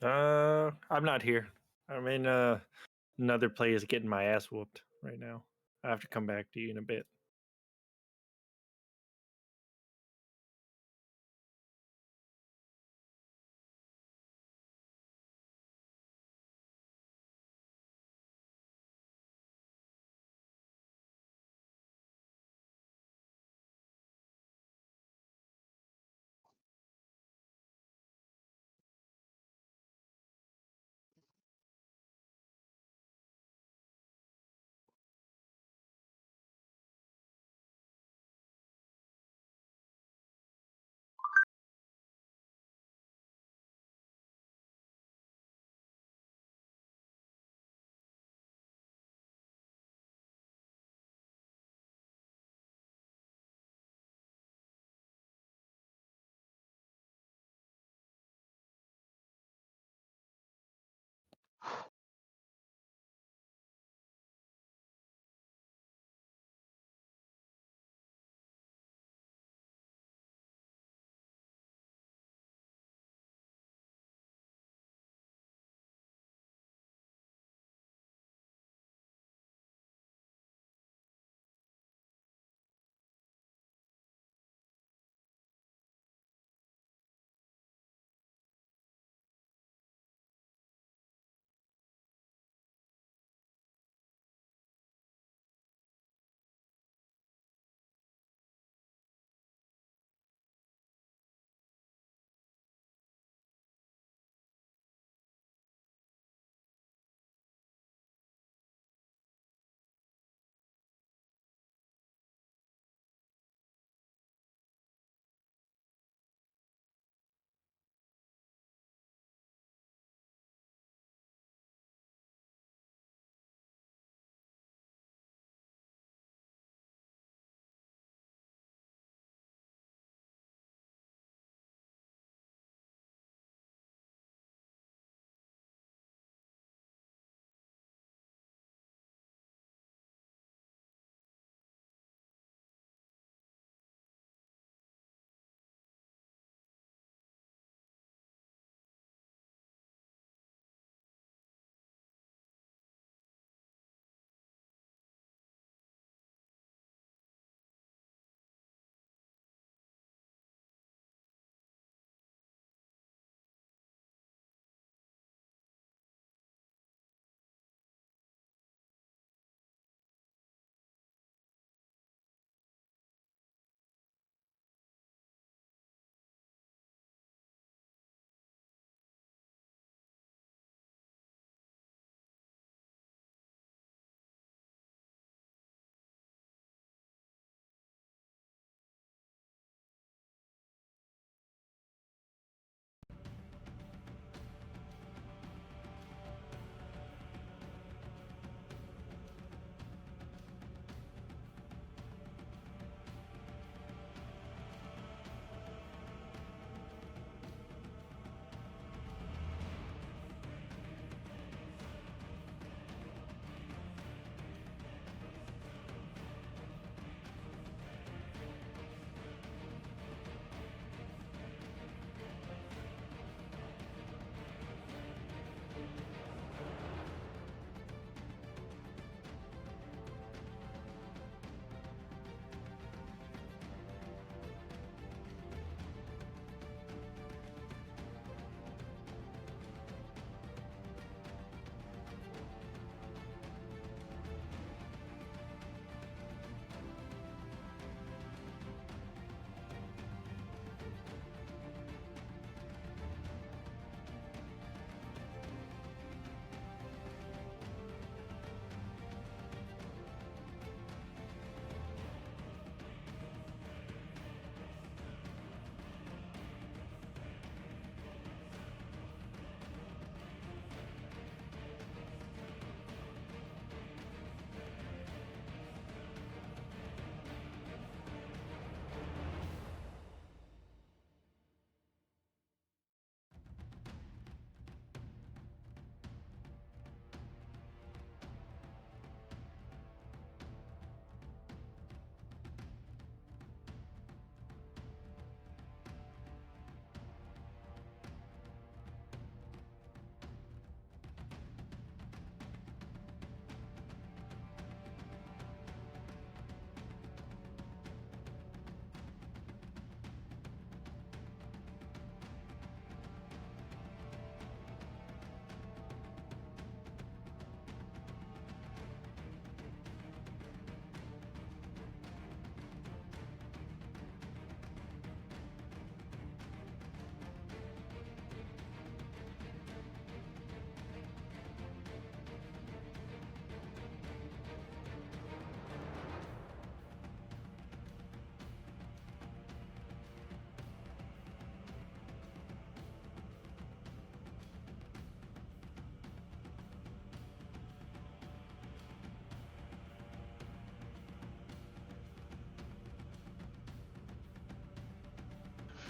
I'm not here. I'm in another place getting my ass whooped right now. I have to come back to you in a bit.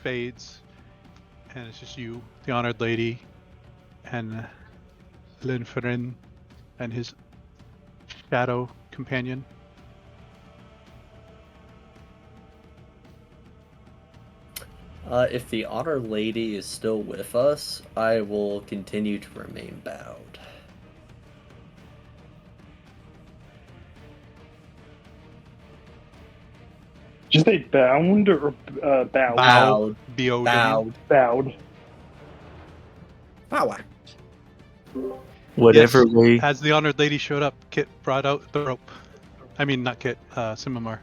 fades, and it's just you, the Honored Lady, and Linferin and his shadow companion. If the Honor Lady is still with us, I will continue to remain bowed. Did you say bound or bowed? Bowed. B-O-W. Bowed. Bowed. Bow. Whatever Yes, way. as the Honored Lady showed up, Kit brought out the rope. I mean, not Kit, Simamar.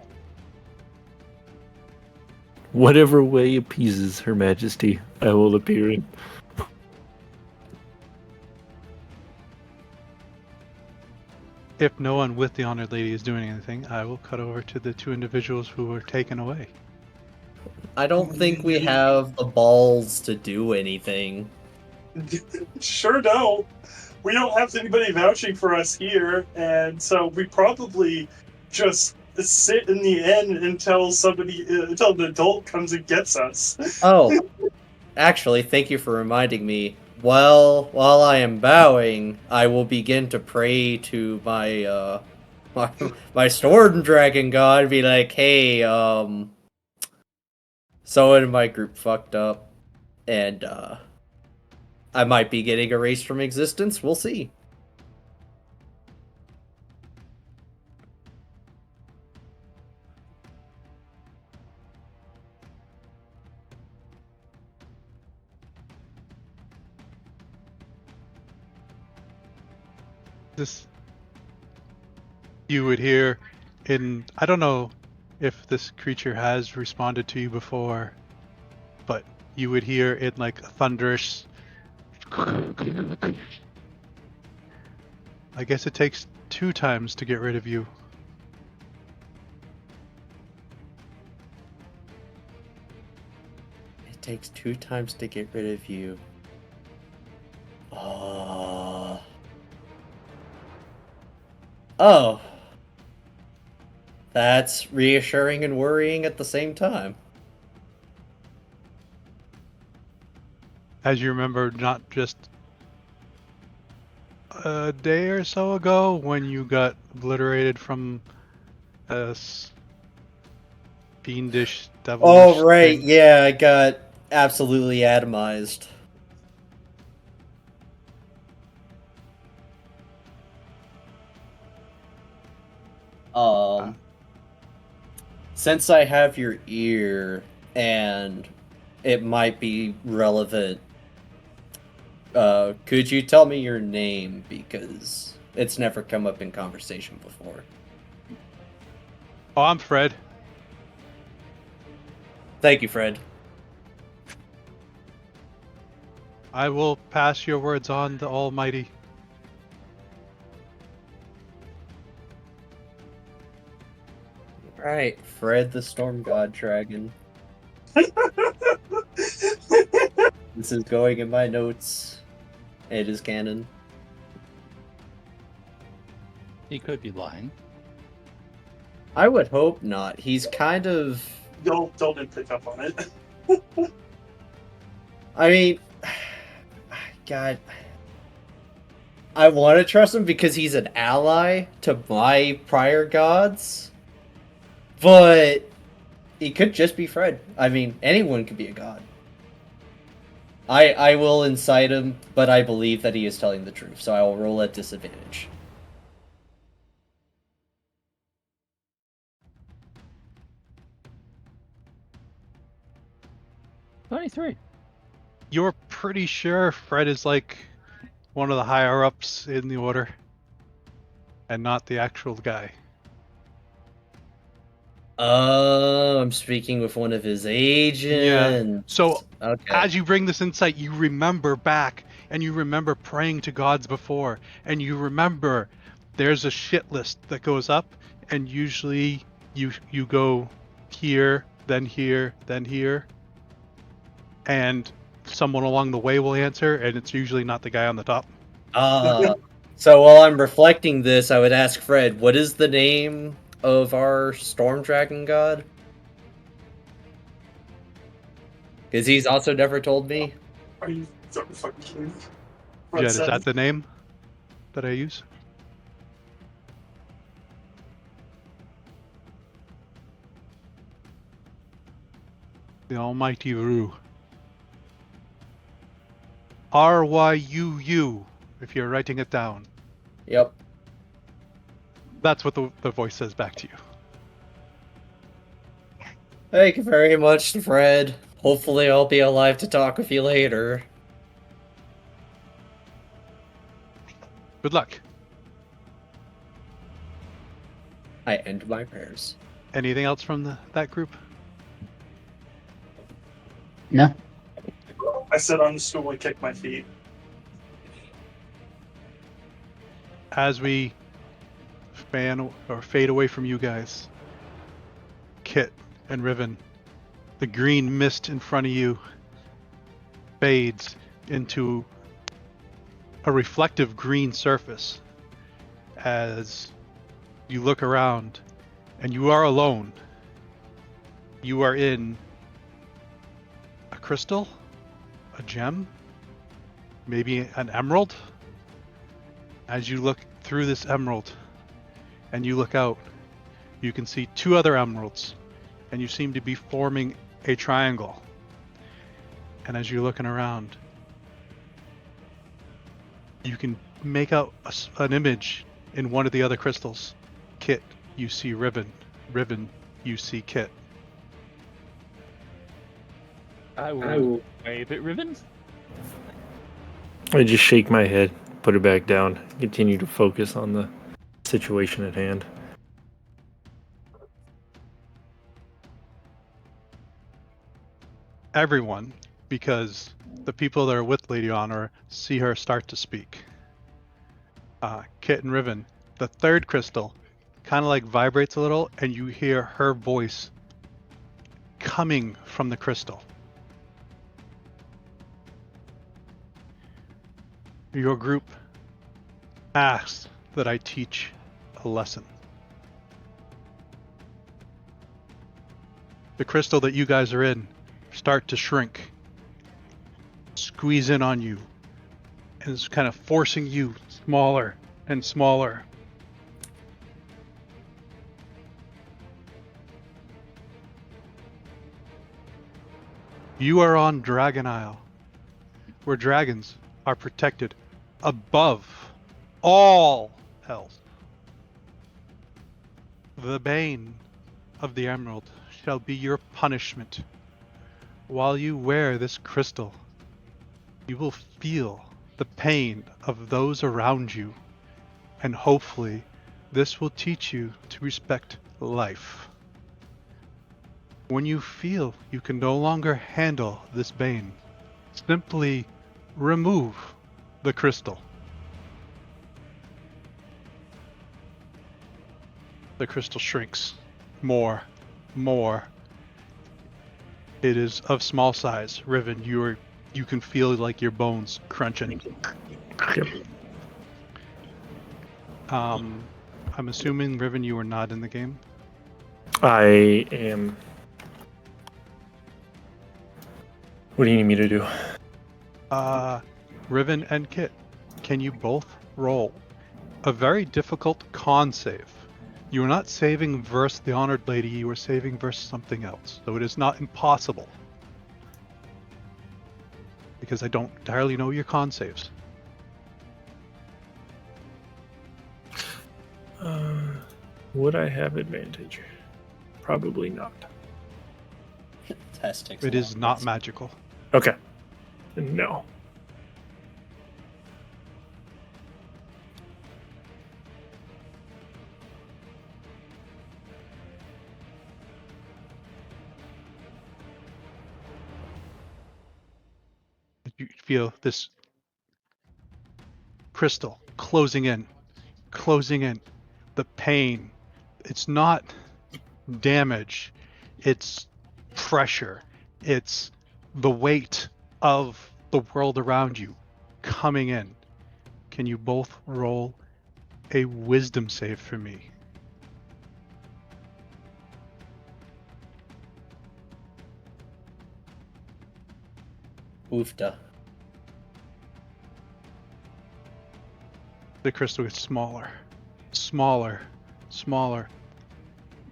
Whatever way appeases Her Majesty, I will appear in. If no one with the Honored Lady is doing anything, I will cut over to the two individuals who were taken away. I don't think we have the balls to do anything. Sure don't. We don't have anybody vouching for us here, and so we probably just sit in the inn until until an adult comes and gets us. Oh, actually, thank you for reminding me. Well, while I am bowing, I will begin to pray to my my storm dragon god. Be like, hey, someone in my group fucked up, and I might be getting erased from existence. We'll see. This you would hear in, I don't know if this creature has responded to you before, but you would hear it like a thunderous. I guess it takes 2 times to get rid of you. It takes 2 times to get rid of you. Oh. That's reassuring and worrying at the same time. As you remember, not just a day or so ago when you got obliterated from a fiendish devilish Oh, right, thing. yeah, I got absolutely atomized. Since I have your ear, and it might be relevant, could you tell me your name? Because it's never come up in conversation before. Oh, I'm Fred. Thank you, Fred. I will pass your words on the Almighty. Right, Fred the Storm God Dragon. This is going in my notes. It is canon. He could be lying. I would hope not. He's kind of... Don't pick up on it. I mean... God... I want to trust him because he's an ally to my prior gods. But... he could just be Fred. I mean, anyone could be a god. I will incite him, but I believe that he is telling the truth, so I will roll at disadvantage. $23. You're pretty sure Fred is like one of the higher ups in the order and not the actual guy. I'm speaking with one of his agents. So okay. As you bring this insight, you remember back and you remember praying to gods before, and you remember there's a shit list that goes up, and usually you go here, then here, then here, and someone along the way will answer, and it's usually not the guy on the top. So while I'm reflecting this, I would ask Fred, what is the name of our storm dragon god? Because he's also never told me. Are you fucking kidding me? Jed, is What's that the name that I use? The Almighty Ru. Ryuu, if you're writing it down. Yep. That's what the voice says back to you. Thank you very much, Fred. Hopefully I'll be alive to talk with you later. Good luck. I end my prayers. Anything else from that group? No. I sit on the stool and kick my feet. As we fade away from you guys, Kit and Riven, the green mist in front of you fades into a reflective green surface as you look around, and you are alone. You are in a crystal, a gem, maybe an emerald. As you look through this emerald and you look out, you can see two other emeralds, and you seem to be forming a triangle. And as you're looking around, you can make out an image in one of the other crystals. Kit, you see Riven. Riven, you see Kit. I will wave at Riven. I just shake my head, put it back down, continue to focus on the situation at hand. Everyone, because the people that are with Lady Honor see her start to speak. Kit and Riven, the third crystal kind of like vibrates a little, and you hear her voice coming from the crystal. Your group asks that I teach a lesson. The crystal that you guys are in start to shrink, squeeze in on you, and it's kind of forcing you smaller and smaller. You are on Dragon Isle, where dragons are protected above all else. The bane of the emerald shall be your punishment. While you wear this crystal, you will feel the pain of those around you, and hopefully this will teach you to respect life. When you feel you can no longer handle this bane, simply remove the crystal. The crystal shrinks more. It is of small size. Riven, you can feel like your bones crunching. I'm assuming, Riven, you are not in the game. I am. What do you need me to do? Riven and Kit, can you both roll a very difficult con save? You are not saving versus the Honored Lady, you are saving versus something else. So it is not impossible. Because I don't entirely know your con saves. Would I have advantage? Probably not. Test takes It a is lot. not magical. Okay. No. You feel this crystal closing in. The pain. It's not damage. It's pressure. It's the weight of the world around you coming in. Can you both roll a wisdom save for me? Oofta. The crystal gets smaller, smaller, smaller.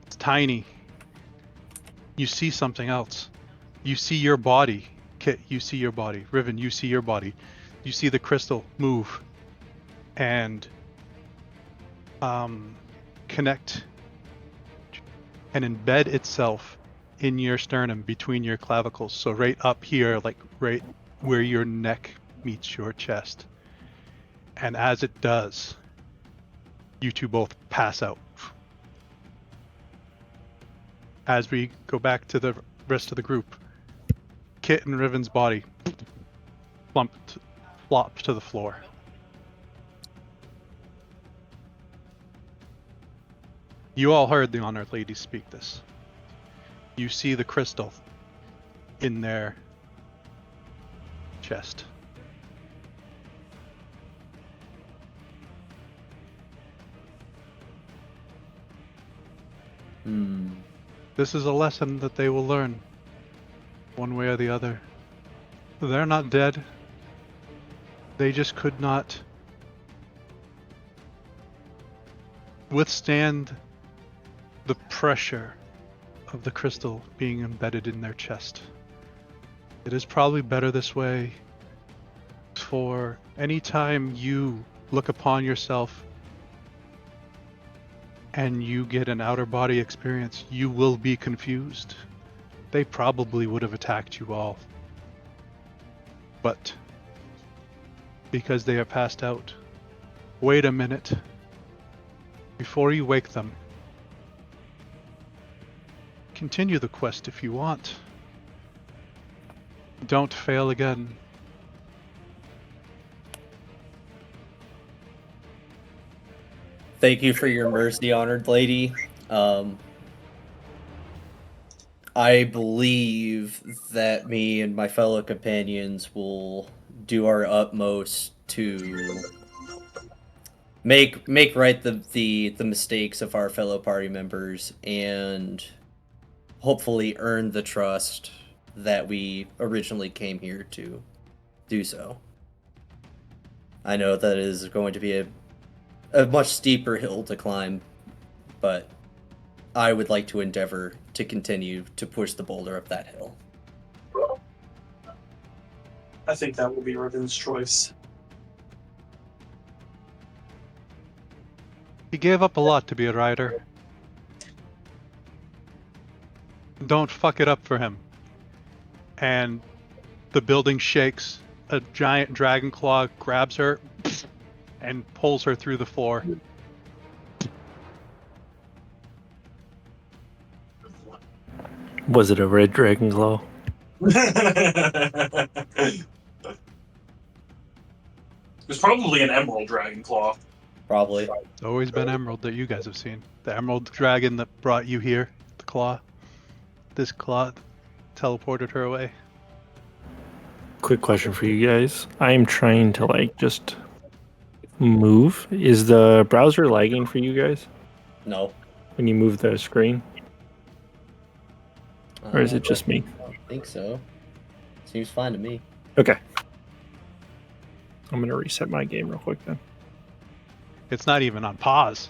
It's tiny. You see something else. You see your body. Kit, you see your body. Riven, you see your body. You see the crystal move and connect and embed itself in your sternum between your clavicles. So right up here, like right where your neck meets your chest. And as it does, you two both pass out. As we go back to the rest of the group, Kit and Riven's body flops to the floor. You all heard the Honored Lady speak this. You see the crystal in their chest. This is a lesson that they will learn, one way or the other. They're not dead. They just could not withstand the pressure of the crystal being embedded in their chest. It is probably better this way. For any time you look upon yourself and you get an outer body experience, you will be confused. They probably would have attacked you all. But because they are passed out, wait a minute. Before you wake them, continue the quest if you want. Don't fail again. Thank you for your mercy, Honored Lady. I believe that me and my fellow companions will do our utmost to make right the mistakes of our fellow party members and hopefully earn the trust that we originally came here to do so. I know that is going to be a much steeper hill to climb, but I would like to endeavor to continue to push the boulder up that hill. I think that will be Riven's choice. He gave up a lot to be a rider. Don't fuck it up for him. And the building shakes. A giant dragon claw grabs her and pulls her through the floor. Was it a red dragon claw? It was probably an emerald dragon claw. Probably. It's always been emerald that you guys have seen. The emerald dragon that brought you here, the claw. This claw teleported her away. Quick question for you guys. I'm trying to just move. Is the browser lagging for you guys No. when you move the screen? Or is it just me? I don't think so. Seems fine to me. Okay. I'm going to reset my game real quick then. It's not even on pause.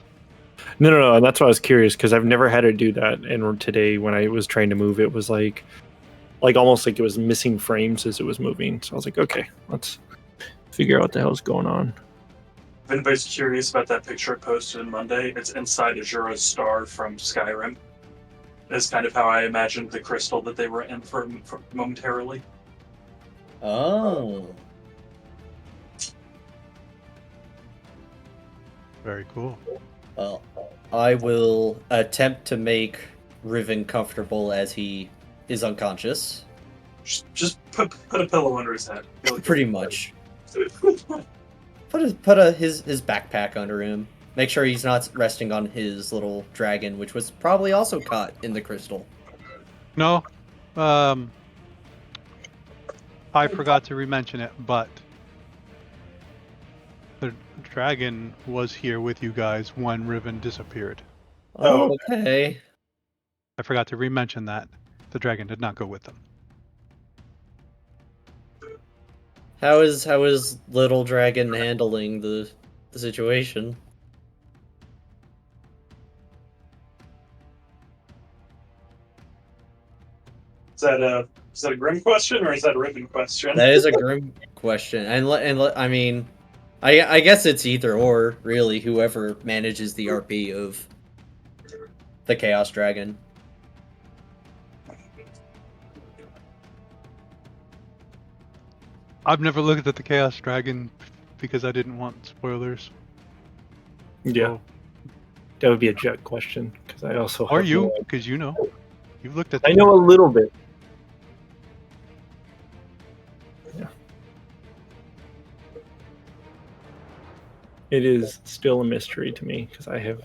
No. And that's why I was curious because I've never had to do that. And today when I was trying to move, it was like almost like it was missing frames as it was moving. So I was like, okay, let's figure out what the hell's going on. If anybody's curious about that picture I posted on Monday, it's inside Azura's star from Skyrim. That's kind of how I imagined the crystal that they were in for momentarily. Oh. Very cool. Well, I will attempt to make Riven comfortable as he is unconscious. Just put a pillow under his head. Pretty much. Put his backpack under him. Make sure he's not resting on his little dragon, which was probably also caught in the crystal. No, I forgot to re-mention it, but the dragon was here with you guys when Riven disappeared. Oh, okay. I forgot to re-mention that. The dragon did not go with them. How is Little Dragon handling the situation? Is that a grim question or is that a Riven question? That is a grim question, I mean, I guess it's either or, really. Whoever manages the RP of the Chaos Dragon. I've never looked at the Chaos Dragon because I didn't want spoilers. Yeah, So, that would be a Jet question because I also or have you, no- because you know. You've looked at the I know a little bit. Yeah. It is still a mystery to me because I have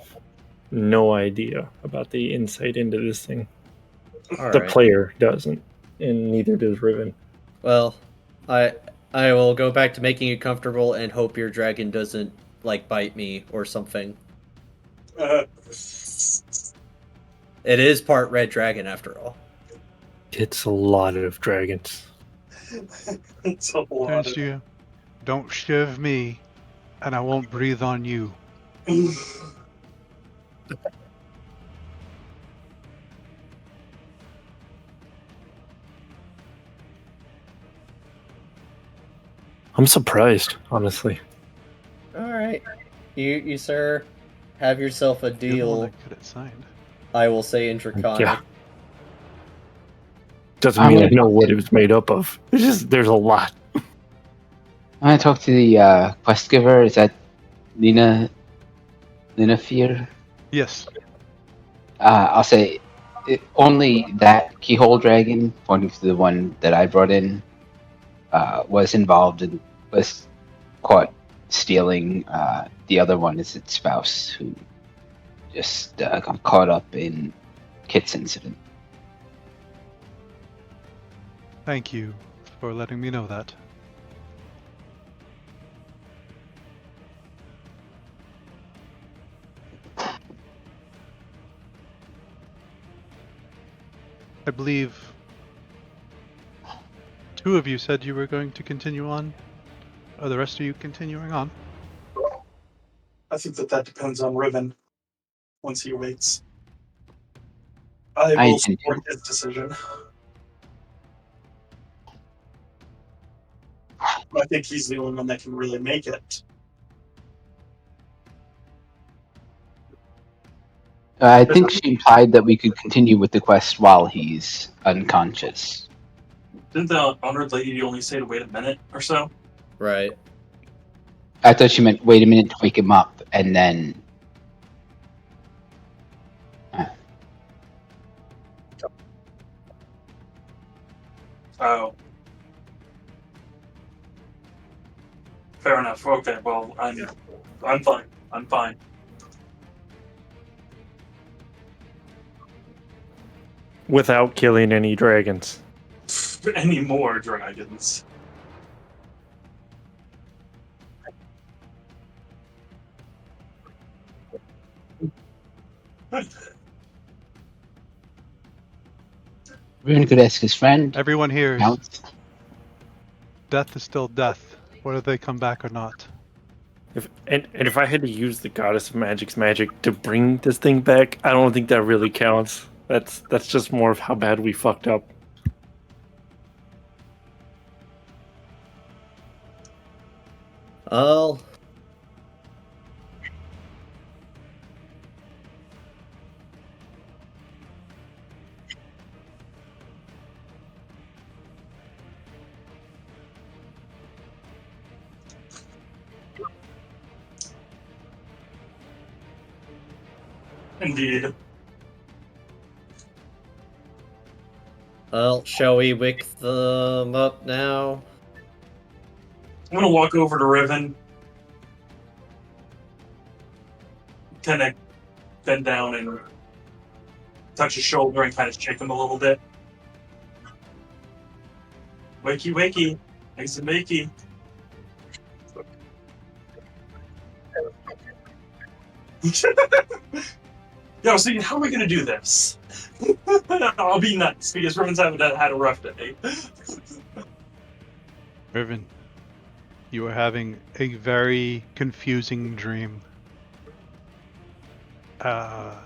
no idea about the insight into this thing. All The right. player doesn't, and neither does Riven. Well, I will go back to making it comfortable and hope your dragon doesn't like bite me or something. It is part red dragon after all. It's a lot of dragons. It's a lot turns of... to you. Don't shiv me, and I won't breathe on you. I'm surprised, honestly. All right, you sir, have yourself a You're the one deal. that got it signed. I will say in Draconic. Yeah. Doesn't mean I know what it was made up of. It's just there's a lot. I'm gonna talk to the quest giver. Is that Lina Fear? Yes. I'll say only that keyhole dragon, pointing to the one that I brought in, was involved and was caught stealing. The other one is its spouse, who just got caught up in Kit's incident. Thank you for letting me know that. I believe two of you said you were going to continue on. Are the rest of you continuing on? I think that depends on Riven once he awakes. I I will intend support his decision. I think he's the only one that can really make it. I think she implied that we could continue with the quest while he's unconscious. Didn't the honored lady only say to wait a minute or so? Right. I thought she meant wait a minute to wake him up, and then. Oh. Fair enough. Okay, well, I'm fine. I'm fine. Without killing any dragons. Any more dragons. Everyone could ask his friend. Everyone here, Counts. death is still death, whether they come back or not. And if I had to use the goddess of magic's magic to bring this thing back, I don't think that really counts. That's just more of how bad we fucked up. Oh. Indeed. Well, shall we wake them up now? I'm gonna walk over to Riven. Kind of bend down and touch his shoulder and kind of shake him a little bit. Wakey, wakey. Thanks and makey. Yeah, I was thinking, how are we gonna do this? I'll be nuts because Riven's haven't had a rough day. Riven, You are having a very confusing dream. Shadows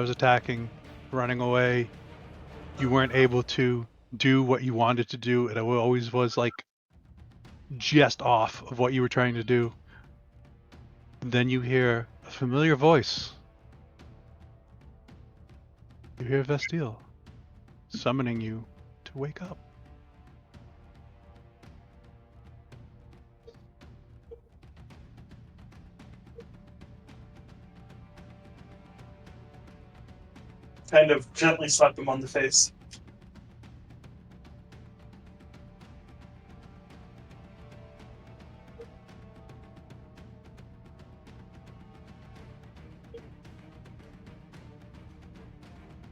attacking, running away. You weren't able to do what you wanted to do. It always was like just off of what you were trying to do. Then you hear a familiar voice. You hear Vestiel summoning you to wake up. Kind of gently slap him on the face.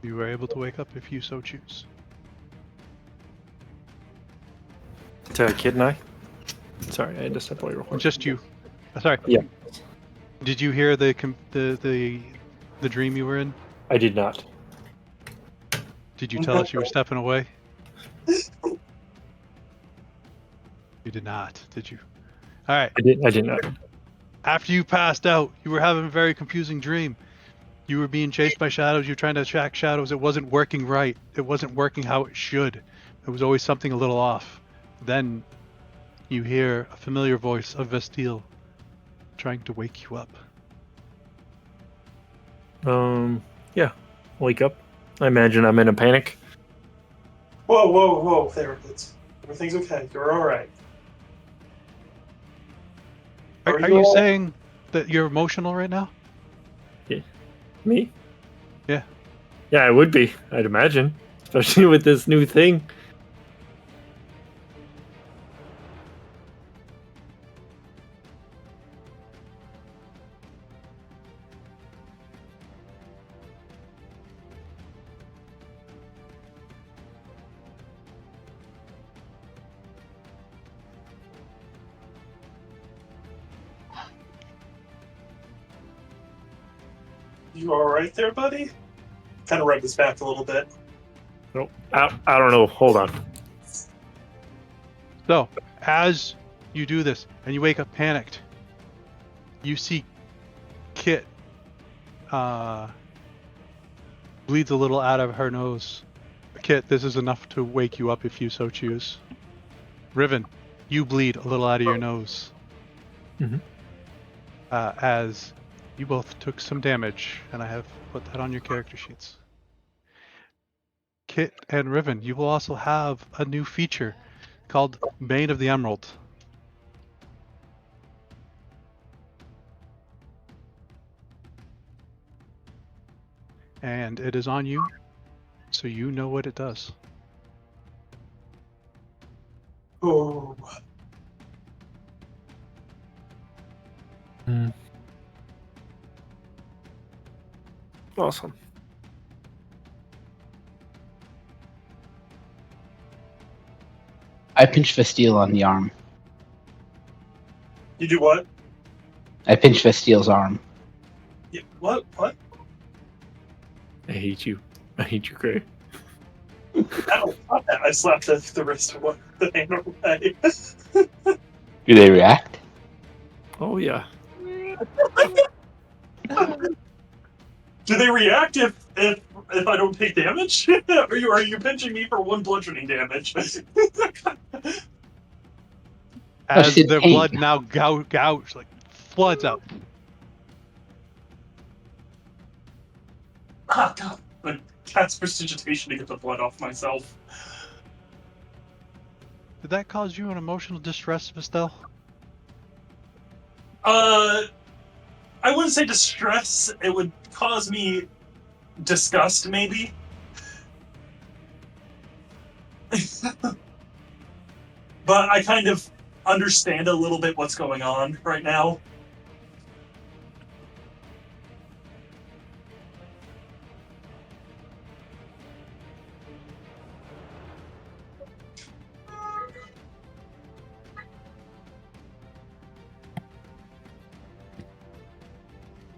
You were able to wake up if you so choose. To Kid and I. Sorry, I had to step away real quick. Just you. Sorry. Yeah. Did you hear the dream you were in? I did not. Did you tell us you were stepping away? You did not, did you? All right. I did not. After you passed out, you were having a very confusing dream. You were being chased by shadows. You were trying to track shadows. It wasn't working right. It wasn't working how it should. There was always something a little off. Then you hear a familiar voice of Vestiel trying to wake you up. Yeah. Wake up. I imagine I'm in a panic. Whoa. There it is. Everything's okay. You're alright. Are you saying that you're emotional right now? Me? Yeah. Yeah, I would be, I'd imagine. Especially with this new thing. You alright there, buddy? Kind of rub his back a little bit. No, I don't know. Hold on. So, as you do this and you wake up panicked, you see Kit bleeds a little out of her nose. Kit, this is enough to wake you up if you so choose. Riven, you bleed a little out of your nose. Mhm. As you both took some damage, and I have put that on your character sheets. Kit and Riven, you will also have a new feature called Bane of the Emerald. And it is on you, so you know what it does. Oh. Awesome. I pinch Vestiel on the arm. You do what? I pinch Vestiel's arm. Yeah, what? I hate you. I hate you, Gray. Ow, not that. I slapped the wrist of the hand away. Do they react? Oh yeah. Do they react if I don't take damage? Are you pinching me for 1 bludgeoning damage? As shit, the pain. blood now gouge, like floods out. Ah, God. I cast prestidigitation to get the blood off myself. Did that cause you an emotional distress, Vestel? I wouldn't say distress. It would cause me disgust, maybe. But I kind of understand a little bit what's going on right now.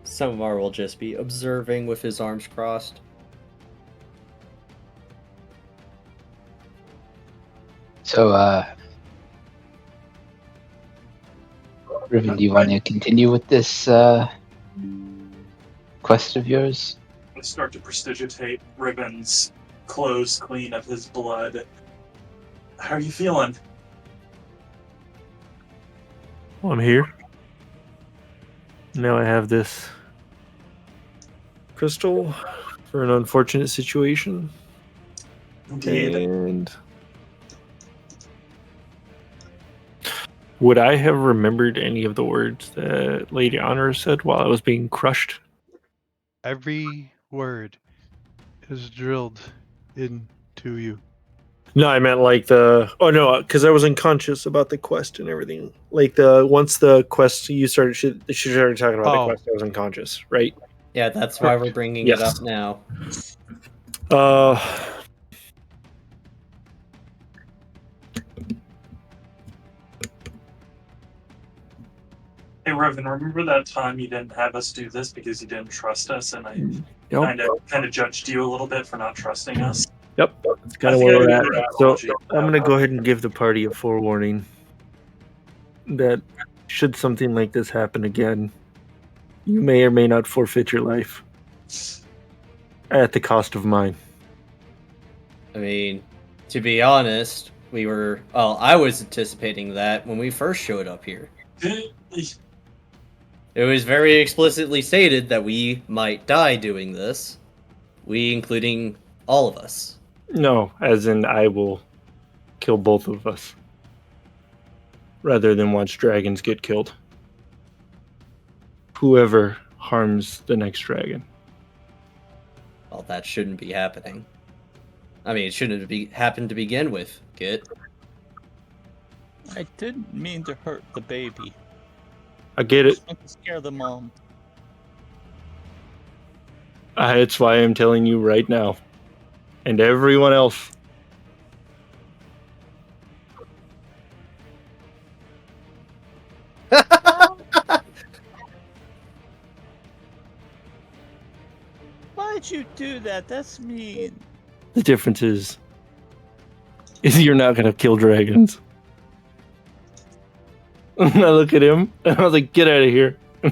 Samar will just be observing with his arms crossed. So, Riven, do you want to continue with this quest of yours? I start to prestigitate Ribbon's clothes clean of his blood. How are you feeling? Well, I'm here. Now I have this crystal for an unfortunate situation. Indeed. And would I have remembered any of the words that Lady Honor said while I was being crushed? Every word is drilled into you. No, I meant like because I was unconscious about the quest and everything. Like once the quest she started talking about the quest, I was unconscious, right? Yeah, that's why we're bringing it up now. Hey, Riven, remember that time you didn't have us do this because you didn't trust us, and I kind of judged you a little bit for not trusting us? Yep, that's kind of where we're at. So I'm going to go ahead and give the party a forewarning that should something like this happen again, you may or may not forfeit your life at the cost of mine. I mean, to be honest, I was anticipating that when we first showed up here. It was very explicitly stated that we might die doing this. We, including all of us. No, as in I will kill both of us. Rather than watch dragons get killed. Whoever harms the next dragon. Well, that shouldn't be happening. I mean, it shouldn't happen to begin with, Kit. I didn't mean to hurt the baby. I get it. I to scare the mom. It's why I'm telling you right now. And everyone else. Why'd you do that? That's mean. The difference is you're not going to kill dragons. I look at him and I was like, get out of here. Now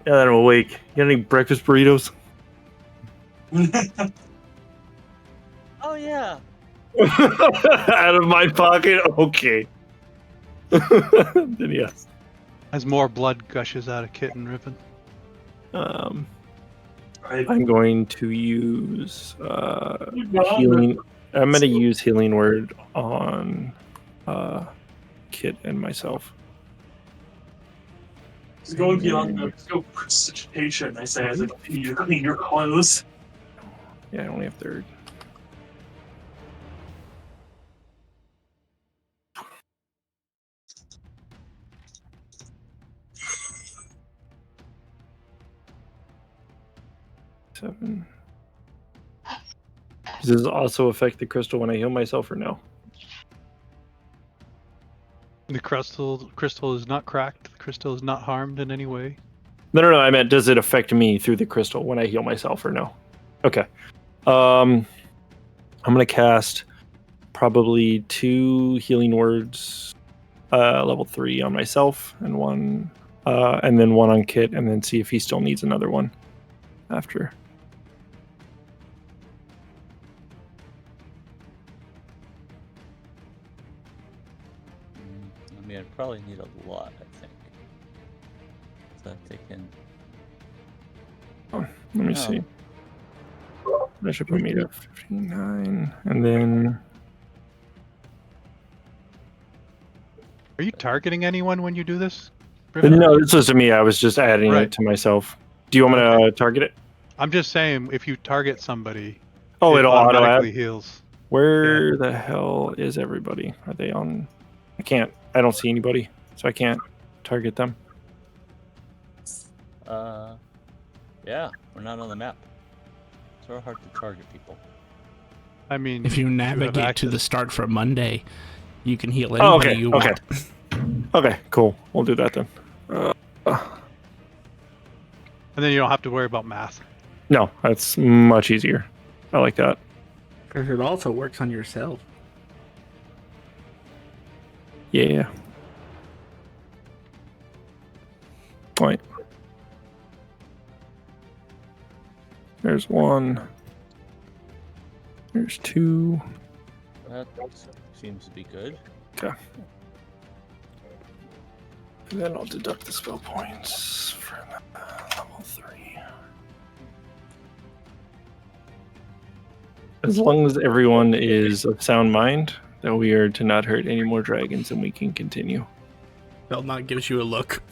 that I'm awake, you got any breakfast burritos? Oh, yeah. Out of my pocket? Okay. Then yes. As more blood gushes out of Kit and Riven. I'm going to use healing. I'm going to use healing word on Kit and myself. It's going beyond the scope of precipitation, I say, as I continue to clean your clothes. Yeah, I only have third. Seven. Does this also affect the crystal when I heal myself or no? The crystal is not cracked. The crystal is not harmed in any way. No. I meant, does it affect me through the crystal when I heal myself or no? Okay. I'm gonna cast probably 2 healing words, level 3 on myself, and one, and then 1 on Kit, and then see if he still needs another one after. I mean, I'd probably need a lot, I think. So that they can... Oh, let me see. That should put me to 59, and then... Are you targeting anyone when you do this, Riven? No, this was to me. I was just adding it to myself. Do you want me to target it? I'm just saying, if you target somebody, Oh, it it'll automatically auto-add? heals. Where the hell is everybody? Are they on? I don't see anybody, so I can't target them. Yeah, we're not on the map. It's so hard to target people. I mean, if you navigate to the start for Monday, you can heal anybody you want. Okay, cool. We'll do that then. And then you don't have to worry about math. No, that's much easier. I like that. Because it also works on yourself. Yeah. Point. There's one. There's two. That seems to be good. Okay. And then I'll deduct the spell points for level 3. As long as everyone is of sound mind, that we are to not hurt any more dragons, and we can continue. Belmont gives you a look.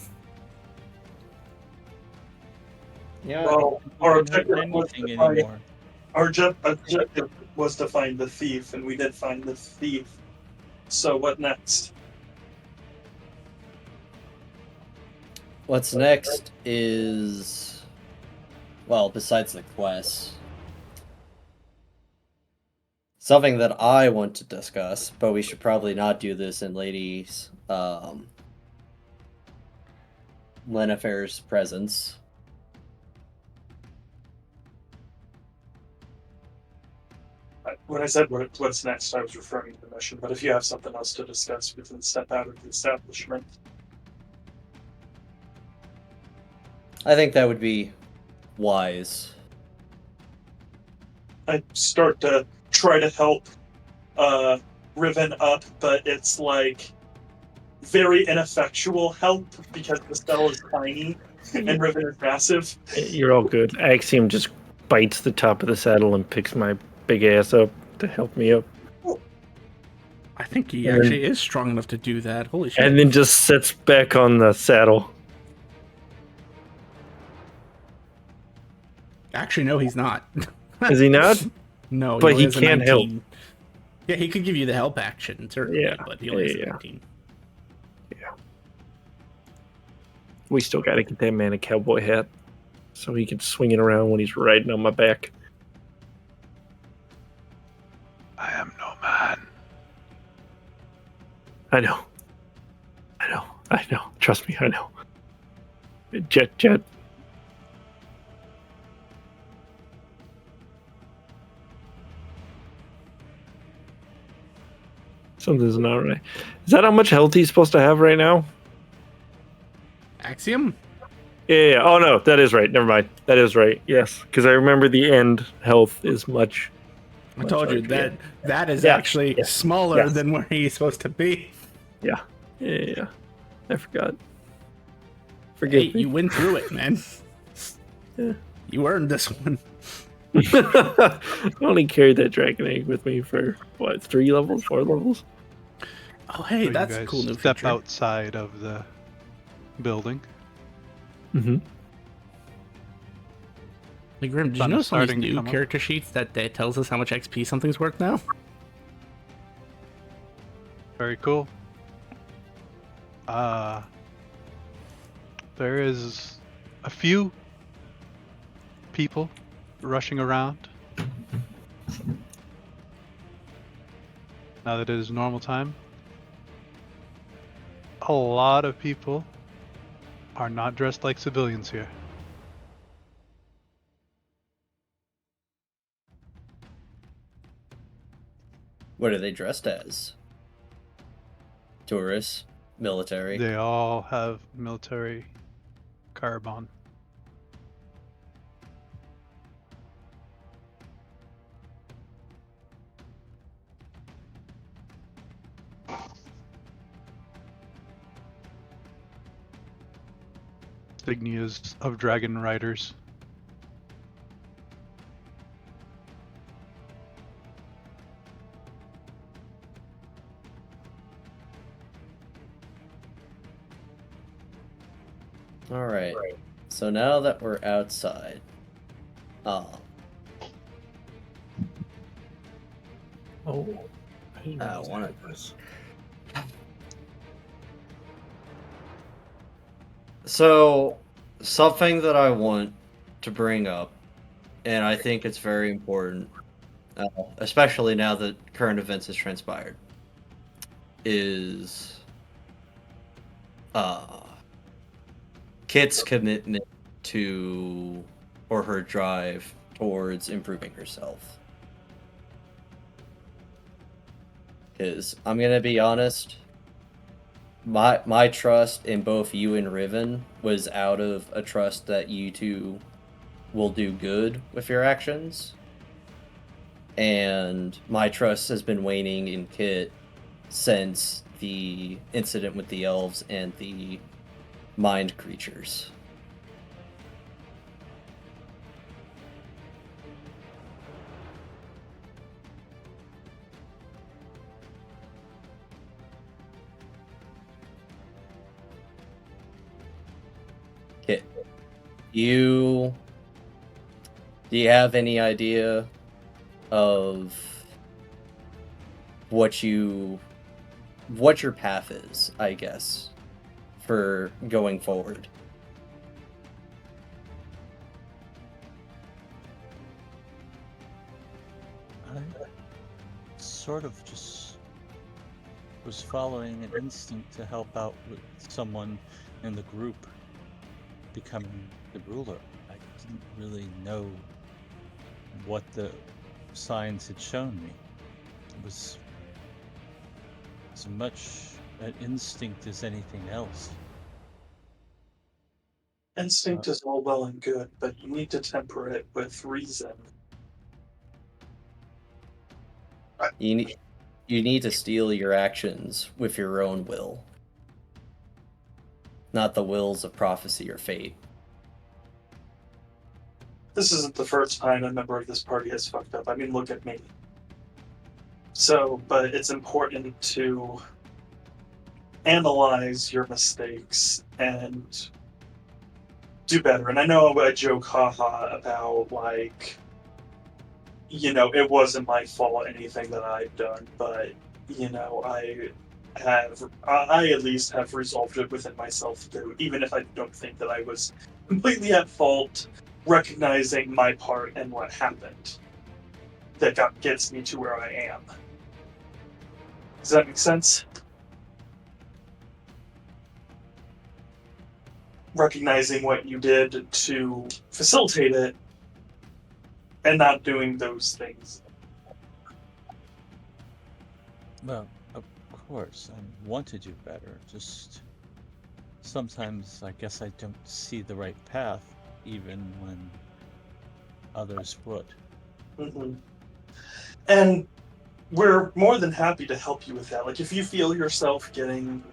Yeah. Well, our We don't objective hurt was anything to find, anymore. our objective was to find the thief, and we did find the thief. So what next? What's next is, well, besides the quest, something that I want to discuss, but we should probably not do this in Lady's Lennifer's presence. When I said what's next, I was referring to the mission, but if you have something else to discuss, we can step out of the establishment. I think that would be wise. I start to try to help Riven up, but it's like very ineffectual help because the cell is tiny and Riven is massive. You're all good. Axiom just bites the top of the saddle and picks my big ass up to help me up. I think he And actually is strong enough to do that. Holy shit. And then just sits back on the saddle. Actually, no, he's not. Is he not? No, But only he has a can't help. 19. Yeah, he could give you the help action, certainly, Yeah, but he only has a yeah. 19. We still got to get that man a cowboy hat so he can swing it around when he's riding on my back. I am no man. I know. Trust me, I know. Jet. Something's not right. Is that how much health he's supposed to have right now? Axiom? Yeah. Oh no, that is right. Never mind. That is right. Yes, because I remember the end health is much. I told you RPA. that is Yeah, actually yeah, smaller yes. than where he's supposed to be. Yeah. I forgot. Hey, Forgive me. you went through it, man. Yeah. You earned this one. I only carried that dragon egg with me for what, 4 levels? Oh, hey, So that's you a guys cool new step feature. outside of the building. Mm-hmm. Hey, Grim, did you Sun is notice on these starting to new come up. character sheets that tells us how much XP something's worth now? Very cool. There is a few people rushing around. Now that it is normal time. A lot of people are not dressed like civilians here. What are they dressed as? Tourists? Military? They all have military garb on. Insignias of dragon riders. Alright. So now that we're outside. Oh. I didn't realize I one had of this. So, something that I want to bring up, and I think it's very important, especially now that current events has transpired, is Kit's commitment to, or her drive towards improving herself. Because I'm gonna be honest, my trust in both you and Riven was out of a trust that you two will do good with your actions. And my trust has been waning in Kit since the incident with the elves and the mind creatures. Kit, do you have any idea of what your path is, I guess, for going forward? I sort of just was following an instinct to help out with someone in the group becoming the ruler. I didn't really know what the signs had shown me. It was as much an instinct as anything else. Instinct is all well and good, but you need to temper it with reason. You need to steel your actions with your own will, not the wills of prophecy or fate. This isn't the first time a member of this party has fucked up. I mean, look at me. So, but it's important to analyze your mistakes and do better. And I know I joke haha about, like, you know, it wasn't my fault, anything that I've done, but, you know, I at least have resolved it within myself too, even if I don't think that I was completely at fault, recognizing my part and what happened that gets me to where I am. Does that make sense? Recognizing what you did to facilitate it and not doing those things. Well, of course, I want to do better. Just sometimes I guess I don't see the right path, even when others would. Mm-hmm. And we're more than happy to help you with that. Like, if you feel yourself getting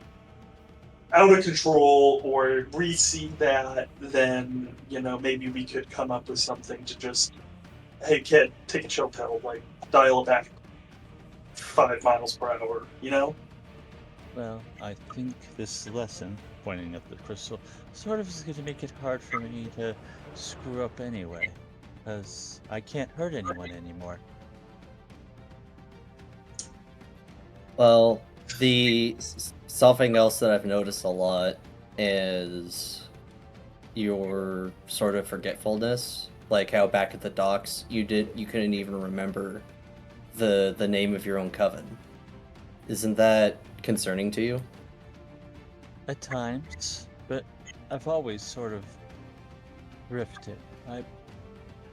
out of control or re-see that, then, you know, maybe we could come up with something to just, hey kid, take a chill pill, like, dial it back 5 miles per hour, you know? Well, I think this lesson, pointing at the crystal, sort of is going to make it hard for me to screw up anyway, because I can't hurt anyone anymore. Well, something else that I've noticed a lot is your sort of forgetfulness. Like how back at the docks you couldn't even remember the name of your own coven. Isn't that concerning to you? At times, but I've always sort of drifted.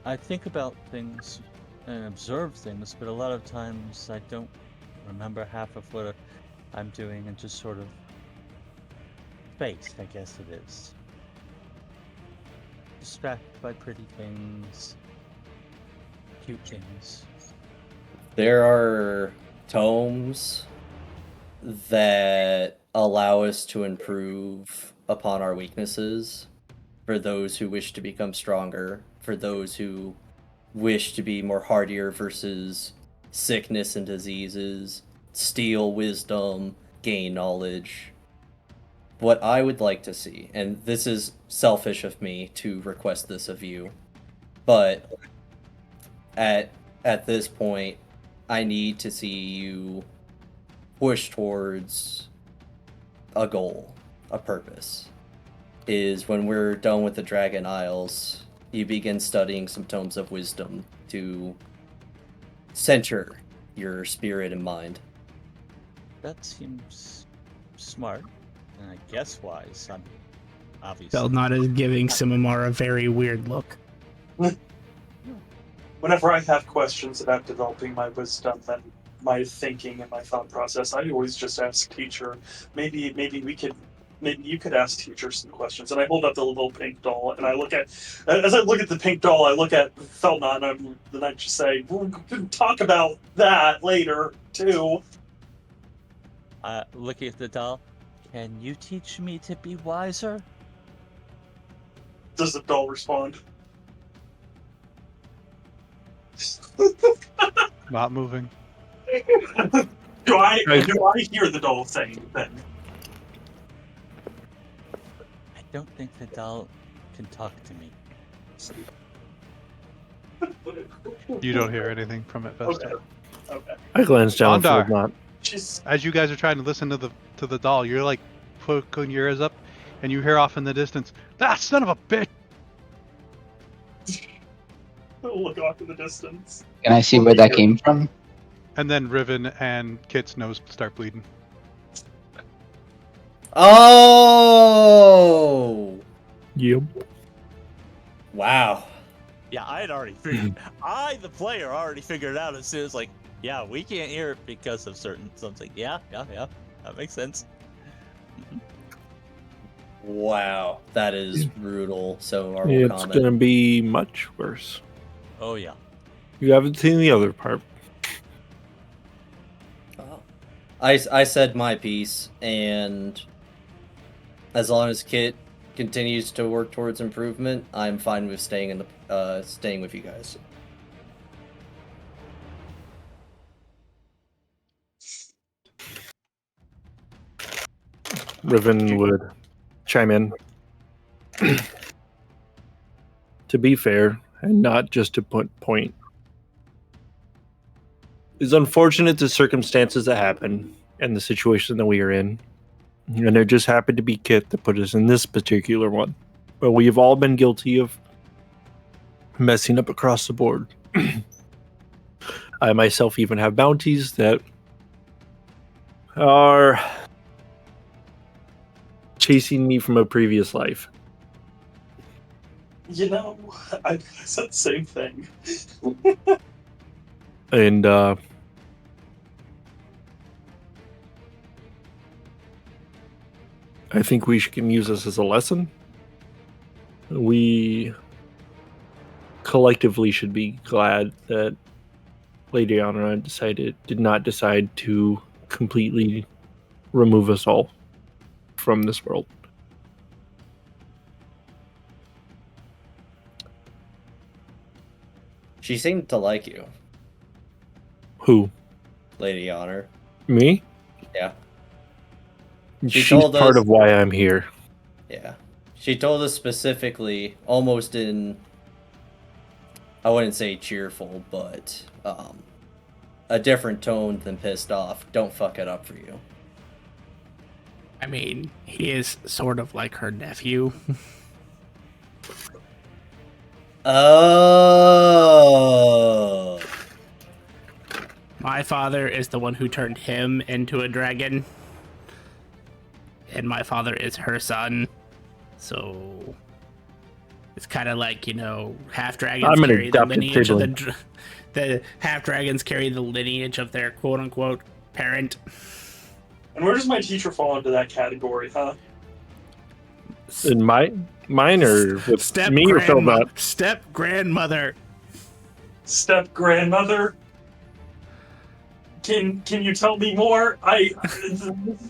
I think about things and observe things, but a lot of times I don't remember half of what I'm doing and just sort of spaced, I guess it is. Distracted by pretty things, cute things. There are tomes that allow us to improve upon our weaknesses for those who wish to become stronger, for those who wish to be more hardier versus sickness and diseases, steal wisdom, gain knowledge. What I would like to see, and this is selfish of me to request this of you, but at this point, I need to see you push towards a goal, a purpose. Is when we're done with the Dragon Isles, you begin studying some tomes of wisdom to center your spirit and mind. That seems smart, and I guess wise. I'm obviously. Belnod is giving Simamar a very weird look. Whenever I have questions about developing my wisdom and my thinking and my thought process, I always just ask teacher. Maybe you could ask teacher some questions. And I hold up the little pink doll, and I look at, as I look at the pink doll, I look at Feltnut, and then I just say, "We can talk about that later too." Looking at the doll, can you teach me to be wiser? Does the doll respond? Not moving. Do I hear the doll saying then? I don't think the doll can talk to me. You don't hear anything from it, Vesta. Okay. I glance down for Ondar. not. As you guys are trying to listen to the doll, you're like poking your ears up, and you hear off in the distance, "That son of a bitch!" Look off in the distance. Can I see where that came from? And then Riven and Kit's nose start bleeding. Oh! Yep. Wow. Yeah, I had already figured. The player, already figured it out as soon as yeah, we can't hear it because of certain something. Yeah, that makes sense. Wow. That is brutal. So our It's comment. gonna be much worse. Oh yeah. You haven't seen the other part. I said my piece, and as long as Kit continues to work towards improvement, I'm fine with staying with you guys. Riven would chime in. To be fair, and not just to point, it's unfortunate the circumstances that happen and the situation that we are in. And it just happened to be Kit that put us in this particular one. But we have all been guilty of messing up across the board. I myself even have bounties that are chasing me from a previous life. You know, I said the same thing. And I think we can use this as a lesson. We collectively should be glad that Lady Honora did not decide to completely remove us all from this world. She seemed to like you, Who? Lady Honor. Me? Yeah. She's told part us- of why I'm here. Yeah. She told us specifically, almost in, I wouldn't say cheerful, but a different tone than pissed off. Don't fuck it up for you. I mean, he is sort of like her nephew. Oh. My father is the one who turned him into a dragon. And my father is her son. So it's kind of like, half dragons carry the lineage of the half dragons carry the lineage of their quote unquote parent. And where does my teacher fall into that category, huh? In mine or with Step me or Philbot? Step grandmother. Step grandmother? Can you tell me more?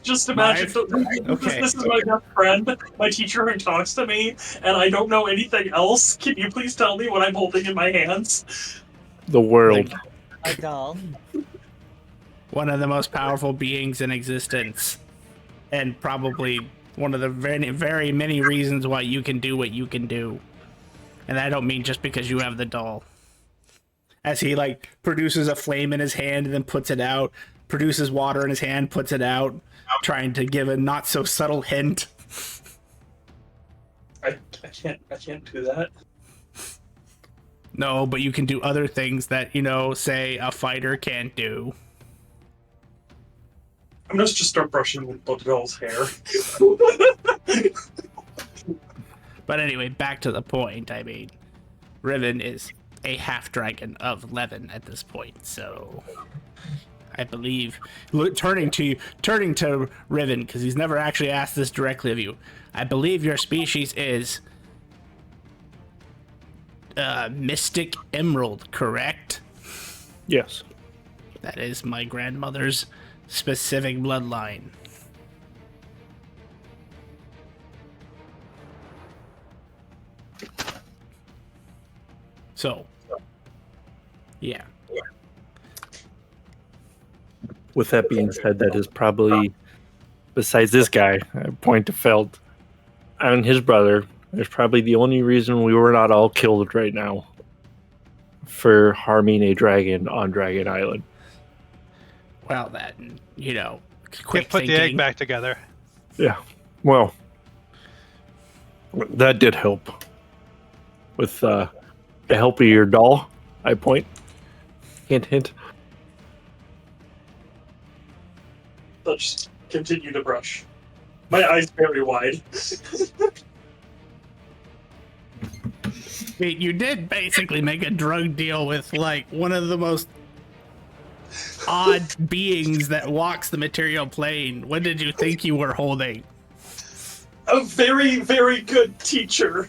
Just imagine. Okay. This is my best friend, my teacher who talks to me, and I don't know anything else. Can you please tell me what I'm holding in my hands? The world. A doll. One of the most powerful beings in existence. And probably one of the very, very many reasons why you can do what you can do. And I don't mean just because you have the doll. As he produces a flame in his hand and then puts it out, produces water in his hand, puts it out, trying to give a not so subtle hint. I can't do that. No, but you can do other things that, say a fighter can't do. I'm just start brushing the doll's hair. But anyway, back to the point. I mean, Riven is a half dragon of 11 at this point, so I believe, turning to Riven, because he's never actually asked this directly of you. I believe your species is Mystic Emerald, correct? Yes. That is my grandmother's specific bloodline. So, yeah. With that being said, that is probably, besides this guy, I point to Feld, and his brother, is probably the only reason we were not all killed right now for harming a dragon on Dragon Island. Well, that, Can't quick put the egg thinking. back together. Yeah. Well, that did help. With the help of your doll, I point. Hint, hint. I'll just continue to brush. My eyes very wide. Wait, you did basically make a drug deal with, like, one of the most odd beings that walks the material plane. What did you think you were holding? A very, very good teacher.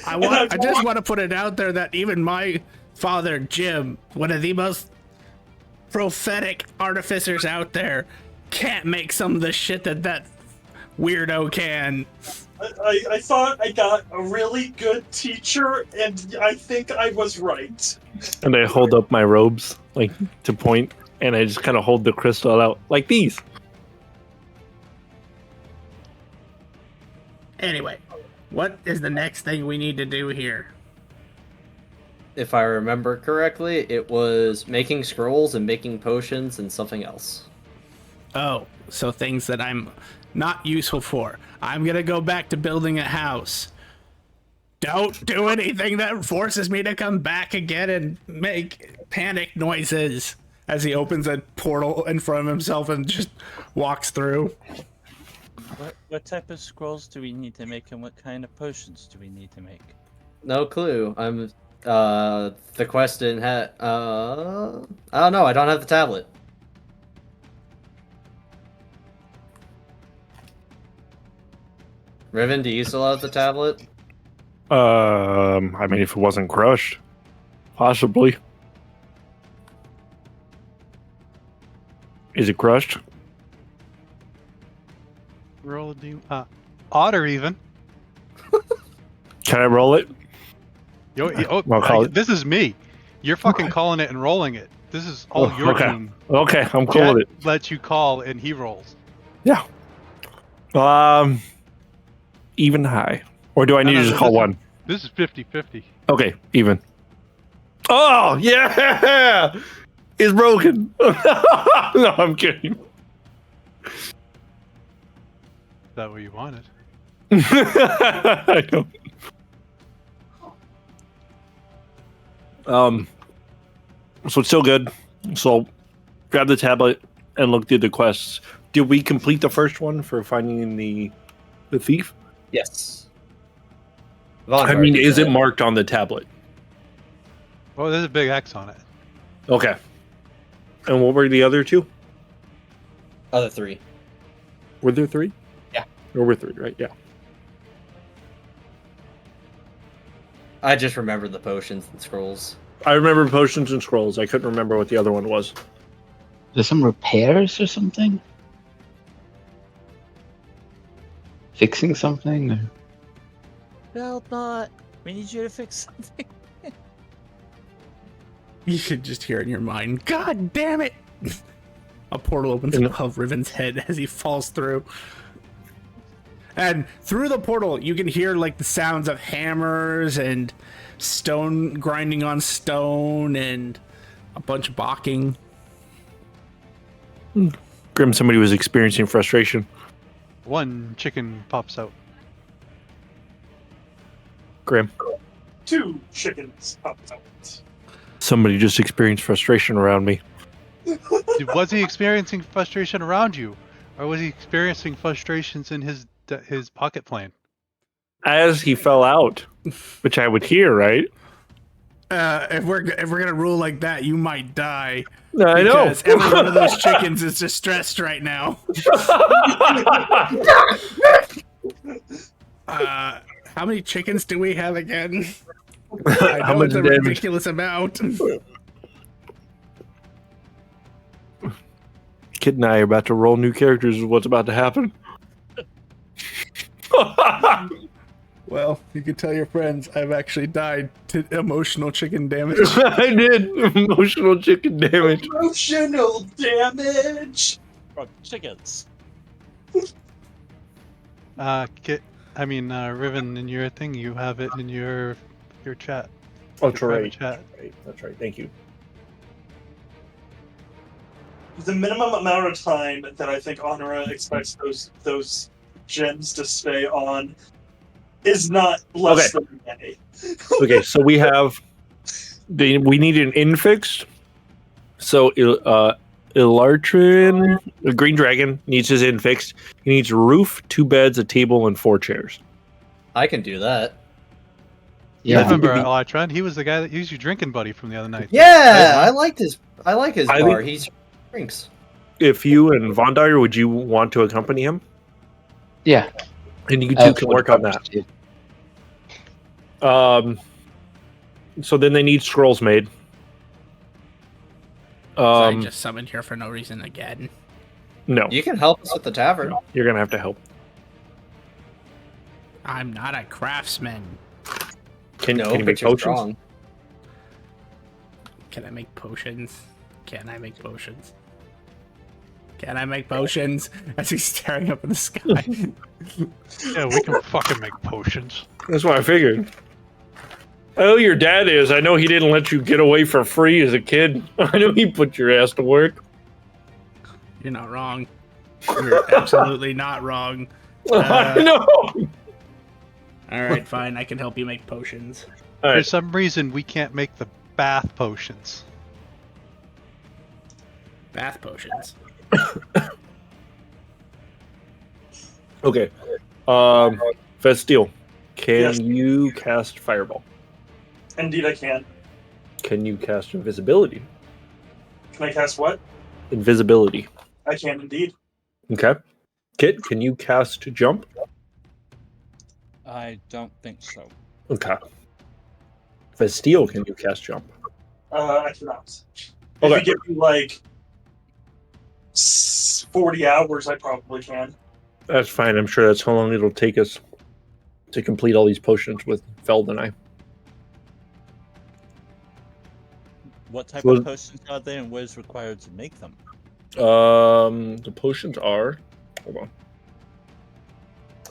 I just want to put it out there that even my father, Jim, one of the most prophetic artificers out there, can't make some of the shit that weirdo can. I thought I got a really good teacher, and I think I was right. And I hold up my robes, like, to point, and I just kind of hold the crystal out, like these. Anyway, what is the next thing we need to do here? If I remember correctly, it was making scrolls and making potions and something else. Oh, so things that I'm not useful for. I'm gonna go back to building a house. Don't do anything that forces me to come back again and make panic noises as he opens a portal in front of himself and just walks through. What type of scrolls do we need to make, and what kind of potions do we need to make? No clue. The quest didn't have, I don't know, I don't have the tablet. Riven, do you still have the tablet? I mean, if it wasn't crushed, possibly. Is it crushed? Roll a otter even. Can I roll it? I'll call it. This is me. You're fucking calling it and rolling it. This is all your okay. doom. Okay, I'm cool Jet with it. lets you call and he rolls. Yeah. Even high. Or do I need to just call one? This is 50-50. Okay, even. Oh, yeah! It's broken. No, I'm kidding. Is that what you wanted? I don't. So it's still good. So grab the tablet and look through the quests. Did we complete the first one for finding the thief? Yes. I mean, is it marked on the tablet? Oh, there's a big X on it. Okay. And what were the other two? Other three. Were there three? Yeah. There were three, right? Yeah. I just remember the potions and scrolls. I remember potions and scrolls. I couldn't remember what the other one was. There's some repairs or something? Fixing something? Or... Well, not. We need you to fix something. You could just hear it in your mind. God damn it! A portal opens above Riven's head as he falls through. And through the portal, you can hear like the sounds of hammers and stone grinding on stone and a bunch of barking. Grim, somebody was experiencing frustration. One chicken pops out. Grim. 2 chickens popped out. Somebody just experienced frustration around me. Was he experiencing frustration around you? Or was he experiencing frustrations in his pocket plane? As he fell out, which I would hear, right? if we're gonna rule like that, you might die. I know. Because every one of those chickens is distressed right now. How many chickens do we have again? I How know much it's a damage? ridiculous amount. Kid and I are about to roll new characters. Is what's about to happen? Well, you can tell your friends I've actually died to emotional chicken damage. I did emotional chicken damage. Emotional damage. From chickens. Riven, in your thing, you have it in your chat. Oh, Your private chat. That's right. Thank you. The minimum amount of time that I think Honora expects those gems to stay on is not less than a day. Okay, so we have we need an infixed. So Ilartrin, the green dragon, needs his infixed. He needs a roof, 2 beds, a table, and 4 chairs. I can do that. I remember Elatron. He was the guy that used your drinking buddy from the other night. Yeah, I like his I bar. think- He's drinks. If you and Von Dyer, would you want to accompany him? Yeah. And you I two have can 40 work on copies, that. too. So then they need scrolls made. I just summoned here for no reason again. No, You can help us with the tavern. you're gonna have to help. I'm not a craftsman. Can No, you but make you're potions? strong. Can I make potions? Can I make potions? Can I make potions? As he's staring up in the sky. Yeah, we can fucking make potions. That's what I figured. I know your dad is. I know he didn't let you get away for free as a kid. I know he put your ass to work. You're not wrong. You're absolutely not wrong. I know. All right, fine. I can help you make potions. All For right. some reason, we can't make the bath potions. Bath potions. Okay. Festiel, can Yes. you cast Fireball? Indeed, I can. Can you cast Invisibility? Can I cast what? Invisibility. I can indeed. Okay. Kit, can you cast Jump? I don't think so. Okay. Festiel, can you cast Jump? I cannot. If Okay. you give me like 40 hours, I probably can. That's fine. I'm sure that's how long it'll take us to complete all these potions with Feld and I. What type Well- of potions are they, and what is required to make them? The potions are, hold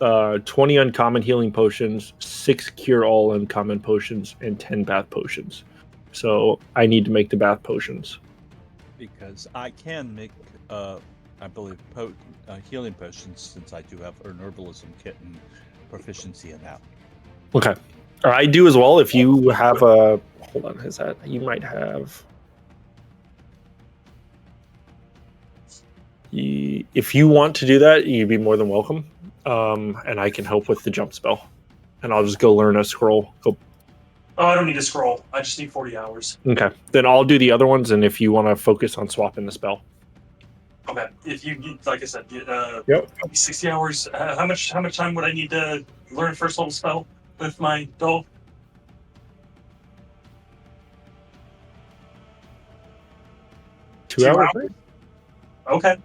on. 20 uncommon healing potions, 6 cure all uncommon potions, and 10 bath potions. So I need to make the bath potions. Because I can make, I believe, healing potions, since I do have an herbalism kit and proficiency in that. Okay. Or I do as well. If you have a, hold on, is that you might have. If you want to do that, you'd be more than welcome. And I can help with the jump spell, and I'll just go learn a scroll. Go. Oh, I don't need a scroll. I just need 40 hours. Okay, then I'll do the other ones, and if you want to focus on swapping the spell. Okay. If you, like I said, Yep. 60 hours. How much time would I need to learn first level spell with my doll? Two hours. Right? Okay.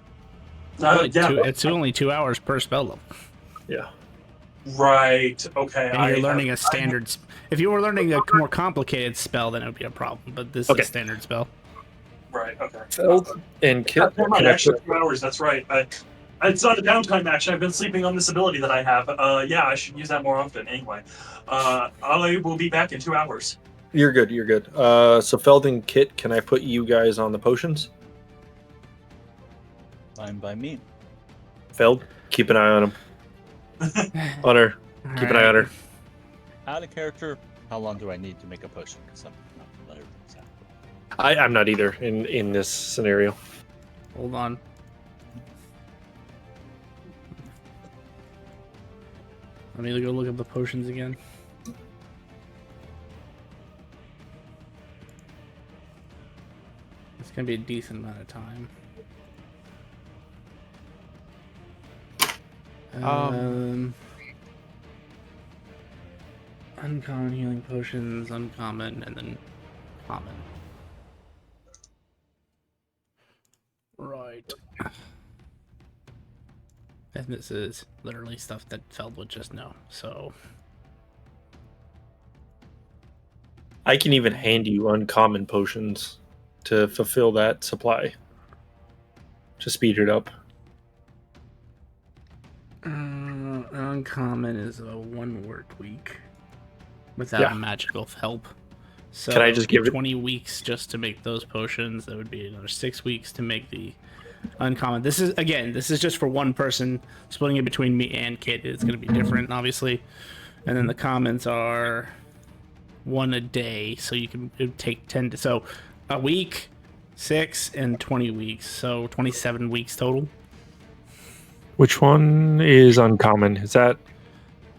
Yeah. It's only 2 hours per spell level. Yeah. Right. Okay. And you're learning a standard. If you were learning a more complicated spell, then it would be a problem. But this is a standard spell. Right. Okay. Feld and Kit. Never mind. Actually, 2 hours. That's right. It's not a downtime action. I've been sleeping on this ability that I have. Yeah, I should use that more often. Anyway, I will be back in 2 hours. You're good. You're good. So Feld and Kit, can I put you guys on the potions? Fine by me. Feld, keep an eye on him. On her. Keep an eye on her. Out of character, how long do I need to make a potion? Because I'm not familiar with that. I'm not either in this scenario. Hold on. Let me go look at the potions again. gonna be a decent amount of time. Uncommon healing potions, uncommon, and then common. Right. And this is literally stuff that Feld would just know, so... I can even hand you uncommon potions to fulfill that supply. To speed it up. Uncommon is a 1 work week without magical help. So can I just give 20 weeks just to make those potions? That would be another 6 weeks to make the uncommon. This is just for one person. Splitting it between me and Kit is going to be different, obviously. And then the commons are 1 a day, so it would take 10 so a week, 6, and 20 weeks, so 27 weeks total. Which one is uncommon? Is that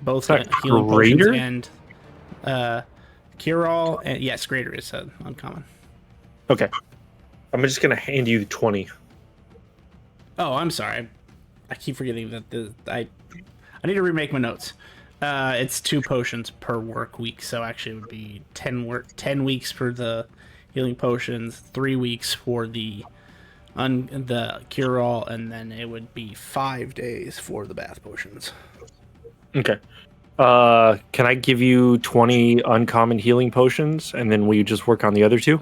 both healing potions and cure-all? And yes, greater is uncommon. Okay, I'm just gonna hand you 20. Oh, I'm sorry. I keep forgetting that I need to remake my notes. It's 2 potions per work week, so actually it would be 10 weeks for the healing potions, 3 weeks for the cure-all, and then it would be 5 days for the bath potions. Okay. Can I give you 20 uncommon healing potions, and then we just work on the other 2?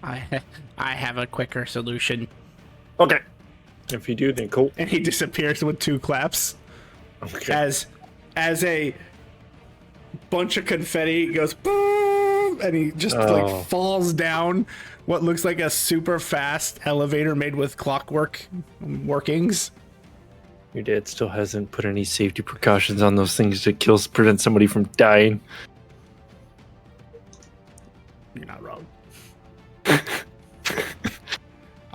I have a quicker solution. Okay. If you do, then cool. And he disappears with 2 claps. Okay. As a bunch of confetti goes boom, and he just like falls down what looks like a super fast elevator made with clockwork workings. Your dad still hasn't put any safety precautions on those things to prevent somebody from dying. You're not wrong.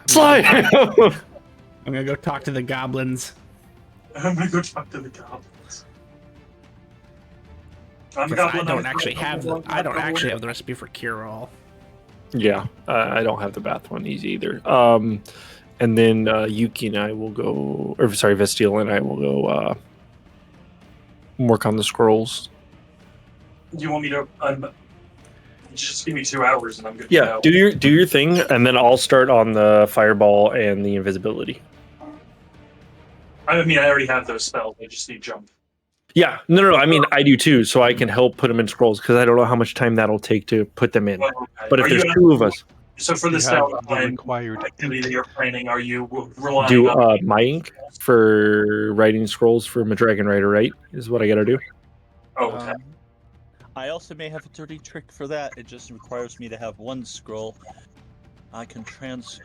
Slide! I'm gonna go talk to the goblins. I'm gonna go talk to the goblins. I don't actually have the recipe for cure-all. Yeah, I don't have the bath one either. And then Yuki and I will go, or sorry, Vestiel and I will go work on the scrolls. You want me to? Just give me 2 hours and I'm good. Yeah, do your thing, and then I'll start on the fireball and the invisibility. I mean, I already have those spells. I just need jump. Yeah, no. I mean, I do too, so I can help put them in scrolls because I don't know how much time that'll take to put them in. Well, okay. But if there's 2 of us, so for the spell required activity that you're planning, are you relying on my ink for writing scrolls for my Dragon Rider? Right, is what I got to do. Oh, okay. I also may have a dirty trick for that. It just requires me to have 1 scroll. I can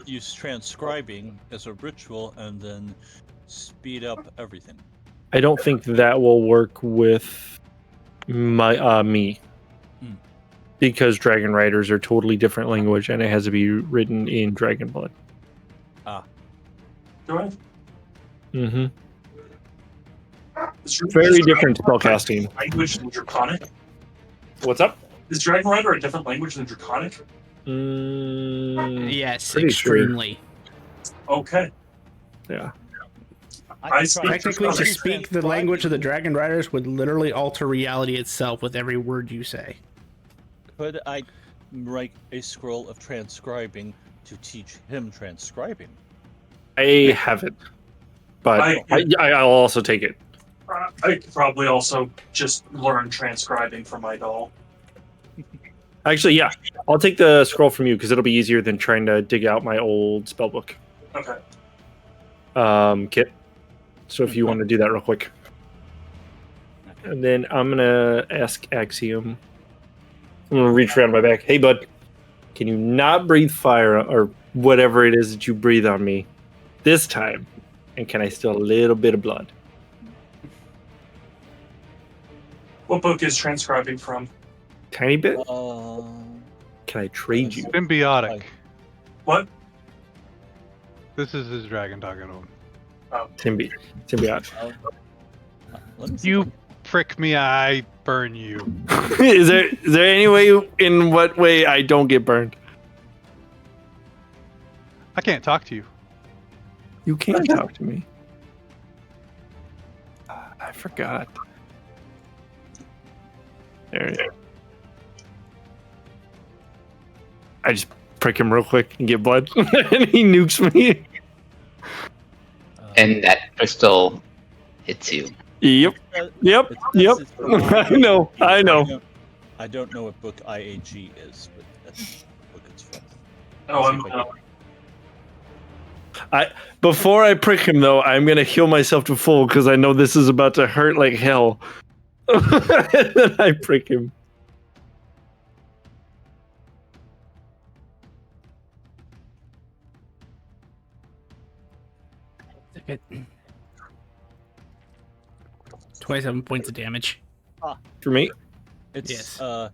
use transcribing as a ritual and then speed up everything. I don't think that will work with me. Because Dragon Riders are totally different language and it has to be written in Dragon Blood. Do I? Mm-hmm. Very different spellcasting. Language than Draconic? What's up? Is Dragon Rider a different language than Draconic? Yes, extremely. Sure. Okay. Yeah. Technically, to speak the language of the Dragon Riders would literally alter reality itself with every word you say. Could I write a scroll of transcribing to teach him transcribing? I haven't, but I'll also take it. I could probably also just learn transcribing from my doll. Actually, yeah. I'll take the scroll from you because it'll be easier than trying to dig out my old spellbook. Okay. Kit. So if you want to do that real quick. And then I'm going to ask Axiom. I'm going to reach around my back. Hey, bud. Can you not breathe fire or whatever it is that you breathe on me this time? And can I steal a little bit of blood? What book is transcribing from? Tiny bit? Can I trade you? Symbiotic. What? This is his dragon talking to him. Symbiote. You prick me, I burn you. is there any way, in what way I don't get burned? I can't talk to you. You can talk to me. I forgot. There it is. I just prick him real quick and get blood, and he nukes me. And that crystal hits you. Yep. Yep. I know. I don't know what book IAG is, but that's what it's from. Oh, Before I prick him, though, I'm gonna heal myself to full because I know this is about to hurt like hell. And then I prick him. Okay. 27 points of damage. For me? It's Yes. I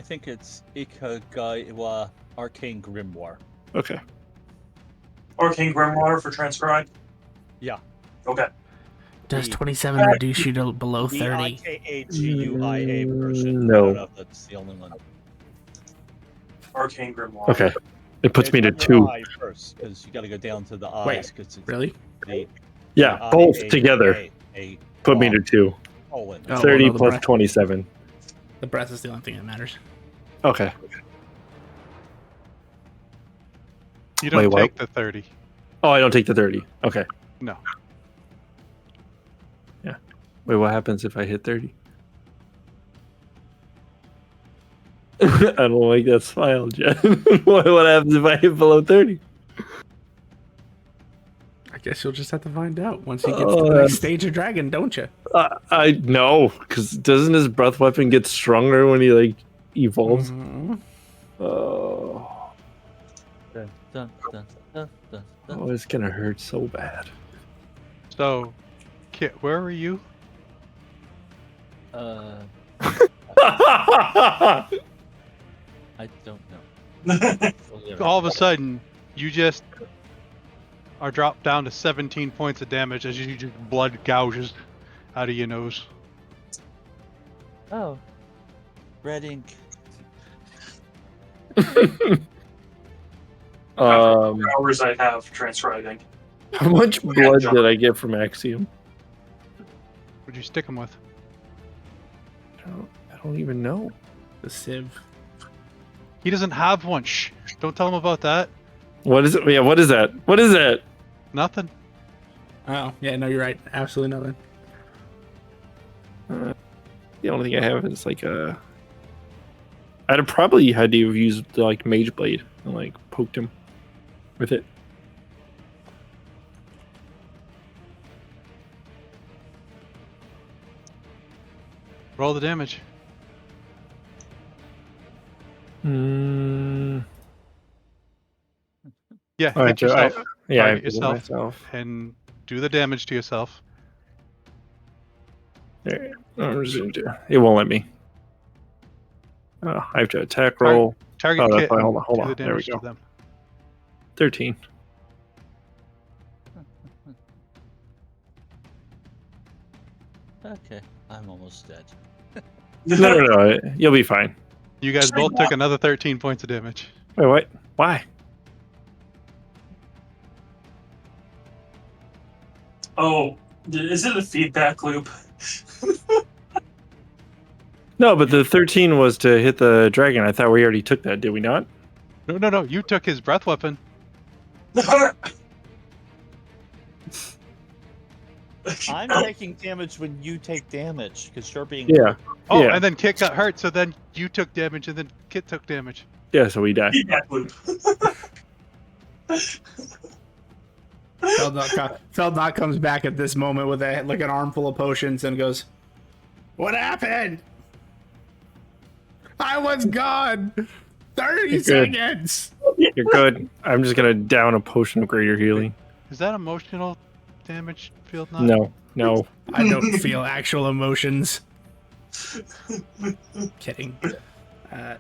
think it's Ikagaiwa Arcane Grimoire. Okay. Arcane Grimoire for transcribe? Yeah. Okay. Does 27 reduce you to below 30? The IKAGUIA version. No. I don't know if that's the only one. Arcane Grimoire. Okay. It puts It's me to under 2. I first, because you got to go down to the eyes. Wait, Cause it's really? Yeah, the both IAA together put me to 2. colon. Oh, 30 well, no, the plus breath. 27. The breath is the only thing that matters. Okay. You don't Wait, what? take the 30. Oh, I don't take the 30. Okay. No. Yeah. Wait, what happens if I hit 30? I don't like that smile, Jen. what happens if I hit below 30? I guess you'll just have to find out once he gets Oh, to the that's- next stage of dragon, don't you? I know, because doesn't his breath weapon get stronger when he like evolves? Mhm. Oh, Dun, dun, dun, dun, dun, dun. oh, it's gonna hurt so bad. So, Kit, where were you? I don't know. All of a sudden, you just are dropped down to 17 points of damage as you just blood gouges out of your nose. Oh. Red ink. Hours I have transcribing. How much blood did I get from Axiom? What'd you stick him with? I don't even know. The sieve. He doesn't have one. Shh. Don't tell him about that. What is it? Yeah, what is that? What is that? Nothing. Oh, yeah, no, you're right. Absolutely nothing. The only thing I have is like a. I'd have probably had to have used like Mage Blade and like poked him with it. Roll the damage. Yeah, All right, hit yourself. yeah, I Target did it yourself. myself. And do the damage to yourself. There, I'm just gonna do. It won't let me. I have to attack roll. Target Oh, that's Kit fine. and Hold on, hold do on. the There we damage to go. them. 13. Okay, I'm almost dead. No. You'll be fine. You guys both took another 13 points of damage. Wait, what? Why? Oh, is it a feedback loop? No, but the 13 was to hit the dragon. I thought we already took that. Did we not? No. You took his breath weapon. I'm taking damage when you take damage, because you're being... Yeah. Oh, Yeah. and then Kit got hurt, so then you took damage, and then Kit took damage. Yeah, so we die. Feedback loop. Feldot comes back at this moment with an armful of potions and goes, "What happened? I was gone. 30 You're good. seconds." You're good. I'm just gonna down a potion of greater healing. Is that emotional damage, Field Knot? No. I don't feel actual emotions. Kidding.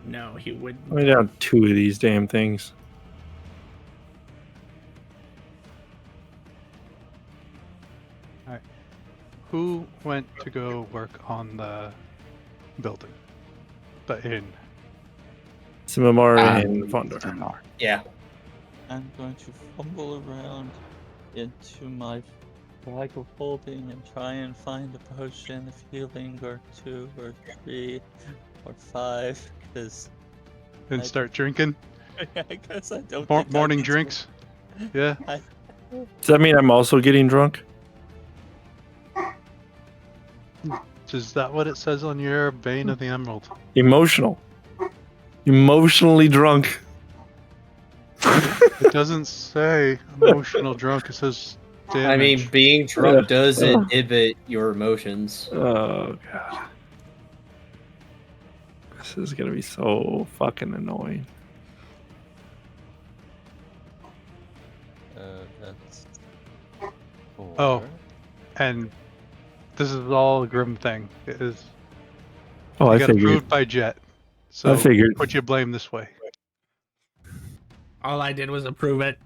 No, he would. I'm down 2 of these damn things. Who went to go work on the building? The inn. Simamar and Fondor. Simamar. Yeah. I'm going to fumble around into my bag of holding and try and find a potion of healing or 2 or 3 or 5, because And I- start drinking. I guess I don't Mor- think I morning can drinks. Yeah. Does that mean I'm also getting drunk? Is that what it says on your Vein of the Emerald? Emotional. Emotionally drunk. It doesn't say emotional drunk. It says damage. I mean, being drunk does Yeah. inhibit your emotions. Oh god. This is gonna be so fucking annoying. That's Oh. 4. And this is all a Grim thing. It is. Oh, I I got figured. approved by Jet. So I figured. put your blame this way. All I did was approve it.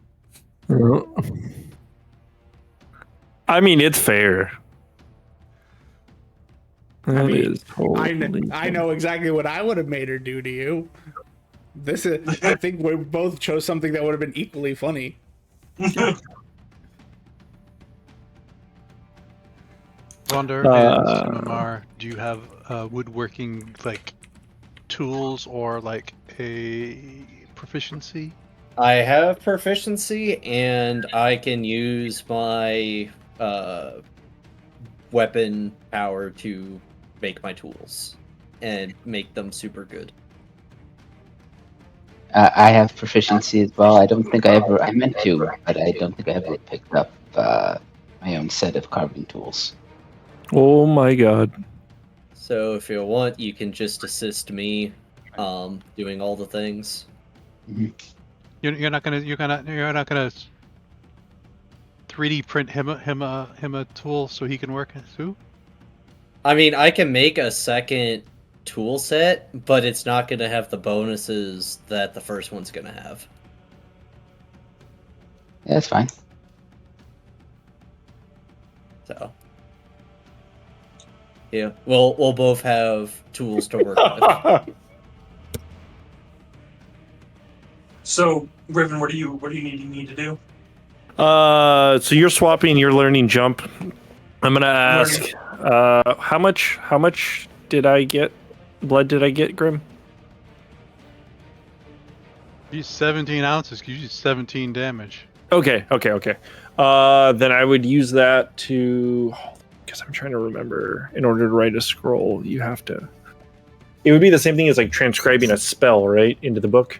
I mean, it's fair. That mean, is totally. I know exactly what I would have made her do to you. This is. I think we both chose something that would have been equally funny. Wonder and Simamar, do you have woodworking like tools or like a proficiency? I have proficiency, and I can use my weapon power to make my tools and make them super good. I have proficiency as well. I don't think I meant to, but I don't think I ever picked up my own set of carving tools. Oh my god. So if you want, you can just assist me doing all the things. You're not gonna 3D print him a tool so he can work too? I mean, I can make a second tool set, but it's not going to have the bonuses that the first one's going to have. Yeah, that's fine. So, yeah, we'll both have tools to work with. So, Riven, what do you needing me to do? So you're swapping your learning jump. I'm gonna ask, how much did I get? Blood did I get, Grim? Use 17 ounces. You use 17 damage. Okay. Then I would use that to, because I'm trying to remember. In order to write a scroll, you have to. It would be the same thing as like transcribing a spell, right, into the book.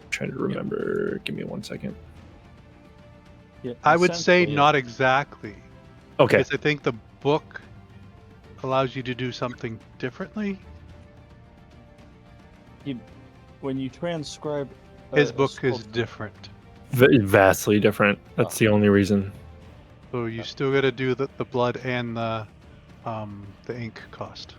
I'm trying to remember. Give me 1 second. Yeah, I would say essentially, not exactly. Okay. Because I think the book allows you to do something differently. when you transcribe His a book scroll- is different. Vastly different. That's the only reason. So you still got to do the blood and the ink cost.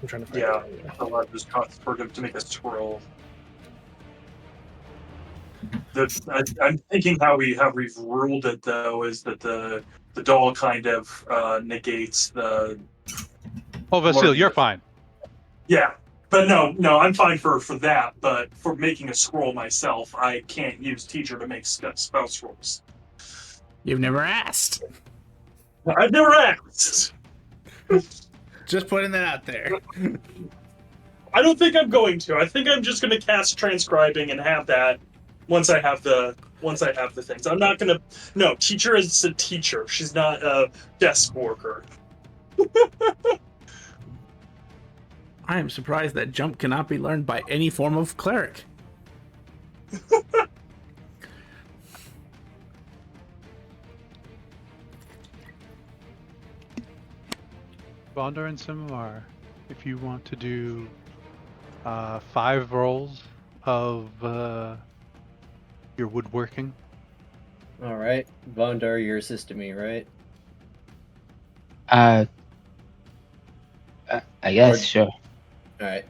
I'm trying to find Yeah, it. a lot of this costs for to make a scroll. I'm thinking how we've ruled it though is that the doll kind of negates the. Oh, Vasil, you're fine. Yeah, but no, I'm fine for that. But for making a scroll myself, I can't use teacher to make spell scrolls. You've never asked. I've never asked. Just putting that out there. I don't think I'm going to. I think I'm just going to cast transcribing and have that once I have the things. I'm not going to. No, teacher is a teacher. She's not a desk worker. I am surprised that jump cannot be learned by any form of cleric. Bondar and Simamar, if you want to do 5 rolls of your woodworking. All right, Vondar, you're assisting me, right? I guess, Or- sure. All right.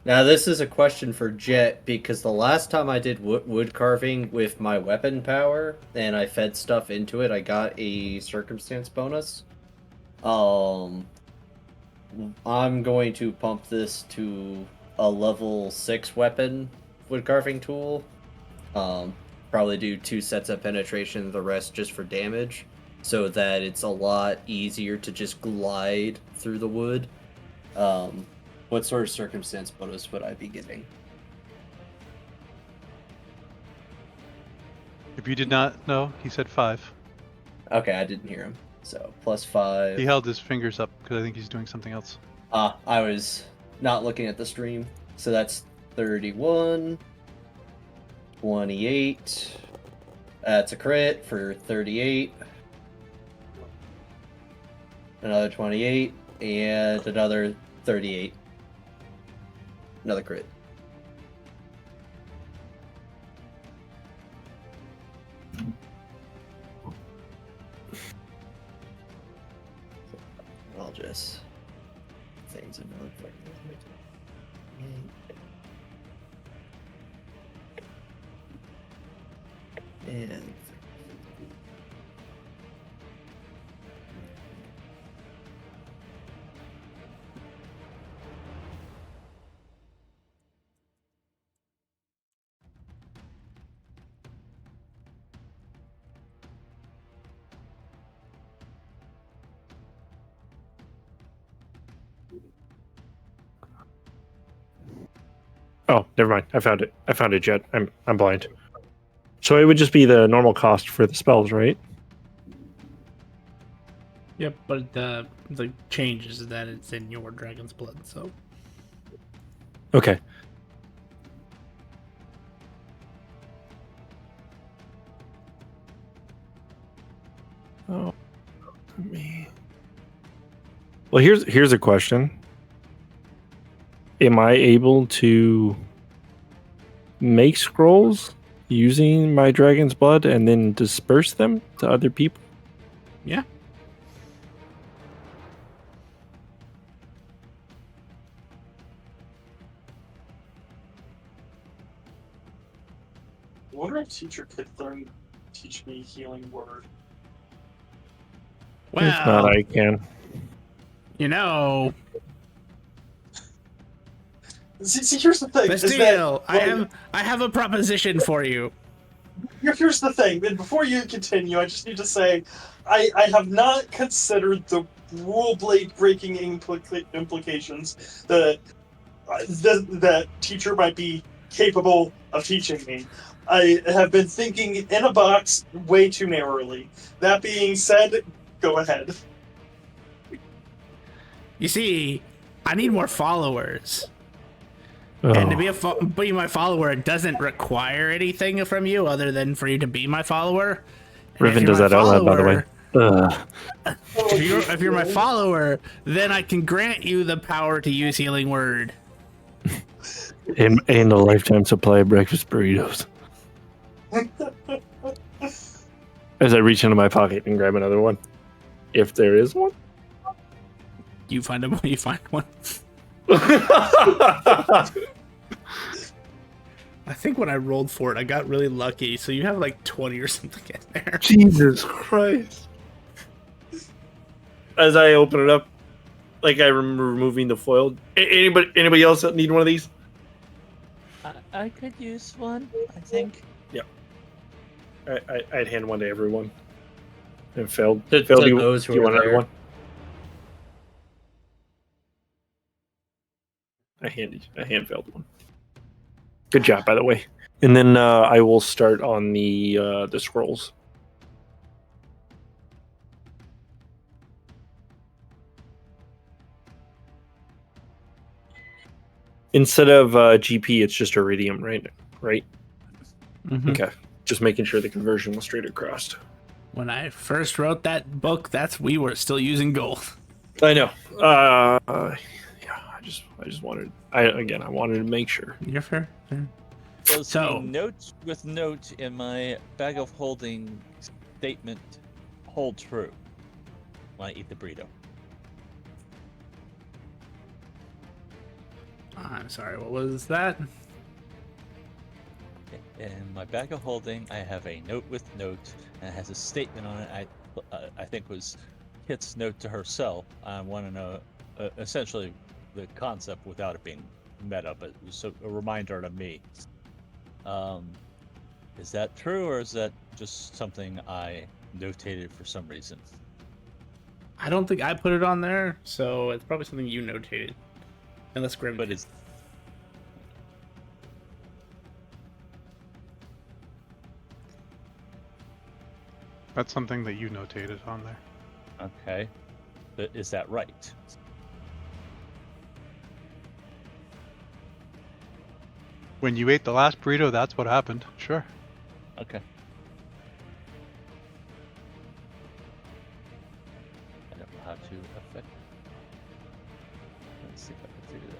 Now, this is a question for Jet, because the last time I did wood carving with my weapon power, and I fed stuff into it, I got a circumstance bonus. I'm going to pump this to a level 6 weapon wood carving tool. Probably do 2 sets of penetration, the rest just for damage, so that it's a lot easier to just glide through the wood. What sort of circumstance bonus would I be getting? If you did not know, he said 5. Okay, I didn't hear him. So, +5. He held his fingers up because I think he's doing something else. I was not looking at the stream. So that's 31. 28. That's a crit for 38. Another 28. And another 38. Another crit. I'll just things in really quick. And Oh, never mind. I found it. I found it, Jet. I'm blind. So it would just be the normal cost for the spells, right? Yep, but the change is that it's in your dragon's blood, so. Okay. Oh, me. Well, here's a question. Am I able to make scrolls using my dragon's blood and then disperse them to other people? Yeah. I wonder if teacher could teach me healing word. Well, If not, I can. you know, See, here's the thing. Bastille, I have a proposition for you. Here's the thing. And before you continue, I just need to say, I have not considered the rule blade breaking implications that teacher might be capable of teaching me. I have been thinking in a box way too narrowly. That being said, go ahead. You see, I need more followers. Oh. And to be my follower, it doesn't require anything from you other than for you to be my follower. And Riven does that out loud, by the way. If you're my follower, then I can grant you the power to use healing word. And a lifetime supply of breakfast burritos. As I reach into my pocket and grab another one. If there is one. You find them when you find one. I think when I rolled for it, I got really lucky. So you have like 20 or something in there. Jesus Christ. As I open it up, like I remember removing the foil. Anybody else that need one of these? I could use one, I think. Yeah. I'd hand one to everyone. And Phil, To Phil, do those who you are want another there. one? I hand Phil one. Good job, by the way. And then I will start on the scrolls. Instead of GP, it's just iridium, right? Right? Mm-hmm. Okay. Just making sure the conversion was straight across. When I first wrote that book, we were still using gold. I know. Yeah, I just wanted. I wanted to make sure. You're fair. Does So- the note with note in my bag of holding statement hold true when I eat the burrito? I'm sorry, what was that? In my bag of holding, I have a note with note, and it has a statement on it. I think was Kit's note to herself. I want to know essentially the concept without it being meta, but it was a reminder to me. Is that true, or is that just something I notated for some reason? I don't think I put it on there, so it's probably something you notated. Unless Grim. But it's That's something that you notated on there. okay. But is that right? When you ate the last burrito, that's what happened. Sure. Okay. I don't know how to affect. Let's see if I can figure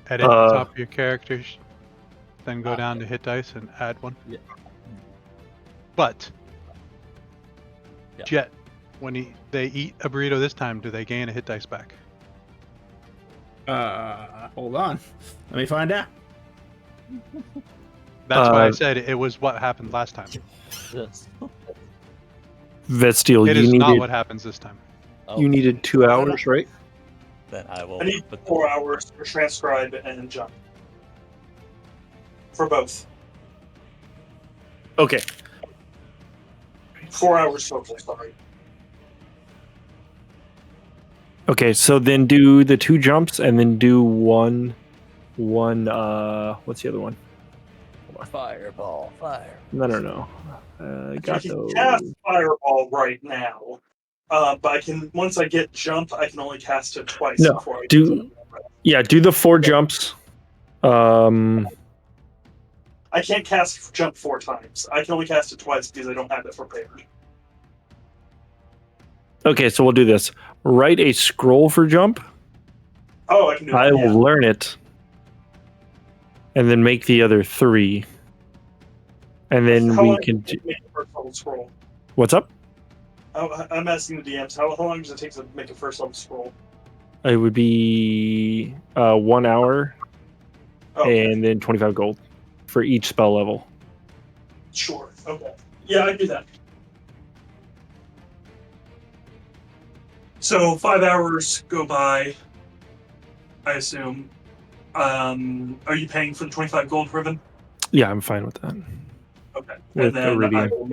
that. Edit the top of your characters, then go down to hit dice and add one. Yeah. But Yeah. Jet, when they eat a burrito this time, do they gain a hit dice back? Hold on. Let me find out. That's why I said it was what happened last time. Yes. Vetsteel, It you is not needed what happens this time. Oh, you needed 2 hours, right? then I will I need put 4 hours for transcribe and jump. For both. Okay. 4 hours total, sorry. Okay, so then do the 2 jumps and then do one what's the other one? Fireball, fire. No. I Got can those. cast Fireball right now. But I can once I get jump, I can only cast it twice No, before I do the 4 jumps. I can't cast jump 4 times. I can only cast it twice because I don't have it prepared. Okay, so we'll do this. Write a scroll for jump. Oh, I can do that. I will Yeah. learn it. And then make the other 3. And then How we long can does it take to make a first level scroll? What's up? I'm asking the DMs. How long does it take to make a first level scroll? It would be 1 hour Okay. and then 25 gold for each spell level. Sure. Okay. Yeah, I can do that. So 5 hours go by, I assume. Are you paying for the 25 gold, Riven? Yeah, I'm fine with that. Okay. With And then Iridium.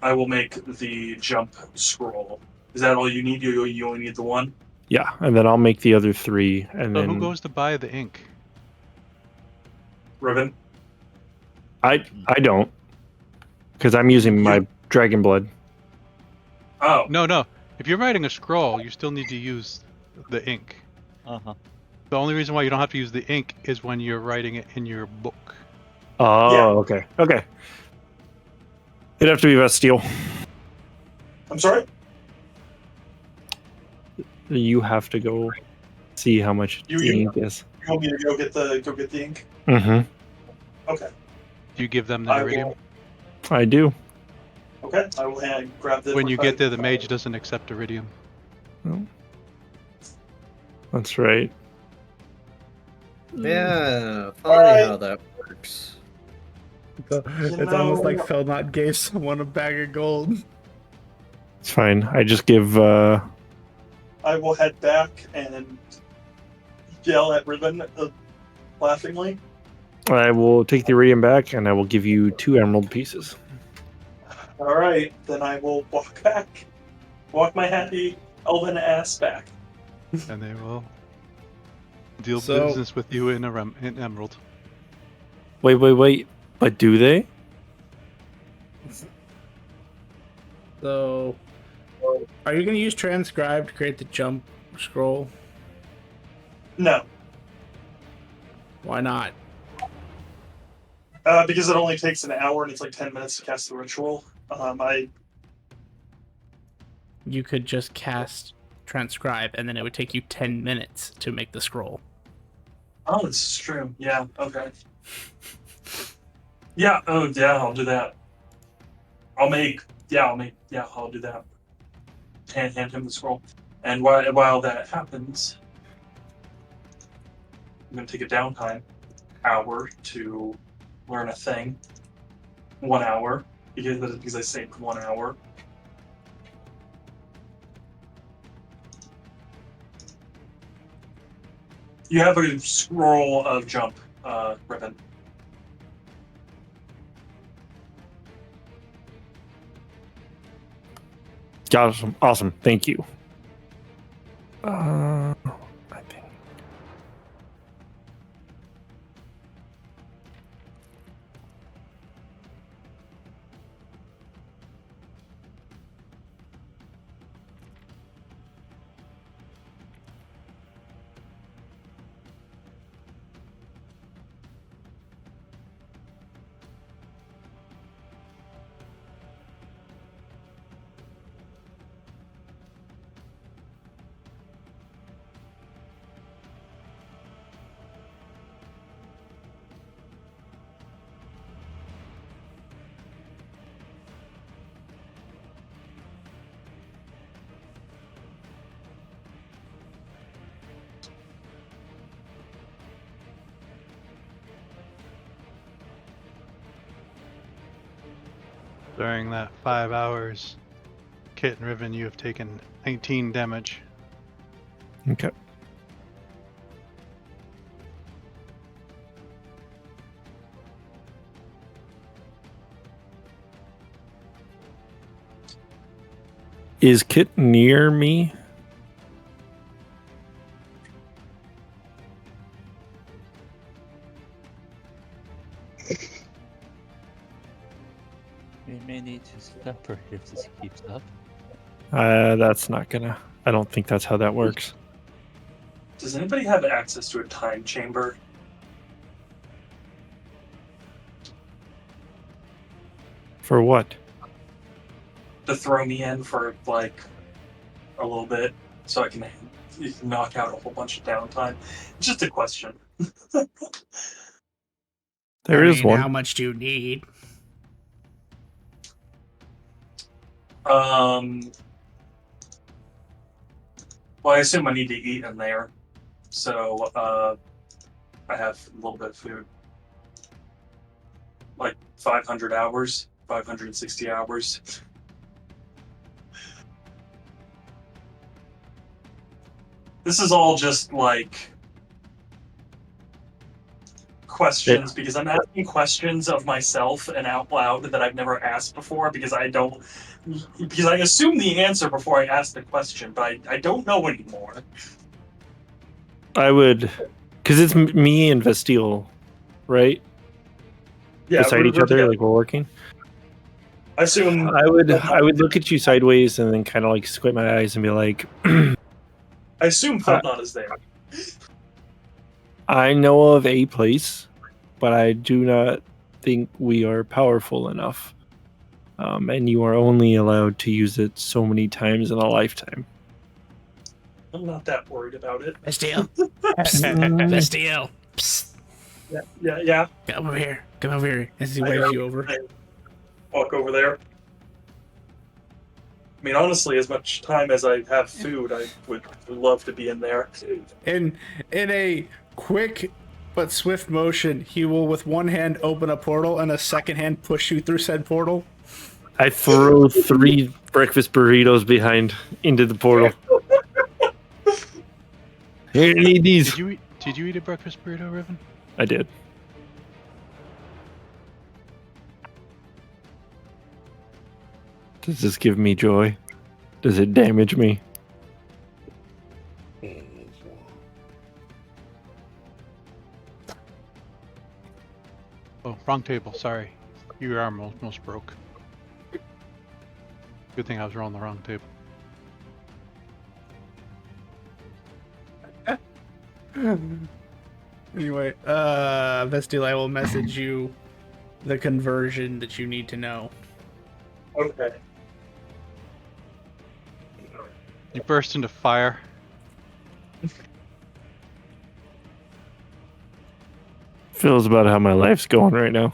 I will make the jump scroll. Is that all you need? You only need the one? Yeah, and then I'll make the other 3 and So then who goes to buy the ink? Riven? I don't, because I'm using my dragon blood. Oh. No. If you're writing a scroll, you still need to use the ink. Uh-huh. The only reason why you don't have to use the ink is when you're writing it in your book. Oh, Yeah. okay. It'd have to be Vetsteel. I'm sorry? You have to go see how much You- the ink is. You want me to go get the ink? Mm-hmm. Okay. Do you give them the I iridium? will. I do. Okay. I will grab the. When you get there, the mage doesn't accept iridium. No. That's right. Yeah, funny Alright. how that works. It's almost like Phil not gave someone a bag of gold. It's fine. I just give I will head back and yell at Riven laughingly. I will take the iridium back and I will give you 2 emerald pieces. All right, then I will walk back. Walk my happy elven ass back. And they will deal So- business with you in emerald. Wait. But do they? So, are you going to use transcribe to create the jump scroll? No, Why not? because it only takes an hour and it's like 10 minutes to cast the ritual. You could just cast transcribe, and then it would take you 10 minutes to make the scroll. Oh, this is true. Yeah. Okay. Yeah. Oh, yeah. I'll do that. I'll do that. Hand him the scroll. And while that happens, I'm going to take a downtime hour to learn a thing. 1 hour, because I saved 1 hour. You have a scroll of jump, Ribbon. Awesome. Thank you. I think. During that 5 hours, Kit and Riven, you have taken 19 damage. Okay. Is Kit near me? We may need to separate if this keeps up. That's not gonna. I don't think that's how that works. Does anybody have access to a time chamber? For what? To throw me in for like a little bit so I can knock out a whole bunch of downtime? Just a question. There is one. How much do you need? Well, I assume I need to eat in there, so I have a little bit of food. Like 500 hours, 560 hours. This is all just like questions because I'm asking questions of myself and out loud that I've never asked before because I assume the answer before I ask the question, but I don't know anymore. I would, because it's me and Vestile, right? Yeah, Beside each other, together. like we're working. I assume I would look at you sideways and then kind of like squint my eyes and be like, I assume Feltnot is there. I know of a place, but I do not think we are powerful enough. And you are only allowed to use it so many times in a lifetime. I'm not that worried about it. Vestile. Vestile. Psst. Yeah. Come over here. Come over here. As he waves you over. I walk over there. I mean, honestly, as much time as I have food, I would love to be in there. In a quick but swift motion, he will with one hand open a portal and a second hand push you through said portal. I throw 3 breakfast burritos behind into the portal. Here, you need these. Did you eat a breakfast burrito, Riven? I did. Does this give me joy? Does it damage me? Oh, wrong table. Sorry. Your arm almost broke. Good thing I was on the wrong table. Anyway, Vestile, I will message you the conversion that you need to know. Okay. You burst into fire. Feels about how my life's going right now.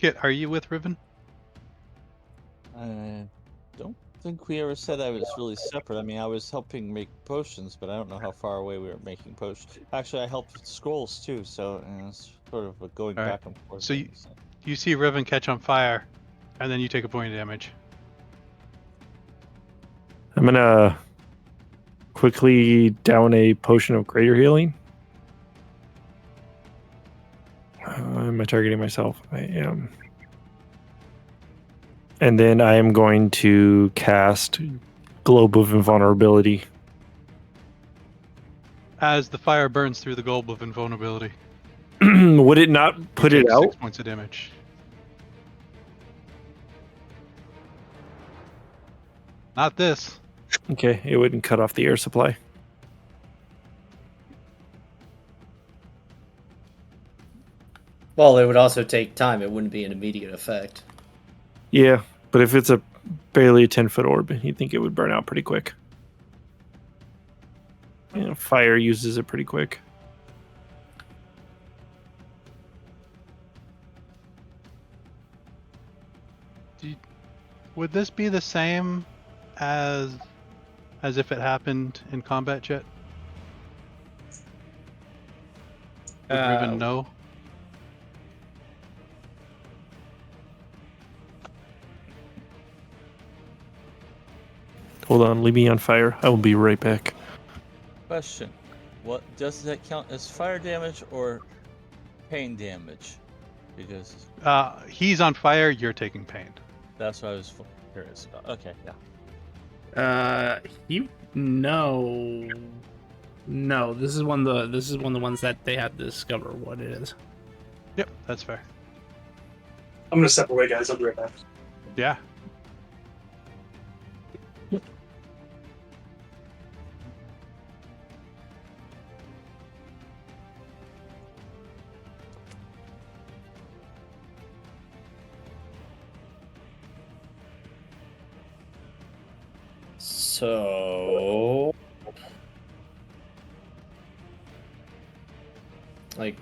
Kit, are you with Riven? I don't think we ever said I was really separate. I mean, I was helping make potions, but I don't know how far away we were making potions. Actually, I helped with scrolls too, so it's sort of a going All right. back and forth. So thing, you see Riven catch on fire, and then you take a point of damage. I'm gonna quickly down a potion of greater healing. Am I targeting myself? I am. And then I am going to cast Globe of Invulnerability. As the fire burns through the globe of invulnerability, Would it not you put take it out? 6 points of damage. Not this. Okay, it wouldn't cut off the air supply. Well, it would also take time. It wouldn't be an immediate effect. Yeah, but if it's a barely a 10-foot orb, you'd think it would burn out pretty quick. You know, fire uses it pretty quick. Would this be the same as if it happened in combat, Jet? Would Riven know? Hold on, leave me on fire. I will be right back. Question: what does that count as fire damage or pain damage? Because He's on fire. You're taking pain. that's what I was curious about. Okay, yeah. No. This is one of the ones that they have to discover what it is. Yep, that's fair. I'm gonna step away, guys. I'll be right back. Yeah. So, like,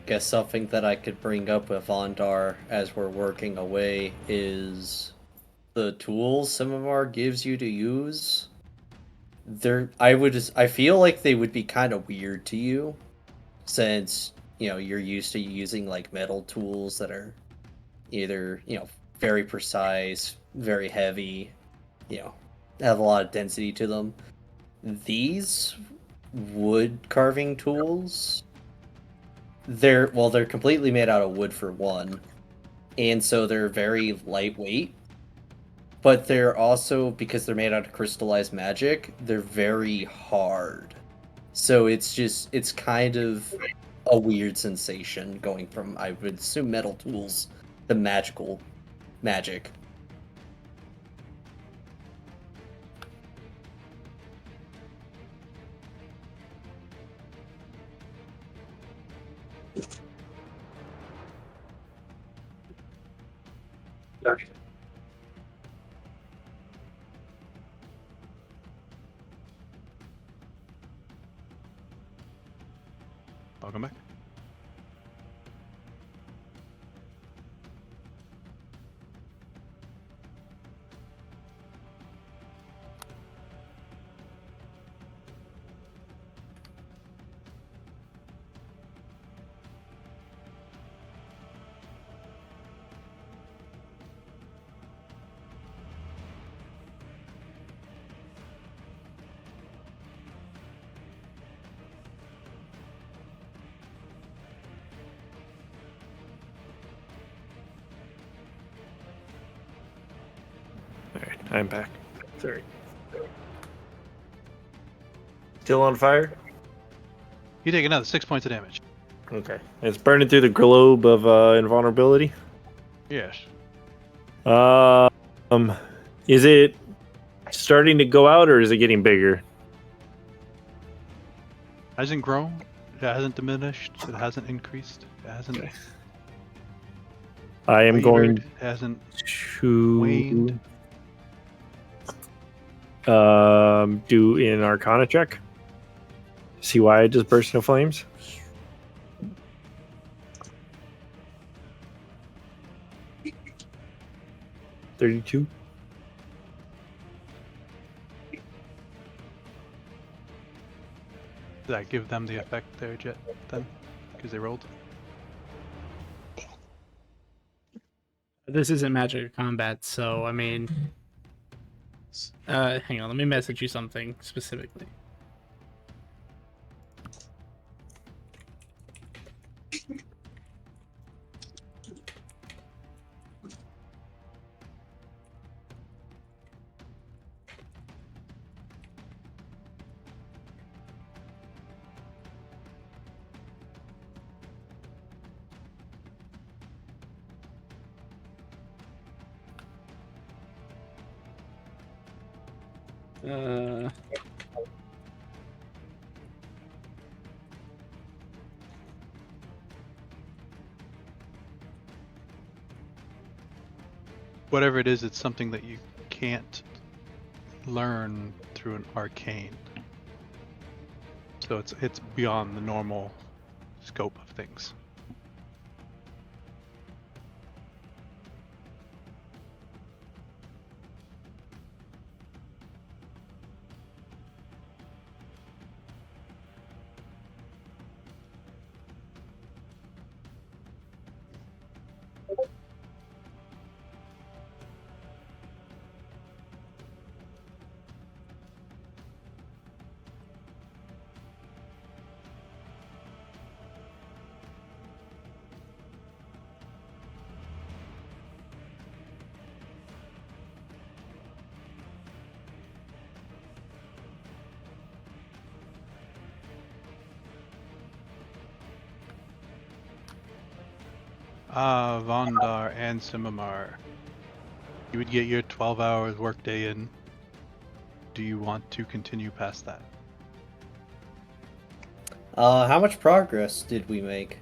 guess something that I could bring up with Vondar as we're working away is the tools Simimar gives you to use. I feel like they would be kind of weird to you, since you're used to using like metal tools that are either very precise, very heavy, have a lot of density to them. These wood carving tools, they're completely made out of wood for one, and so they're very lightweight, but they're also, because they're made out of crystallized magic, they're very hard. So it's kind of a weird sensation going from, I would assume, metal tools to magic. Okay. Welcome back. Alright, I'm back. Sorry. Still on fire? You take another 6 points of damage. Okay. It's burning through the globe of invulnerability. Yes. Is it starting to go out, or is it getting bigger? Hasn't grown. It hasn't diminished. It hasn't increased. It hasn't. Okay. I am going It hasn't to waned. do an Arcana check. See why I just burst into flames. 32. Does that give them the effect there, Jet, then? Because they rolled? This isn't Magic Combat, so I mean, hang on, let me message you something specifically. Whatever it is, it's something that you can't learn through an arcane. So it's beyond the normal scope of things. Vondar and Simamar, you would get your 12 hours workday in. Do you want to continue past that? How much progress did we make?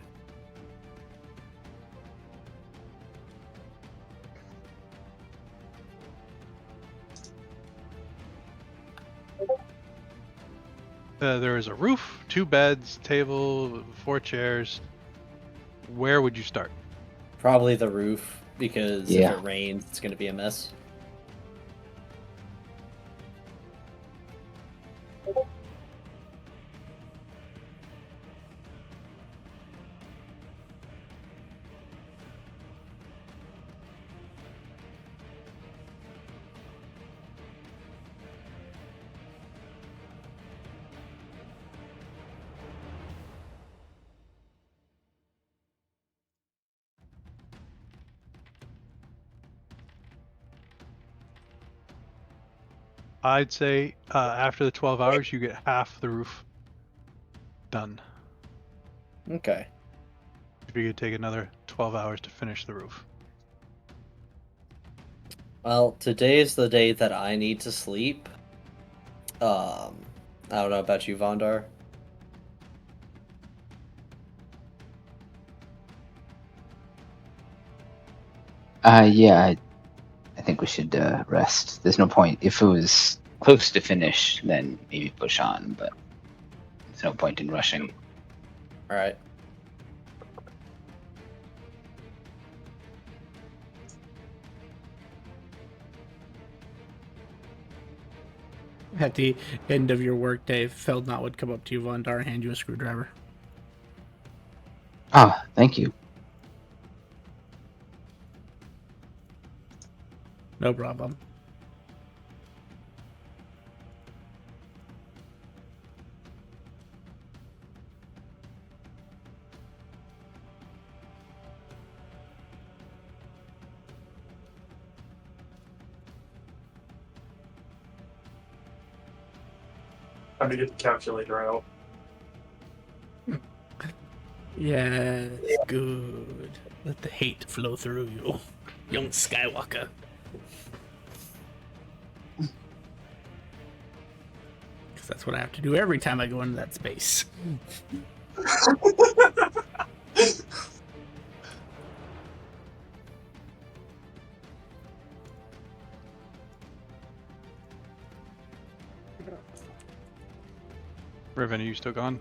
There is a roof, 2 beds, table, 4 chairs. Where would you start? Probably the roof, because Yeah. if it rains, it's going to be a mess. I'd say after the 12 hours, you get half the roof done. Okay. If you could take another 12 hours to finish the roof. Well, today is the day that I need to sleep. I don't know about you, Vondar. Yeah, I think we should rest. There's no point. If it was close to finish, then maybe push on, but there's no point in rushing. All right. At the end of your workday, Feldnot would come up to you, Vondar, and hand you a screwdriver. Ah, thank you. No problem. Time to get the calculator out. Yes, good. Let the hate flow through you, young Skywalker. Because that's what I have to do every time I go into that space. Riven, are you still gone?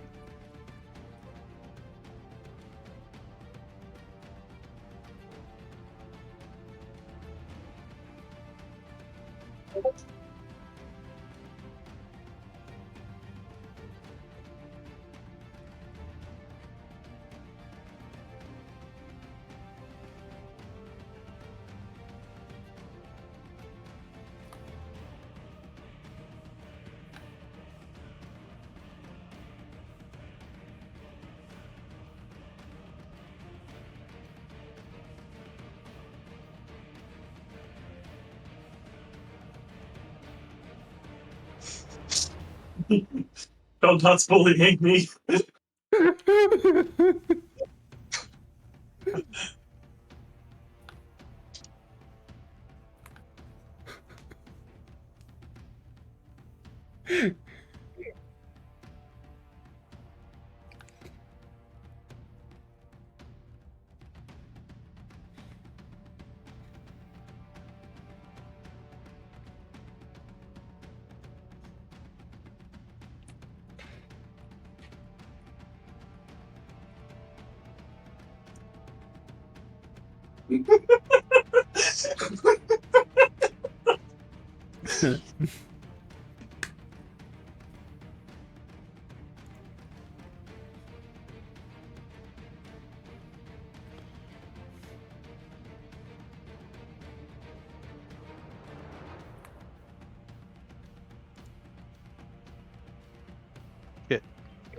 Don't stop bullying me.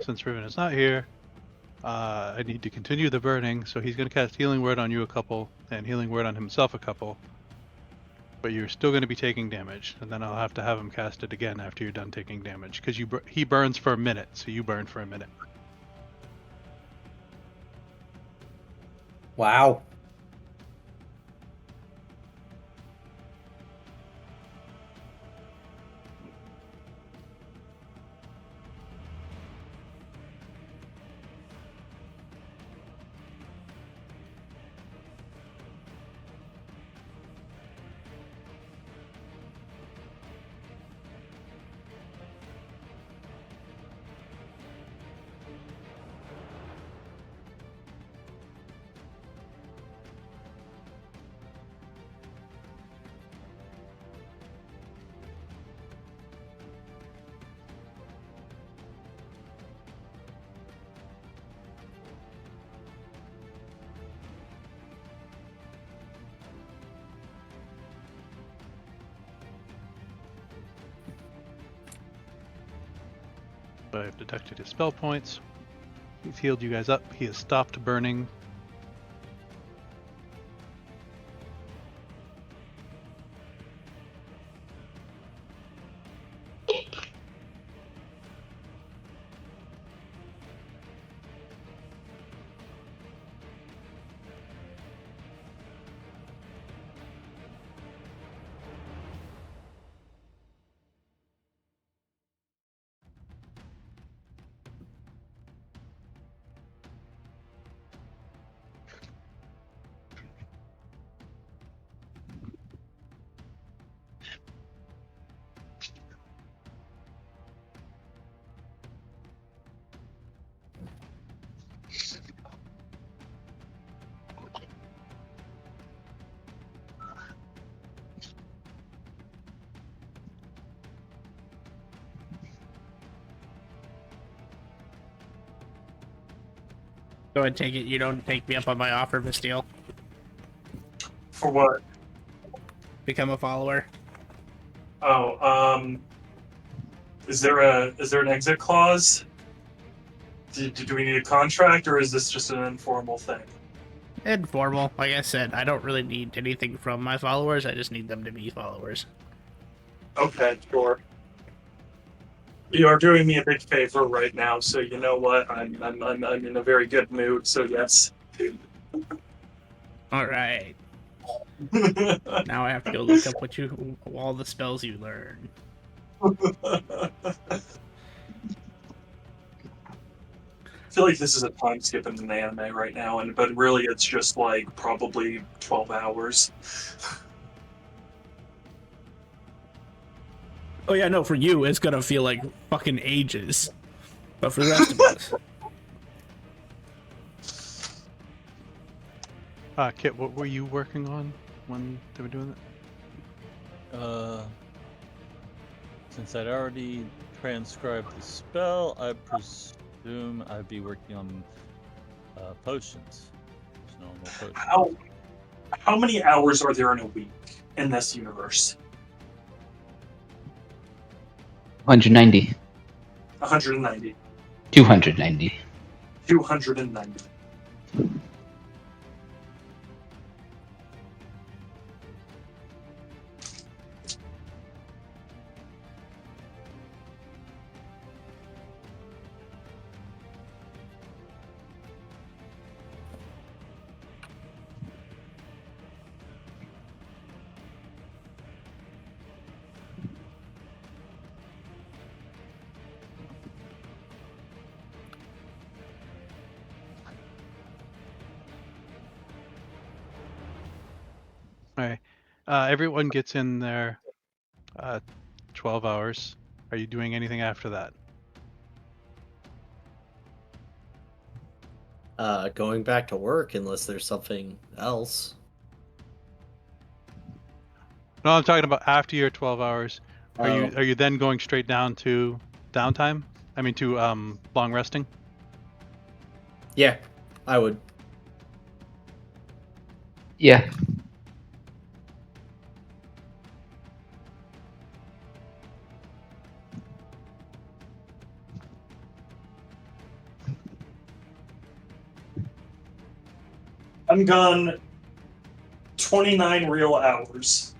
Since Riven is not here, I need to continue the burning, so he's going to cast Healing Word on you a couple, and Healing Word on himself a couple. But you're still going to be taking damage, and then I'll have to have him cast it again after you're done taking damage, because he burns for a minute, so you burn for a minute. Wow. I have deducted his spell points. He's healed you guys up. He has stopped burning. So I take it you don't take me up on my offer, Bastille. For what? Become a follower. Oh, is there an exit clause? Do we need a contract, or is this just an informal thing? Informal. Like I said, I don't really need anything from my followers. I just need them to be followers. Okay, sure. You are doing me a big favor right now, so you know what? I'm in a very good mood. So yes. All right. Now I have to go look up all the spells you learn. I feel like this is a time skip in an anime right now, but really it's just like probably 12 hours. Oh yeah, no, for you it's gonna feel like fucking ages. But for the rest of us. Kit, what were you working on when they were doing it? Since I'd already transcribed the spell, I presume I'd be working on potions. Just normal potions. How many hours are there in a week in this universe? 190. 190. 290. 290. Okay. Everyone gets in there 12 hours. Are you doing anything after that? Going back to work unless there's something else. No, I'm talking about after your 12 hours. Are Oh. you then going straight down to downtime? I mean to long resting? Yeah, I would. Yeah. I'm gone 29 real hours.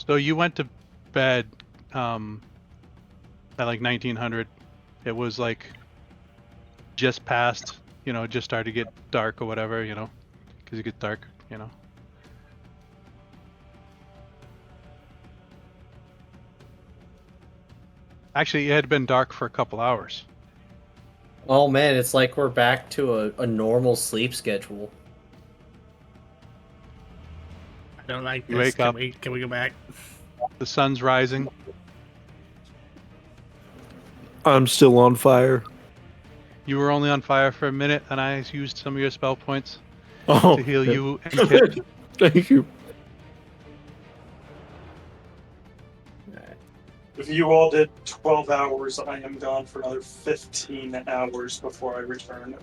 So you went to bed at like 1900. It was like just past, just started to get dark or whatever, because it gets dark, Actually, it had been dark for a couple hours. Oh man, it's like we're back to a normal sleep schedule. I don't like You this. wake up. Can we go back? The sun's rising. I'm still on fire. You were only on fire for a minute, and I used some of your spell points Oh, to heal yeah. you and Kit. Thank you. If you all did 12 hours, I am gone for another 15 hours before I return.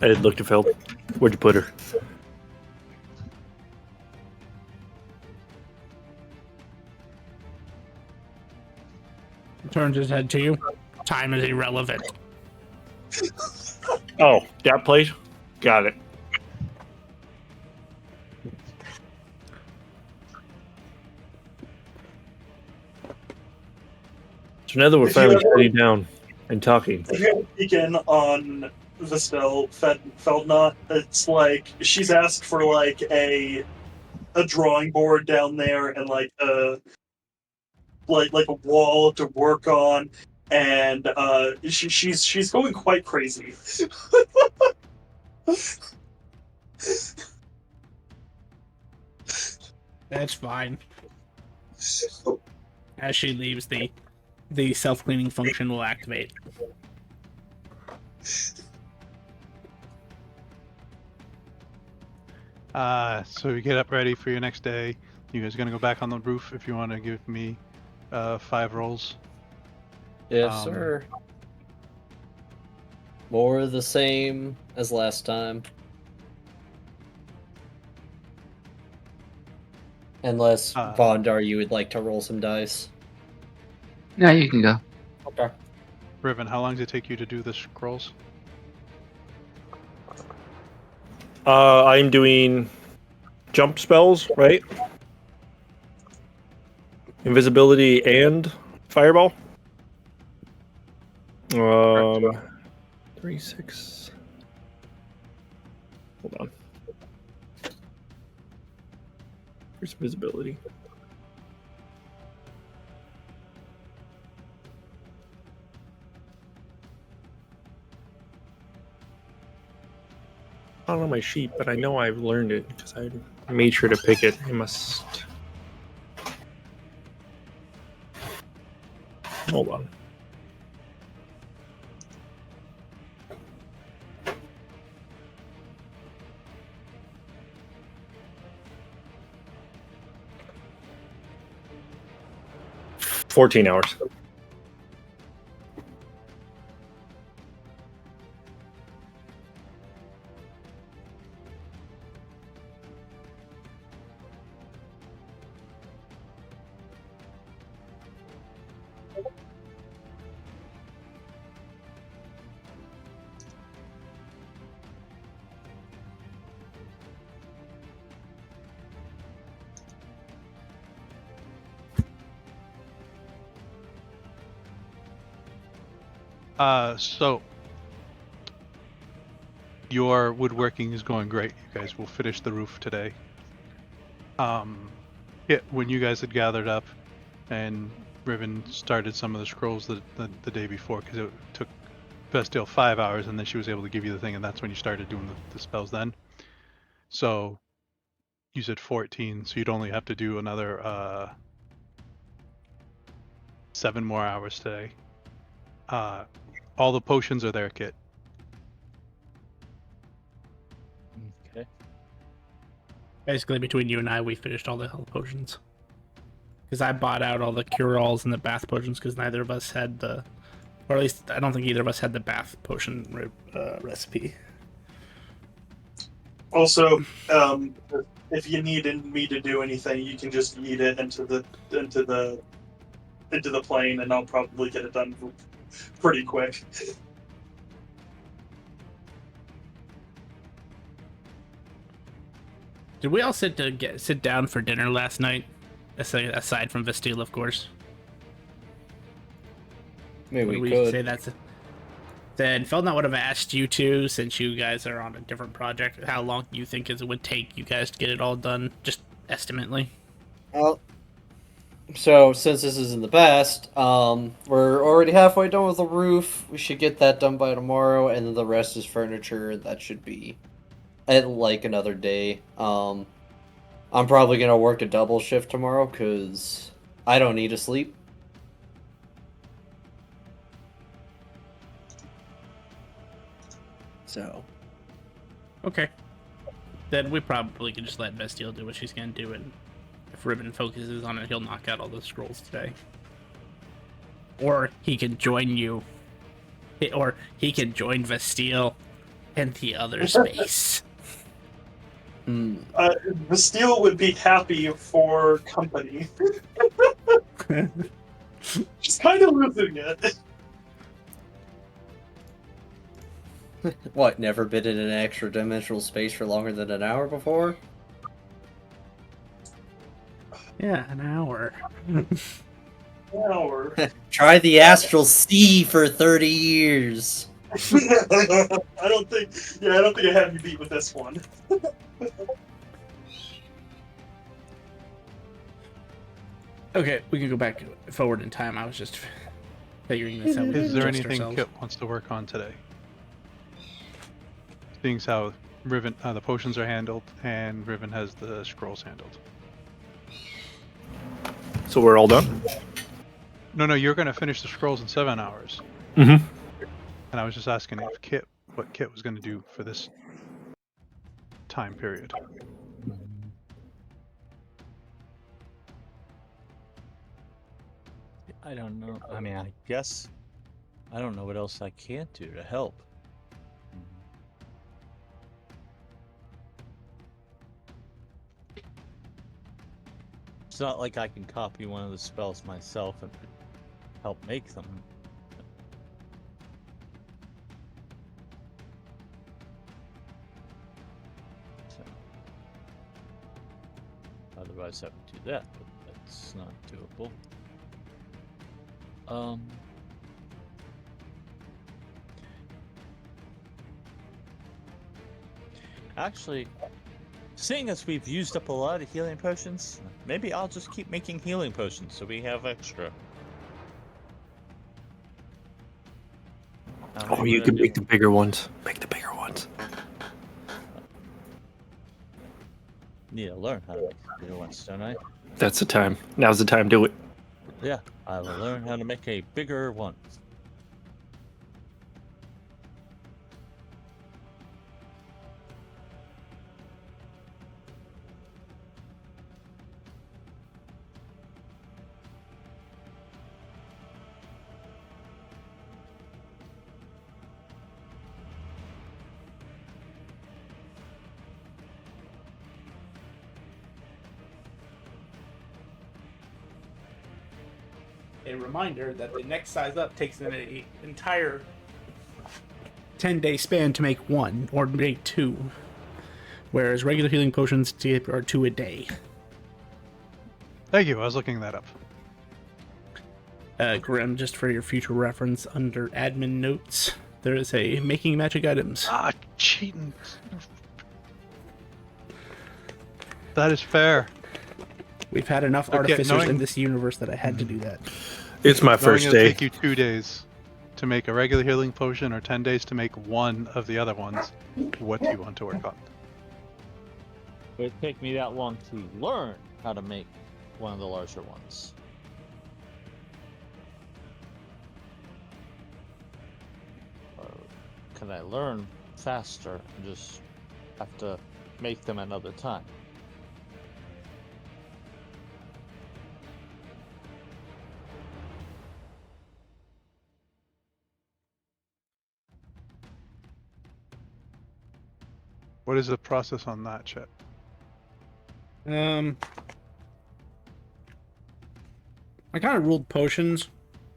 I didn't look to Phil. Where'd you put her? Turns his head to you. Time is irrelevant. Oh, that place? Got it. So now that we're If you finally ever- sitting down and talking, If you have a weekend on the spell Feldnot, it's like she's asked for like a drawing board down there and like a wall to work on, and she's going quite crazy. That's fine. As she leaves, the self-cleaning function will activate. So you get up ready for your next day. You guys gonna go back on the roof if you want to give me 5 rolls. Yes, sir. More the same as last time. Unless, Vondar, you would like to roll some dice. No, you can go. Okay. Riven, how long does it take you to do the scrolls? I'm doing jump spells, right? Invisibility and fireball. 3, 6. Hold on. Here's visibility. Not on my sheet, but I know I've learned it because I made sure to pick it. I must. Hold on. $14 hours. So your woodworking is going great. You guys will finish the roof today. When you guys had gathered up, and Riven started some of the scrolls the day before, because it took Bastille 5 hours, and then she was able to give you the thing, and that's when you started doing the spells then. So you said 14, so you'd only have to do another 7 more hours today. All the potions are there, Kit. Okay. Basically, between you and I, we finished all the health potions. Because I bought out all the cure-alls and the bath potions, because neither of us had the... Or at least, I don't think either of us had the bath potion recipe. Also, if you needed me to do anything, you can just eat it into the plane, and I'll probably get it done pretty quick. Did we all sit down for dinner last night? Aside from Vestille, of course. Maybe we could could. say that's. Then Feldnut would have asked you to, since you guys are on a different project. How long do you think it would take you guys to get it all done, just estimately? Well, so since this isn't the best, we're already halfway done with the roof. We should get that done by tomorrow, and then the rest is furniture. That should be at like another day. I'm probably gonna work a double shift tomorrow because I don't need to sleep. So. Okay. Then we probably could just let Bastille do what she's gonna do, and if Ribbon focuses on it, he'll knock out all those scrolls today. Or he can join you. Or he can join Bastille in the other space. Bastille would be happy for company. She's kind of losing it. What, never been in an extra dimensional space for longer than an hour before? Yeah, an hour. Hour. Try the astral sea for 30 years. I don't think I have you beat with this one. Okay, we can go back forward in time. I was just figuring this out. Is there Adjust anything ourselves. Kit wants to work on today? Seeing as how Riven, the potions are handled, and Riven has the scrolls handled. So we're all done? No, you're going to finish the scrolls in 7 hours. Mm-hmm. And I was just asking if what Kit was going to do for this time period. I don't know. I mean, I guess I don't know what else I can't do to help. It's not like I can copy one of the spells myself and help make them. So, otherwise, I would do that, but that's not doable. Actually, seeing as we've used up a lot of healing potions, maybe I'll just keep making healing potions so we have extra. Oh, you can make the bigger ones. Make the bigger ones. Need to learn how to make the bigger ones, don't I? That's the time. Now's the time. Do it. Yeah, I will learn how to make a bigger one. A reminder that the next size up takes an entire 10-day span to make one, or make two. Whereas regular healing potions are 2 a day. Thank you, I was looking that up. Grim, just for your future reference, under admin notes, there is a making magic items. Ah, cheating. That is fair. We've had enough Okay, artificers in this universe that I had to do that. It's my Knowing first it'll day. take you 2 days to make a regular healing potion or 10 days to make one of the other ones, what do you want to work on? Would it take me that long to learn how to make one of the larger ones? Or can I learn faster and just have to make them another time? What is the process on that, Chet? I kind of ruled potions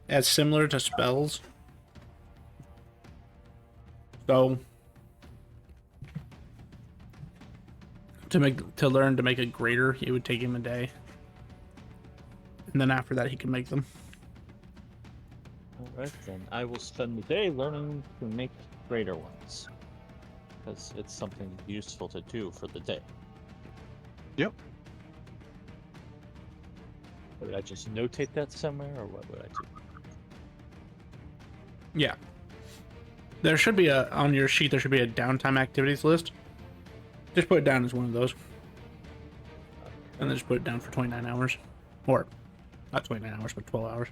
as similar to spells. So to learn to make a greater, it would take him a day. And then after that he can make them. Alright then, I will spend the day learning to make greater ones. Because it's something useful to do for the day. Yep. Would I just notate that somewhere, or what would I do? Yeah. There should be on your sheet, there should be a downtime activities list. Just put it down as one of those. And then just put it down for 29 hours. Or, not 29 hours, but 12 hours.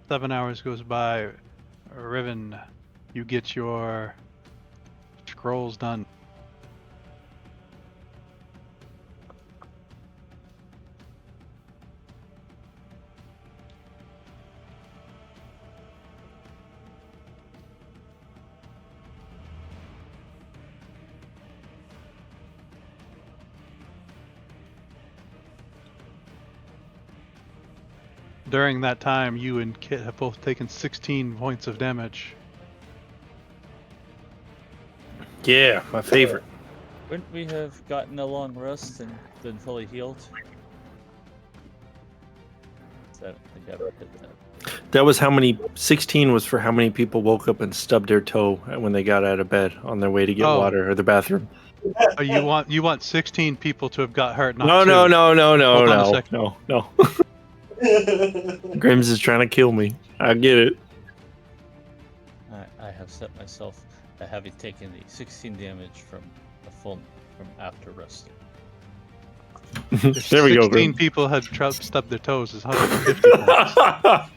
Seven hours goes by. Riven, you get your scrolls done. During that time, you and Kit have both taken 16 points of damage. Yeah, my favorite. Wouldn't we have gotten a long rest and been fully healed? I don't think I ever did that. That was how many. 16 was for how many people woke up and stubbed their toe when they got out of bed on their way to get water or the bathroom. Oh, you want 16 people to have got hurt, not No, two. no, no, no, no, Hold on a no, second. no. Grims is trying to kill me. I get it. I have set myself a having taken the 16 damage from after resting. There we go, 16 Grim. people had stubbed their toes is 150 points.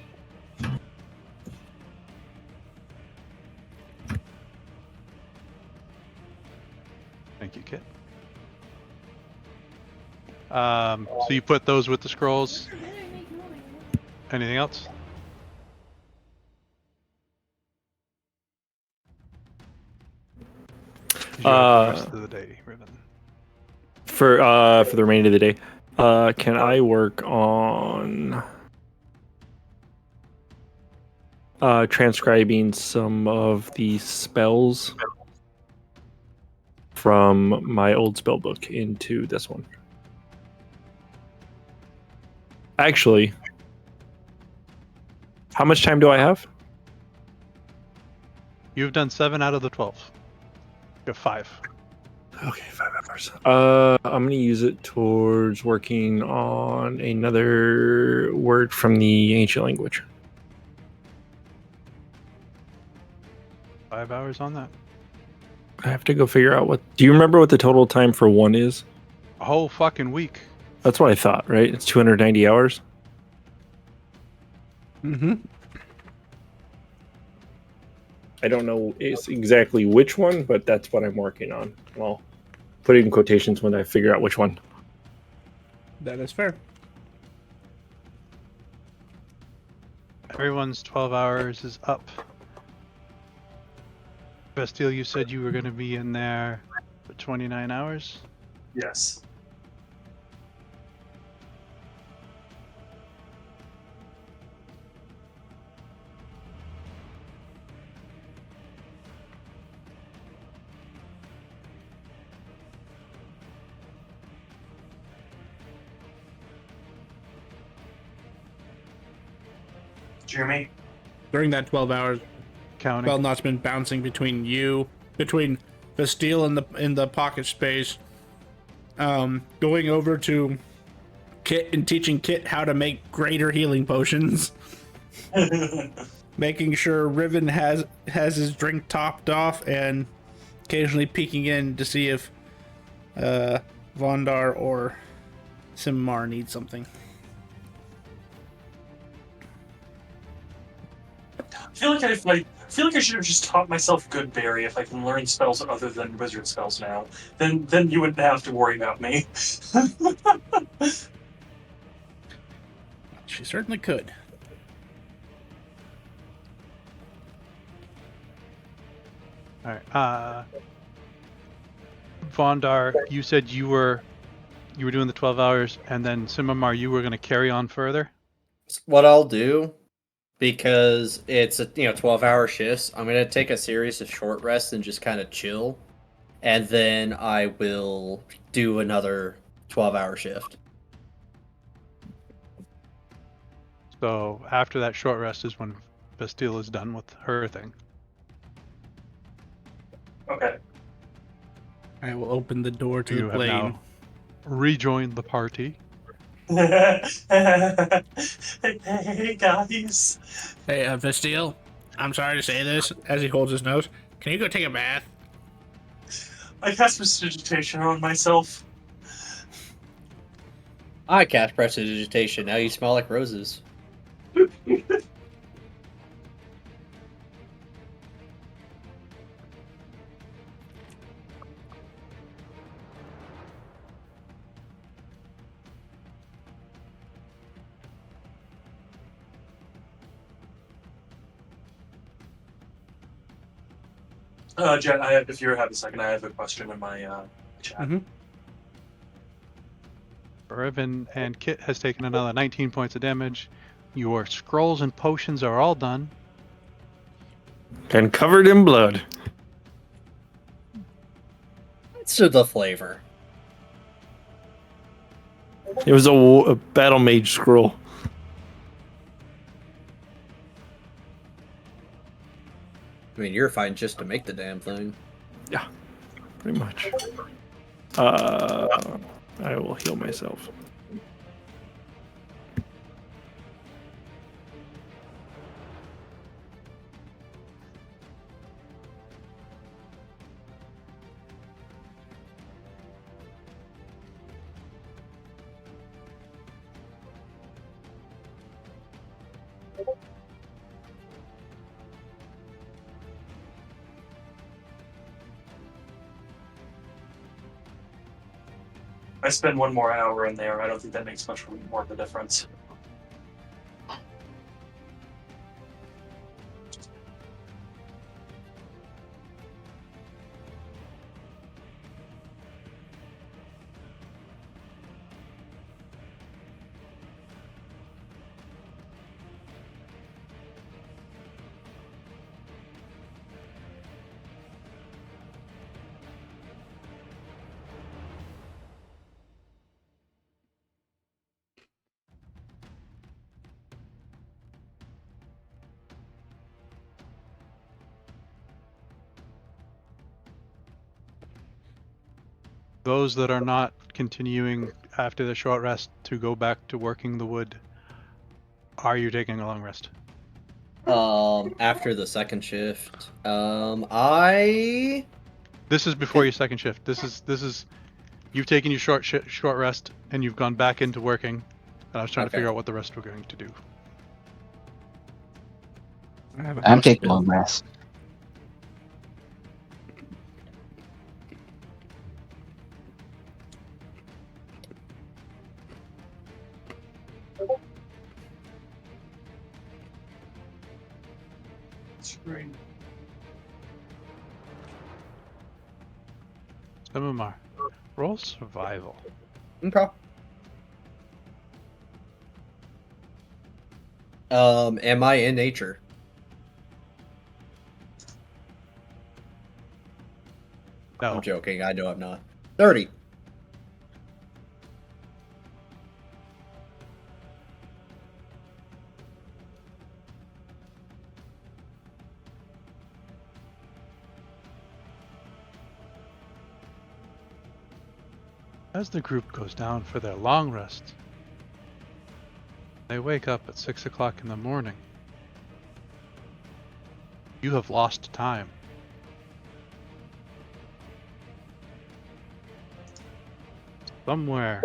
Thank you, Kit. So you put those with the scrolls. Anything else? You have the rest of the day, Riven. For the remainder of the day, can I work on transcribing some of the spells from my old spell book into this one? Actually, how much time do I have? You've done 7 out of the 12. You have 5. Okay, 5 hours. I'm gonna use it towards working on another word from the ancient language. 5 hours on that. I have to go figure out what. Do you remember what the total time for one is? A whole fucking week. That's what I thought, right? It's 290 hours. Mm-hmm. I don't know exactly which one, but that's what I'm working on. I'll put it in quotations when I figure out which one. That is fair. Everyone's 12 hours is up. Bastille, you said you were going to be in there for 29 hours? Yes. Jeremy? During that 12 hours, Counting. Belnot's been bouncing between the steel in the pocket space, going over to Kit and teaching Kit how to make greater healing potions, making sure Riven has his drink topped off, and occasionally peeking in to see if Vondar or Simar need something. I feel like I should have just taught myself Goodberry if I can learn spells other than wizard spells now. Then you wouldn't have to worry about me. She certainly could. All right. Vondar, you said you were doing the 12 hours, and then Simamar, you were going to carry on further. What I'll do, because it's 12-hour shifts, I'm gonna take a series of short rests and just kind of chill, and then I will do another 12-hour shift. So after that short rest is when Bastille is done with her thing. Okay. I will open the door to You the have plane. now rejoined the party. Hey guys. Hey, Vesteel, I'm sorry to say this as he holds his nose. Can you go take a bath? I cast prestidigitation on myself. I cast prestidigitation. Now you smell like roses. Jen, if you have a second, I have a question in my chat. Mm-hmm. Riven and Kit has taken another 19 points of damage. Your scrolls and potions are all done. And covered in blood. It's to the flavor. It was a battle mage scroll. I mean, you're fine just to make the damn thing. Yeah, pretty much. I will heal myself. I spend one more hour in there. I don't think that makes much more of a difference. Those that are not continuing after the short rest to go back to working the wood, are you taking a long rest? After the second shift, I This is before your second shift. This is you've taken your short rest and you've gone back into working. And I was trying to Okay. figure out what the rest were going to do. I'm taking a long rest. Screen. Samumar, roll survival. okay. Am I in nature? No. I'm joking. I know I'm not. 30. As the group goes down for their long rest, they wake up at 6 o'clock in the morning. You have lost time. Somewhere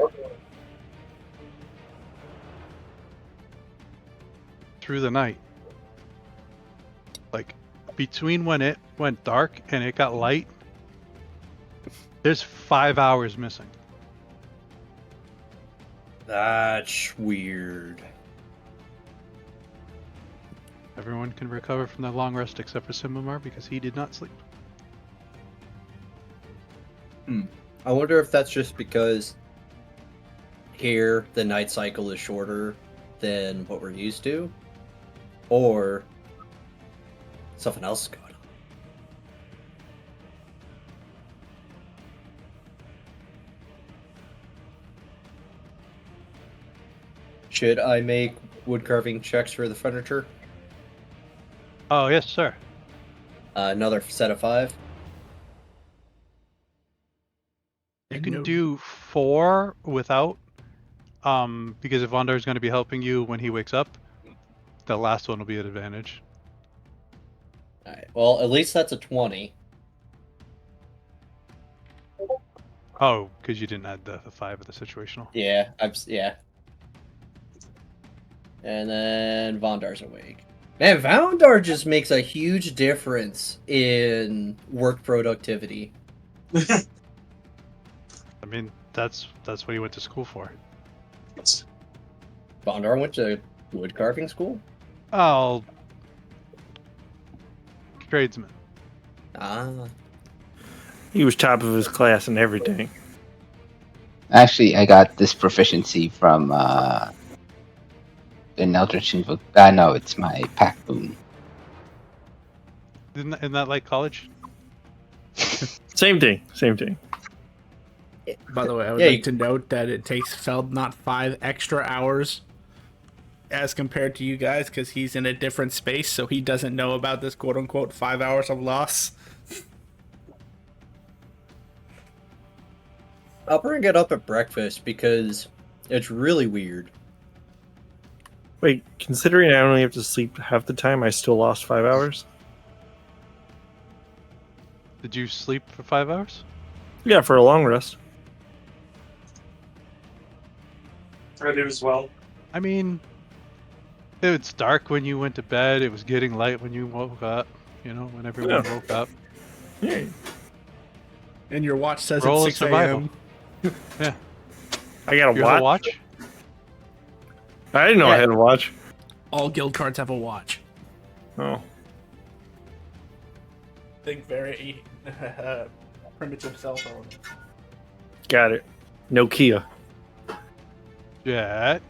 through the night, like between when it went dark and it got light, there's 5 hours missing. That's weird. Everyone can recover from their long rest except for Simamar because he did not sleep. I wonder if that's just because here the night cycle is shorter than what we're used to, or something else is going on. Should I make wood carving checks for the furniture? Oh, yes, sir. Another set of 5. You can do 4 without, because if Vondar is going to be helping you when he wakes up, the last one will be at advantage. Alright, well, at least that's a 20. Oh, because you didn't add the 5 of the situational. Yeah, yeah. And then Vondar's awake. Man, Vondar just makes a huge difference in work productivity. I mean, that's what he went to school for. Vondar went to wood carving school? Oh, tradesman. Ah. He was top of his class and everything. Actually, I got this proficiency from an Eldritch Invoke. No, it's my pack boon. Isn't that like college? Same thing. Same thing. By the way, I would Yeah, like to note that it takes Feld not 5 extra hours as compared to you guys because he's in a different space, so he doesn't know about this quote-unquote 5 hours of loss. I'll bring it up at breakfast because it's really weird. Wait, considering I only have to sleep half the time, I still lost 5 hours? Did you sleep for 5 hours? Yeah, for a long rest. I do as well. I mean, it was dark when you went to bed. It was getting light when you woke up. You know, when everyone Yeah. woke up. Yeah. And your watch says Roll a it's 6 survival. a.m. Yeah. I got You a have watch. a watch? I didn't know I Yeah. had a watch. All guild cards have a watch. Oh. Think very primitive cell phone. Got it. Nokia. Jet.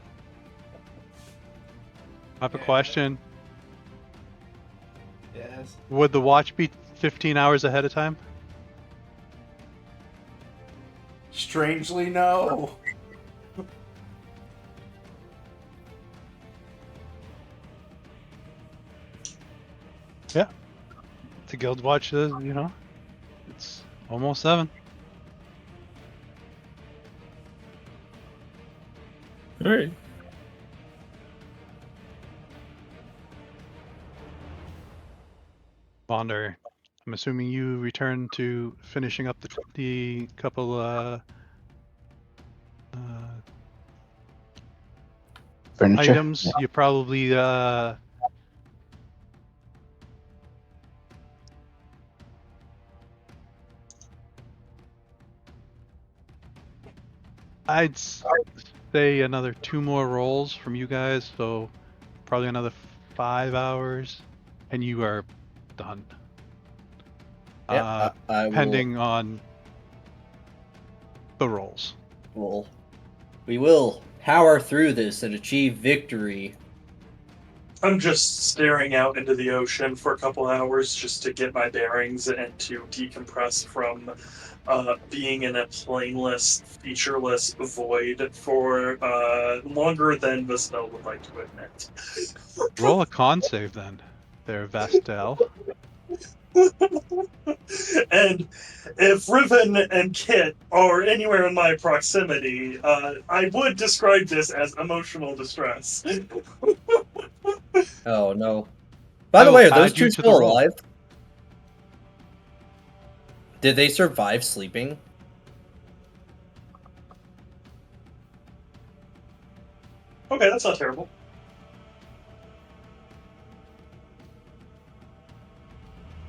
I have a question. Yes. Would the watch be 15 hours ahead of time? Strangely, no. Yeah. The guild watch is, you know, it's almost 7. All right. Bonder, I'm assuming you return to finishing up the couple Furniture. items. Yeah. You probably I'd say another 2 more rolls from you guys, so probably another 5 hours, and you are done. Yeah, I will. Depending on the rolls. We will power through this and achieve victory. I'm just staring out into the ocean for a couple hours just to get my bearings and to decompress from being in a planeless, featureless void for longer than Vestel would like to admit. Roll a con save then, there, Vestel. And if Riven and Kit are anywhere in my proximity, I would describe this as emotional distress. Oh no. By I the will way, are those add you two to the still roll. alive? Did they survive sleeping? Okay, that's not terrible.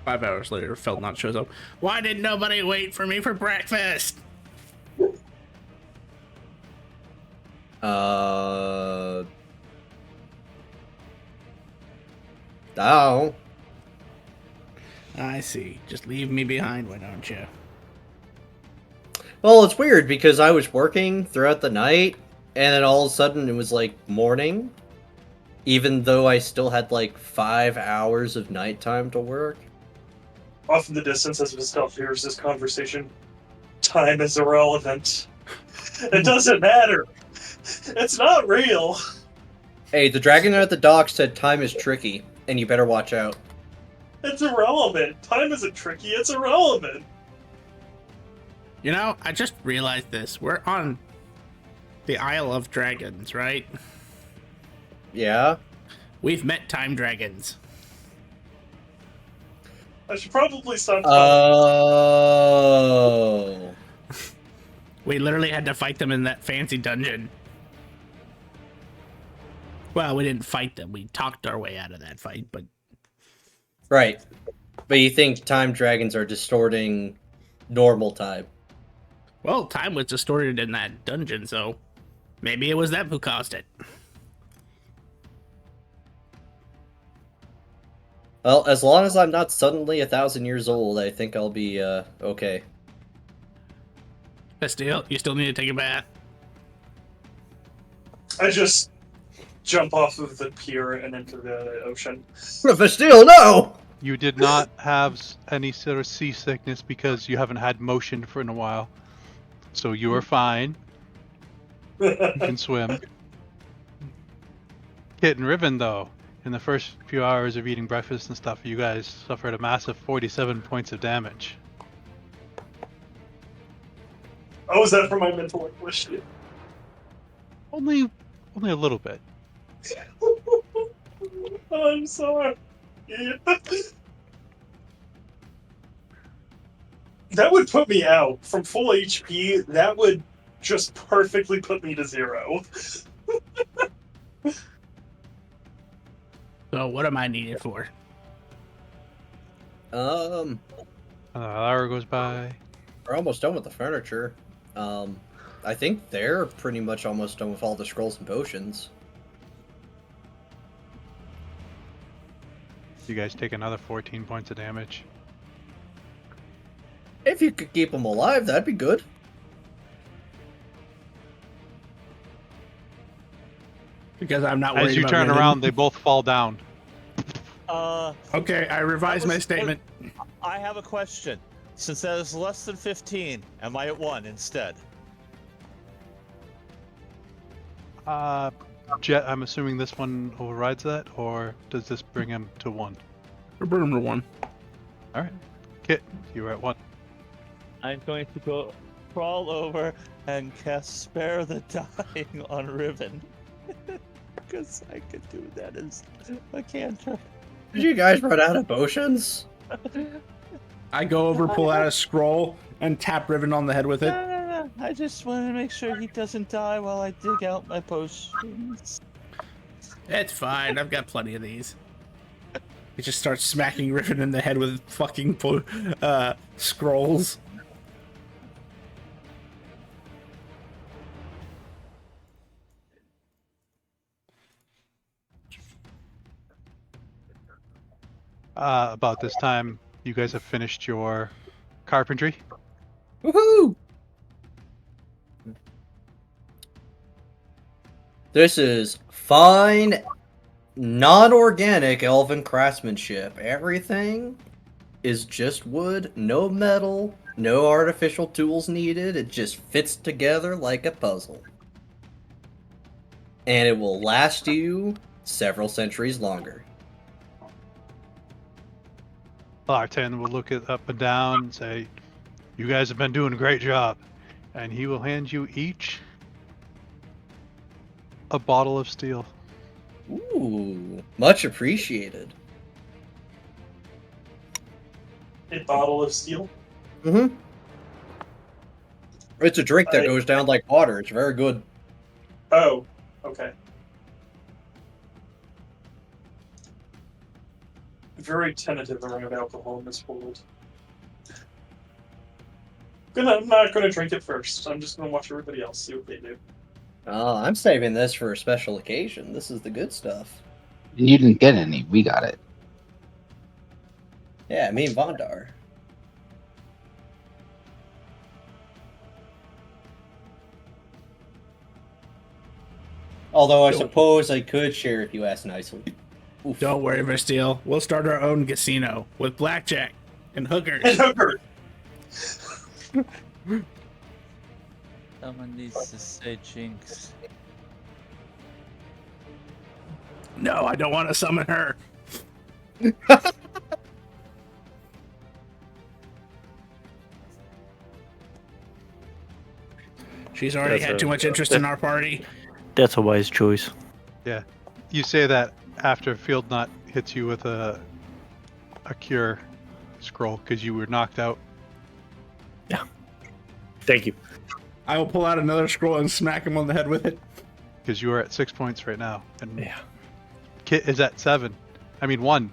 Five hours later, Feltnut shows up. Why did nobody wait for me for breakfast? Oh. I see. Just leave me behind, why don't you? Well, it's weird because I was working throughout the night, and then all of a sudden it was like morning, even though I still had like 5 hours of nighttime to work. Off in the distance, as Vistel hears this conversation, time is irrelevant. It doesn't matter. It's not real. Hey, the dragon at the dock said time is tricky, and you better watch out. It's irrelevant. Time isn't tricky, it's irrelevant. You know, I just realized this. We're on the Isle of Dragons, right? Yeah? We've met time dragons. I should probably stop. Oh. We literally had to fight them in that fancy dungeon. Well, we didn't fight them. We talked our way out of that fight, but... Right. But you think time dragons are distorting normal time? Well, time was distorted in that dungeon, so maybe it was them who caused it. Well, as long as I'm not suddenly 1,000 years old, I think I'll be, okay. Bastille, you still need to take a bath. I just jump off of the pier and into the ocean. Bastille, no! You did not have any sort of seasickness because you haven't had motion for in a while. So you are fine. You can swim. Kit and Riven, though, in the first few hours of eating breakfast and stuff, you guys suffered a massive 47 points of damage. Oh, is that for my mental English? Only a little bit. I'm sorry. That would put me out from full HP. That would just perfectly put me to 0. So what am I needed for? An hour goes by. We're almost done with the furniture. I think they're pretty much almost done with all the scrolls and potions. You guys take another 14 points of damage. If you could keep them alive, that'd be good. Because I'm not worried As you about turn Riven. around, they both fall down. Okay, I revised my statement. I have a question. Since that is less than 15, am I at 1 instead? Jet, I'm assuming this one overrides that, or does this bring him to 1? We're bringing to 1. Alright. Kit, you were at 1. I'm going to go crawl over and cast Spare the Dying on Riven. Because I could do that as a cantrip. Did you guys run out of potions? I go over, pull out a scroll, and tap Riven on the head with it. No. I just want to make sure he doesn't die while I dig out my potions. It's fine, I've got plenty of these. He just starts smacking Riven in the head with fucking scrolls. About this time, you guys have finished your carpentry. Woohoo! This is fine, non-organic elven craftsmanship. Everything is just wood, no metal, no artificial tools needed. It just fits together like a puzzle. And it will last you several centuries longer. Lartan will look it up and down and say, "You guys have been doing a great job," and he will hand you each a bottle of steel. Ooh, much appreciated. A bottle of steel. Mm-hmm. It's a drink that goes down like water. It's very good. Oh, okay. Very tentative around alcohol in this world. I'm not gonna drink it first. I'm just gonna watch everybody else, see what they do. I'm saving this for a special occasion. This is the good stuff. And you didn't get any. We got it. Yeah, me and Vondar. Although I suppose I could share if you ask nicely. Oof. Don't worry, Versteal. We'll start our own casino with blackjack and hookers. And hooker. Someone needs to say Jinx. No, I don't want to summon her. She's already had too much interest in our party. That's a wise choice. Yeah, you say that after Field Knot hits you with a cure scroll because you were knocked out. Yeah. Thank you. I will pull out another scroll and smack him on the head with it. Because you are at 6 points right now, and Yeah. Kit is at 1,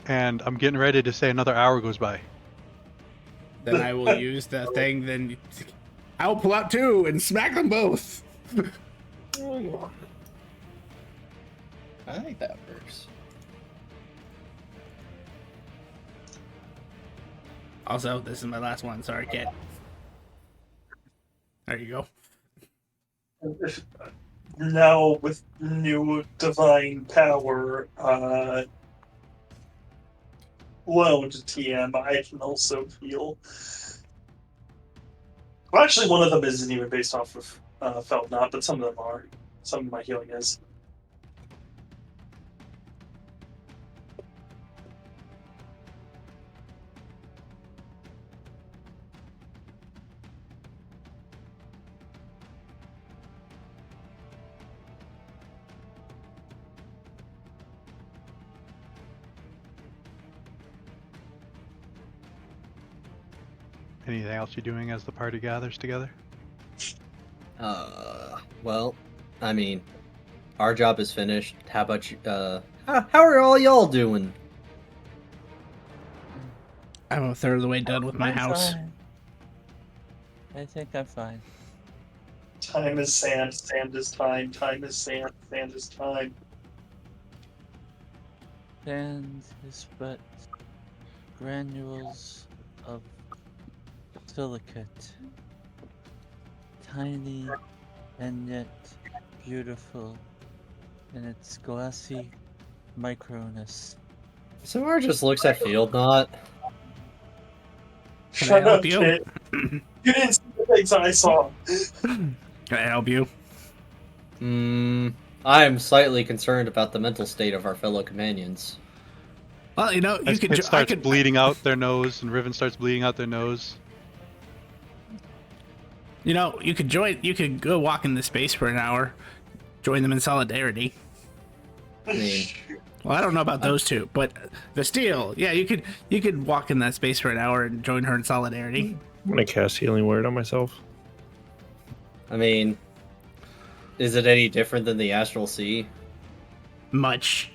and I'm getting ready to say another hour goes by. Then I will use the thing. Then I will pull out 2 and smack them both. I think that works. Also, this is my last one. Sorry, Kit. There you go. Now with new divine power, loaned TM, I can also heal. Well, actually, one of them isn't even based off of Felt Not, but some of them are. Some of my healing is. Anything else you're doing as the party gathers together? Well, I mean, our job is finished. How about you? How are all y'all doing? I'm a third of the way done with my I'm house. fine. I think I'm fine. Time is sand, sand is time, time is sand, sand is time. Sand is but granules of silicate. Tiny and yet beautiful in its glassy microness. Samar just looks at Field Knot. Can I Shut help up, you? kid. You didn't see the things I saw. Can I help you? I am slightly concerned about the mental state of our fellow companions. Well, you know, you As could. Kit I starts could bleeding out their nose, and Riven starts bleeding out their nose. You know, you could join. You could go walk in the space for an hour. Join them in solidarity. I mean, Well, I don't know about those two, but the steel. Yeah, you could walk in that space for an hour and join her in solidarity. I'm gonna cast Healing Word on myself. is it any different than the Astral Sea? Much.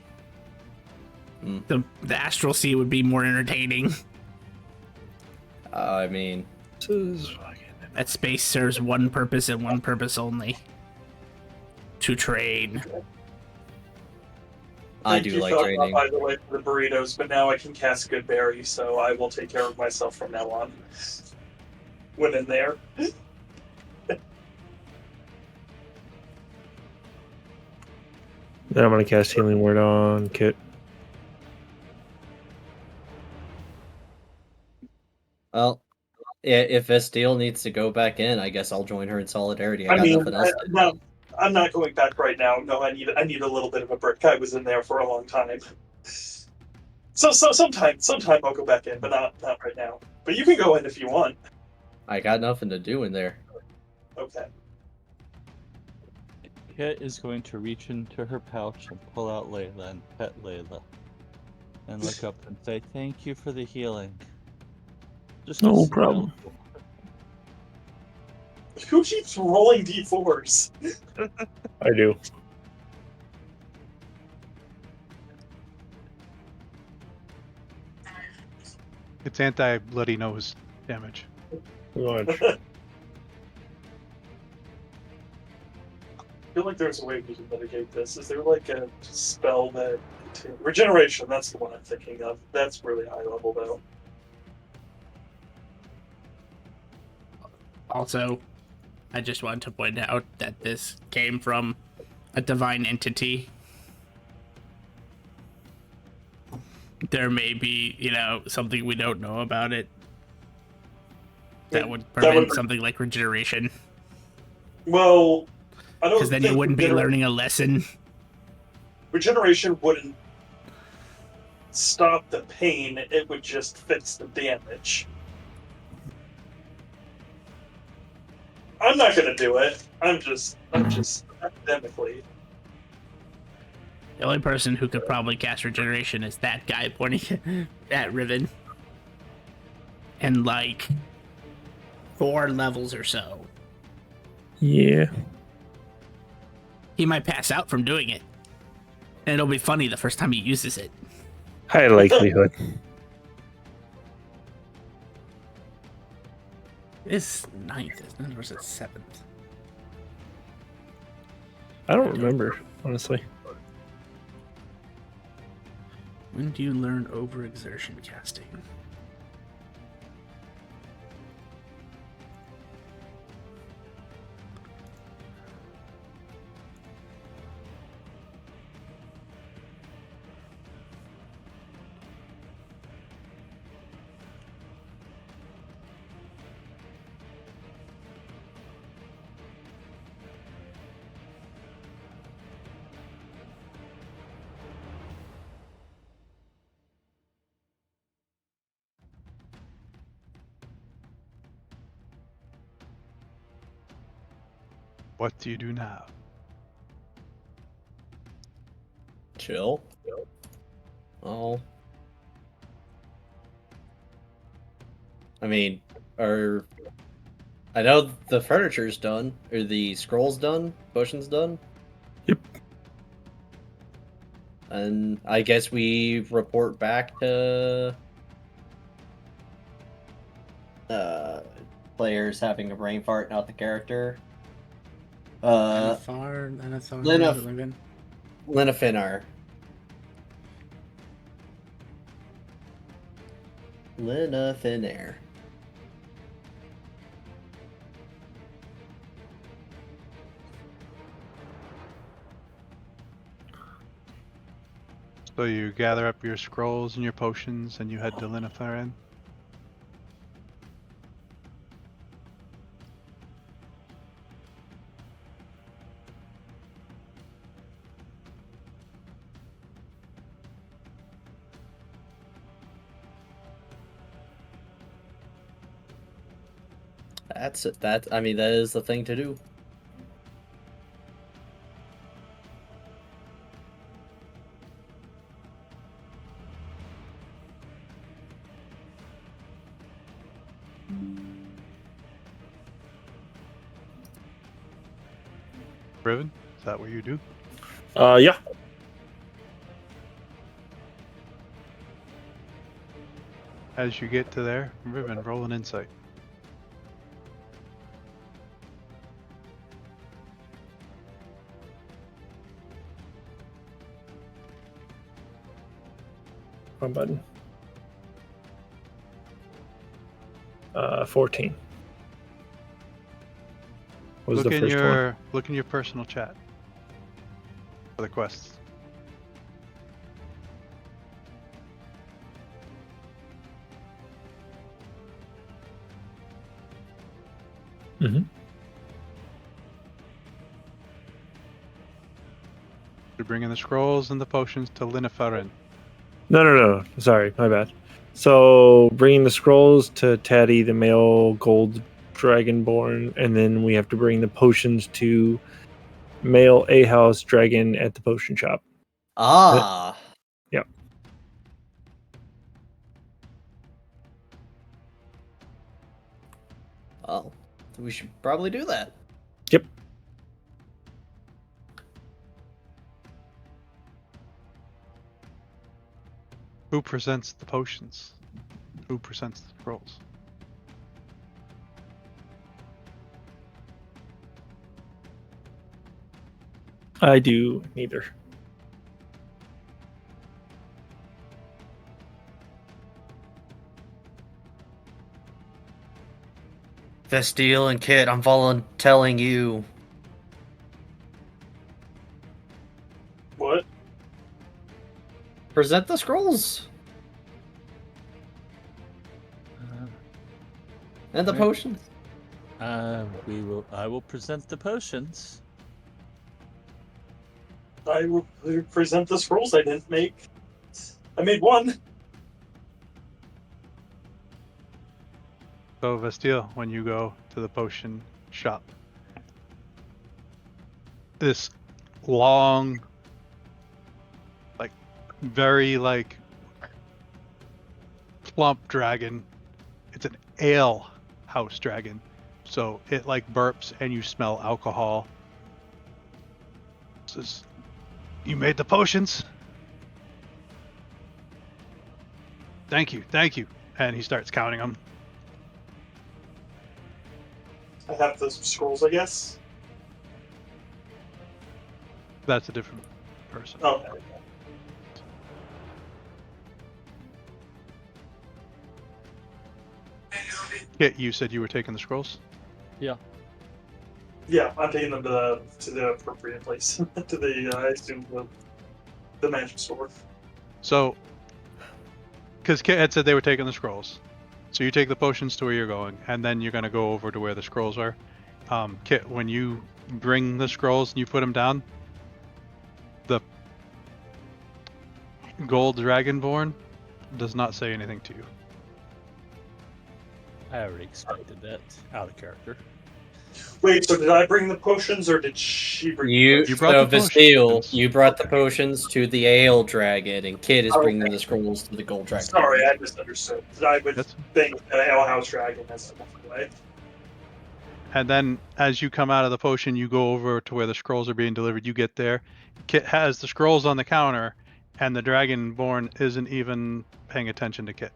Hmm. The astral sea would be more entertaining. I mean, This is fucking. That space serves one purpose and one purpose only: to train. I Thank do you, like Felt Not, training. by the way, for the burritos, but now I can cast Good Berry, so I will take care of myself from now on. When in there. Then I'm gonna cast Healing Word on Kit. Well, if Estiel needs to go back in, I guess I'll join her in solidarity. I I got mean, nothing else to do. no, I'm not going back right now. No, I need a little bit of a break. I was in there for a long time. So sometime I'll go back in, but not right now. But you can go in if you want. I got nothing to do in there. Okay. Kit is going to reach into her pouch and pull out Layla and pet Layla. And look up and say, "Thank you for the healing." Just a No smile. problem. Who keeps rolling d4s? I do. It's anti-bloody nose damage. Watch. I feel like there's a way we can mitigate this. Is there like a spell that regeneration? That's the one I'm thinking of. That's really high level though. Also, I just want to point out that this came from a divine entity. There may be, something we don't know about it that would prevent something like regeneration. Well, I don't. Because then you wouldn't be learning a lesson. Regeneration wouldn't stop the pain. It would just fix the damage. I'm not gonna do it. I'm just academically. The only person who could probably cast regeneration is that guy pointing at Riven. And like 4 levels or so. Yeah. He might pass out from doing it. And it'll be funny the first time he uses it. High likelihood. It's 9th, isn't it? Or is it 7th? I don't remember, honestly. When do you learn overexertion casting? What do you do now? Chill. Oh. I mean, I know the furniture's done. Are the scrolls done? Potions done? Yep. And I guess we report back to players having a brain fart, not the character. Linafinar. Linafinar. So you gather up your scrolls and your potions and you head to Linafinar. That's it. That is the thing to do. Riven, is that what you do? Yeah. As you get to there, Riven, roll an insight. Wrong button. 14. What was Look the in first your look in your personal chat for the quests. one? Mm-hmm. You're bringing the scrolls and the potions to Linafinar. No. Sorry, my bad. So bringing the scrolls to Taddy, the male gold dragonborn, and then we have to bring the potions to male A house dragon at the potion shop. Ah. Yep. Well, we should probably do that. Yep. Who presents the potions? Who presents the scrolls? I do neither. Vestiel and Kit, I'm telling you. What? Present the scrolls and the Right. potions. I will present the potions. I will present the scrolls I didn't make. I made one. So Vestiel, when you go to the potion shop, this long, like very like plump dragon. It's an ale house dragon, so it like burps and you smell alcohol. Says, "You made the potions. Thank you." And he starts counting them. I have the scrolls, I guess. That's a different person. Oh, Kit, you said you were taking the scrolls. Yeah. yeah. I'm taking them to the appropriate place. To the I assume the magic store. So, because Kit had said they were taking the scrolls, so you take the potions to where you're going, and then you're gonna go over to where the scrolls are. Kit, when you bring the scrolls and you put them down, the gold dragonborn does not say anything to you. I already expected that. Out of character. Wait, so did I bring the potions or did she bring You the brought so the Vestiel, potions. you brought the potions to the ale dragon, and Kit is Okay. bringing the scrolls to the gold dragon. Sorry, I misunderstood. I would That's- think the Ale House Dragon has a different way. And then as you come out of the potion, you go over to where the scrolls are being delivered. You get there. Kit has the scrolls on the counter, and the dragonborn isn't even paying attention to Kit.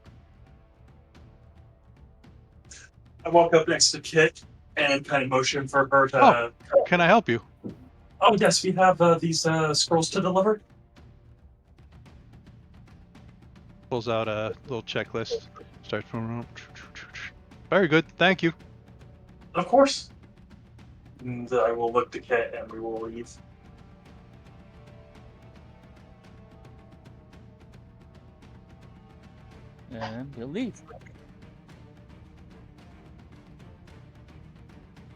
I walk up next to Kit and kind of motion for her to. Oh. Can I help you? Oh yes, we have these scrolls to deliver. Pulls out a little checklist. Starts from around. Very good. Thank you. Of course. And I will look to Kit and we will leave. And we'll leave.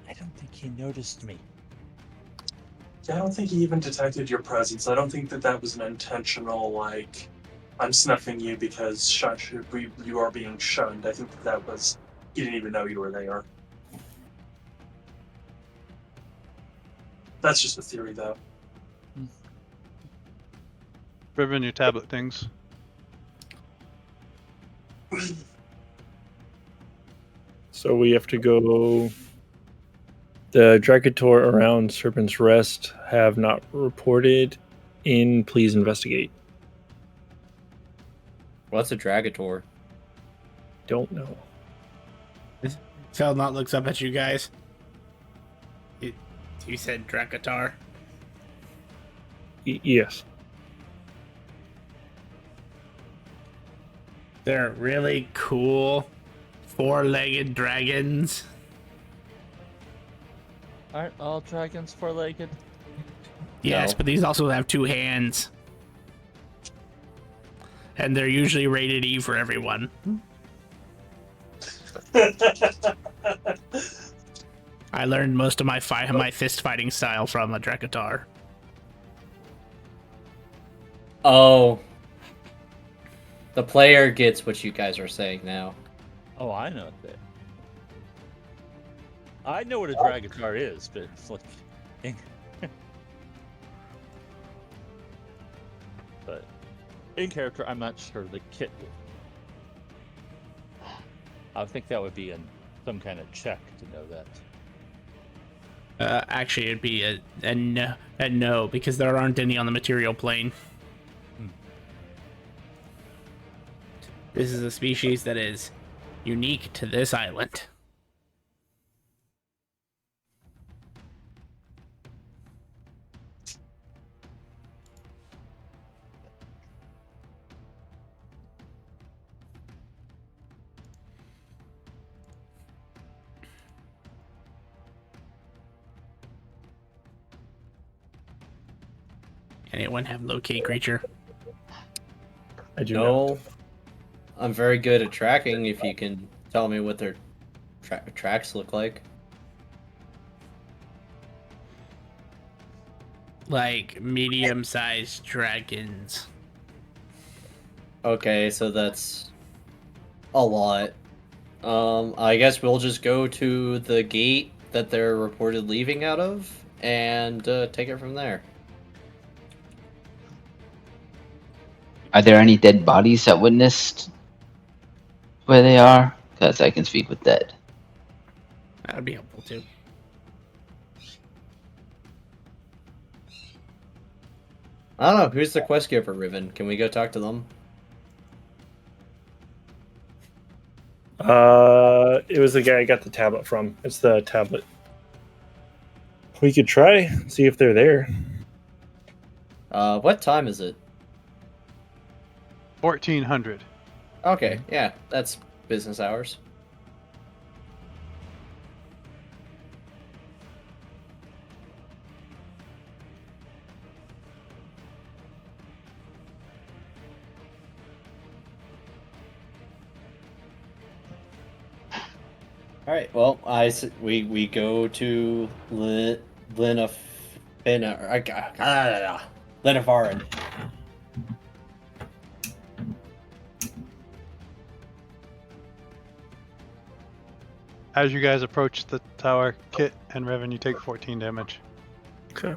I don't think he noticed me. I don't think he even detected your presence. I don't think that was an intentional, like, I'm snuffing you because you are being shunned. I think that was, he didn't even know you were there. That's just a theory, though. Ribbon your tablet things. So we have to go. The Dracator around Serpent's Rest have not reported in. Please investigate. What's a Dragator? Don't know. Felnut looks up at you guys. You said Drakatar. Yes. They're really cool four-legged dragons. Aren't all dragons four-legged? Yes, No. but these also have two hands. And they're usually rated E for everyone. I learned most of my fist fighting style from a Drakatar. Oh. The player gets what you guys are saying now. Oh, I know that. I know what a Dragatar is, but it's like, but in character, I'm not sure the kit would. I think that would be in some kind of check to know that. Actually, it'd be a no, because there aren't any on the material plane. This is a species that is unique to this island. Anyone have locate creature? I do No, not. I'm very good at tracking. If you can tell me what their tracks look like. Like medium-sized dragons. Okay, so that's a lot. I guess we'll just go to the gate that they're reported leaving out of and take it from there. Are there any dead bodies that witnessed where they are? Because I can speak with dead. That would be helpful too. I don't know. Who's the quest giver, Riven? Can we go talk to them? It was the guy I got the tablet from. It's the tablet. We could try, see if they're there. What time is it? 1400. Okay, yeah, that's business hours. All right. Well, we go to Lenifarin. As you guys approach the tower, Kit and Revan, you take 14 damage. Okay.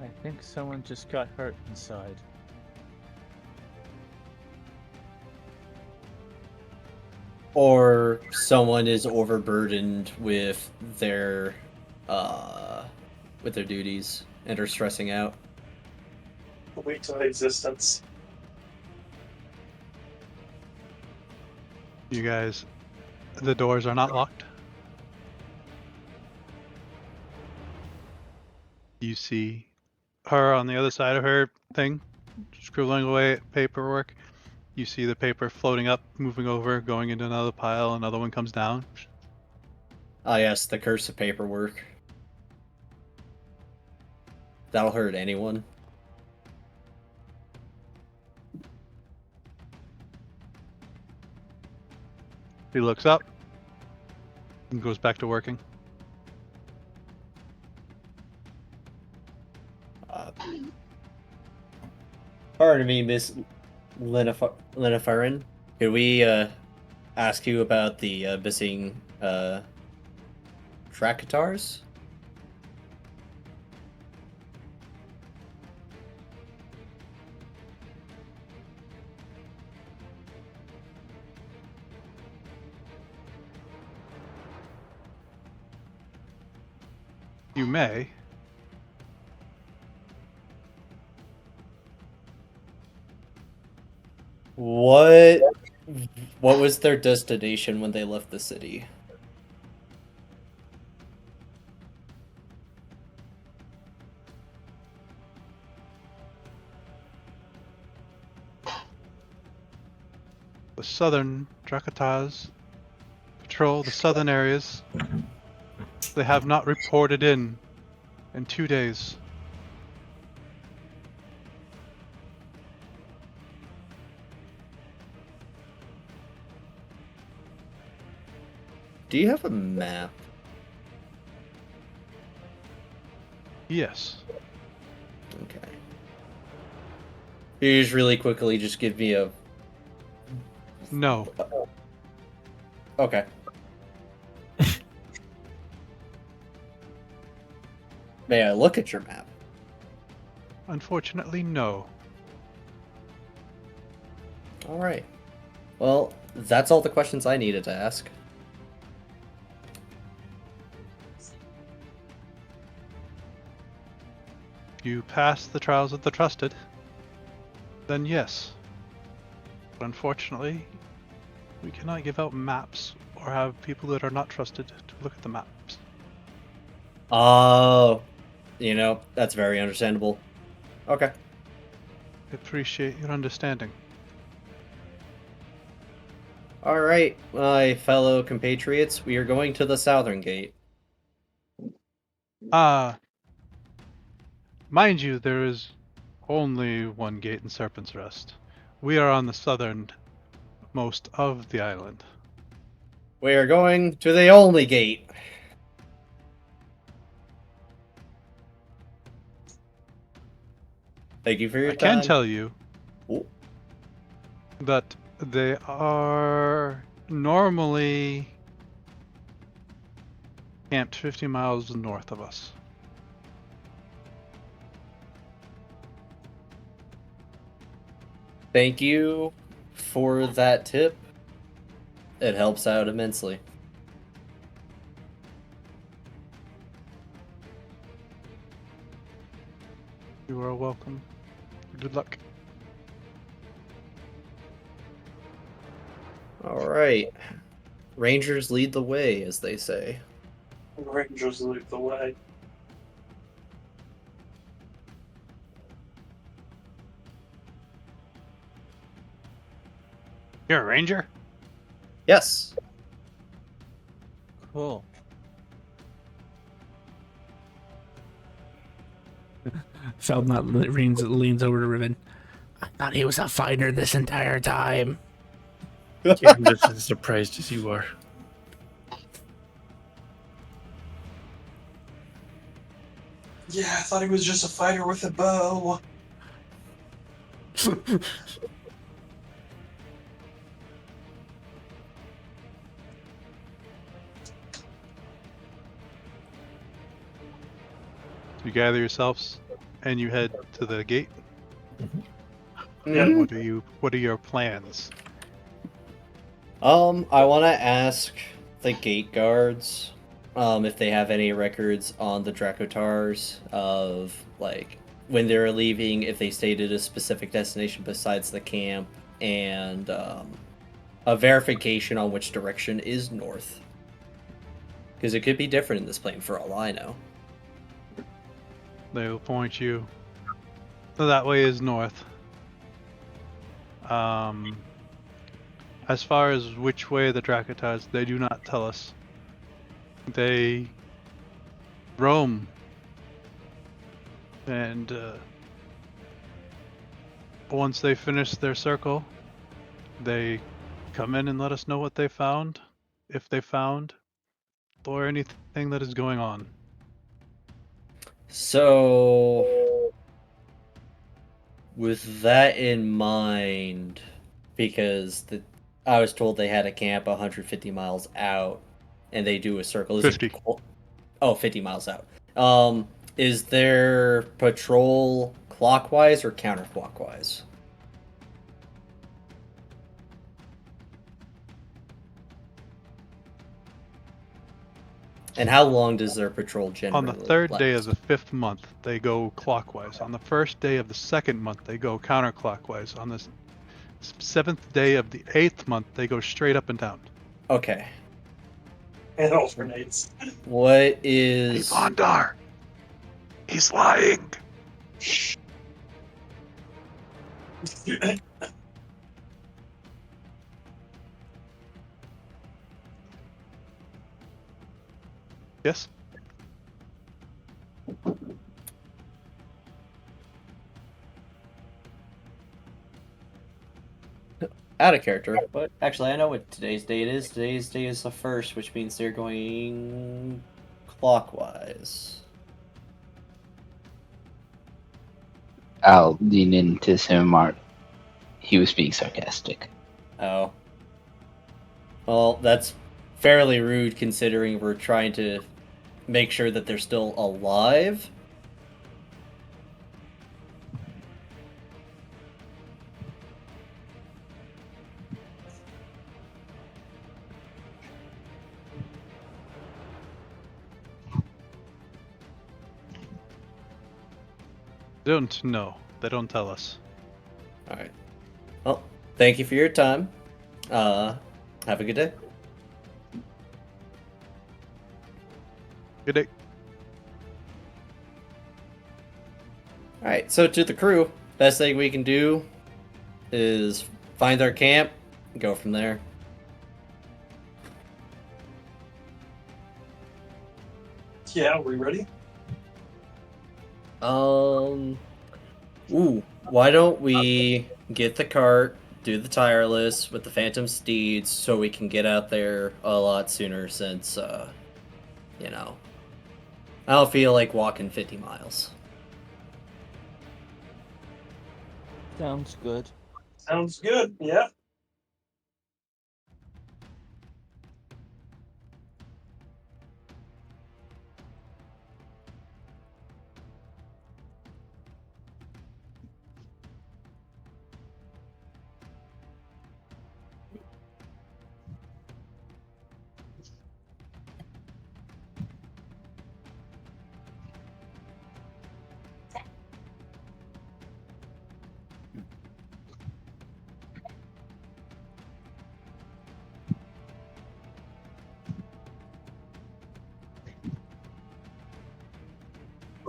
I think someone just got hurt inside. Or someone is overburdened with their duties and are stressing out. Weeks of existence. You guys, the doors are not locked. You see her on the other side of her thing, scribbling away at paperwork. You see the paper floating up, moving over, going into another pile. Another one comes down. Ah, yes, the curse of paperwork. That'll hurt anyone. He looks up and goes back to working. Pardon me, Miss Lenifarin. Could we ask you about the missing Trakatars? You may. What was their destination when they left the city? The southern Drakatars patrol the southern areas. They have not reported in 2 days. Do you have a map? Yes. Okay. You just really quickly just give me a... No. Okay. May I look at your map? Unfortunately, no. Alright. Well, that's all the questions I needed to ask. If you pass the trials of the trusted, then yes. But unfortunately, we cannot give out maps or have people that are not trusted to look at the maps. Oh, that's very understandable. Okay. I appreciate your understanding. Alright, my fellow compatriots, we are going to the southern gate. Mind you, there is only one gate in Serpent's Rest. We are on the southernmost of the island. We are going to the only gate. Thank you for your I time. can tell you Ooh. that they are normally camped 50 miles north of us. Thank you for that tip. It helps out immensely. You are welcome. Good luck. Alright. Rangers lead the way, as they say. Rangers lead the way. You're a ranger? Yes. Cool. Feldnut leans over to Riven. I thought he was a fighter this entire time. Yeah, I'm just as surprised as you are. Yeah, I thought he was just a fighter with a bow. You gather yourselves and you head to the gate. Yeah. Mhm. What are your plans? I want to ask the gate guards if they have any records on the Dracotars of, like, when they were leaving, if they stayed at a specific destination besides the camp, and a verification on which direction is north. Because it could be different in this plane for all I know. They will point you. So that way is north. As far as which way the Dracotars, they do not tell us. They roam. And once they finish their circle, they come in and let us know what they found, if they found, or anything that is going on. So, with that in mind, because I was told they had a camp 150 miles out, and they do a circle. Is 50. Oh, 50 miles out. Is their patrol clockwise or counterclockwise? And how long does their patrol generally On the third day of last? the 5th month, they go clockwise. On the first day of the 2nd month, they go counterclockwise. On the 7th day of the 8th month, they go straight up and down. Okay. And alternates. What is... Ivandar! He's lying! Yes? Out of character, but actually I know what today's date is. Today's date is the 1st, which means they're going clockwise. I'll lean into Simart. He was being sarcastic. Oh. Well, that's fairly rude considering we're trying to make sure that they're still alive. Don't know. They don't tell us. Alright. Well, thank you for your time. Have a good day. Good day. Alright, so to the crew, best thing we can do is find our camp, go from there. Yeah, are we ready? Why don't we get the cart, do the tireless with the Phantom Steeds so we can get out there a lot sooner since, you know, I don't feel like walking 50 miles. Sounds good. Sounds good. Yeah.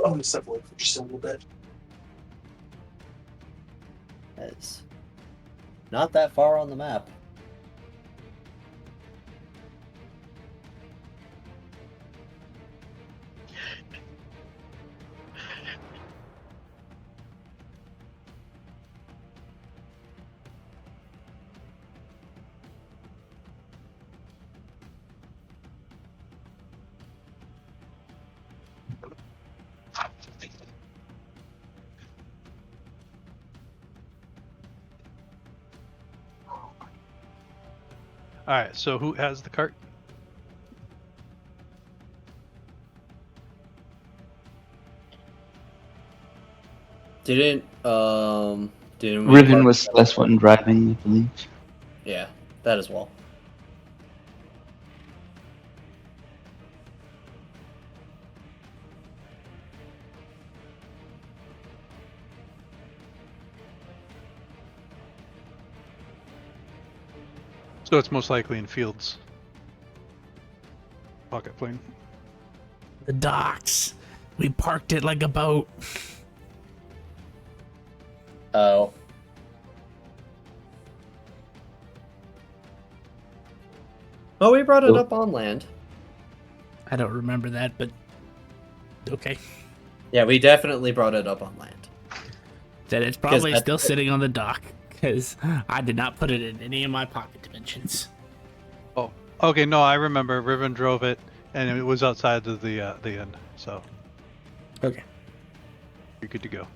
I'm gonna step away for just a little bit. It's not that far on the map. Alright, so who has the cart? Didn't we Riven park- was last one driving, I believe. Yeah, that as well. So it's most likely in Fields. Pocket plane. The docks. We parked it like a boat. Oh. Oh, we brought it up on land. I don't remember that, but okay. Yeah, we definitely brought it up on land. Then it's probably that's- still sitting on the dock because I did not put it in any of my pocket dimensions. Oh, okay. No, I remember. Riven drove it, and it was outside of the inn. So Okay. you're good to go.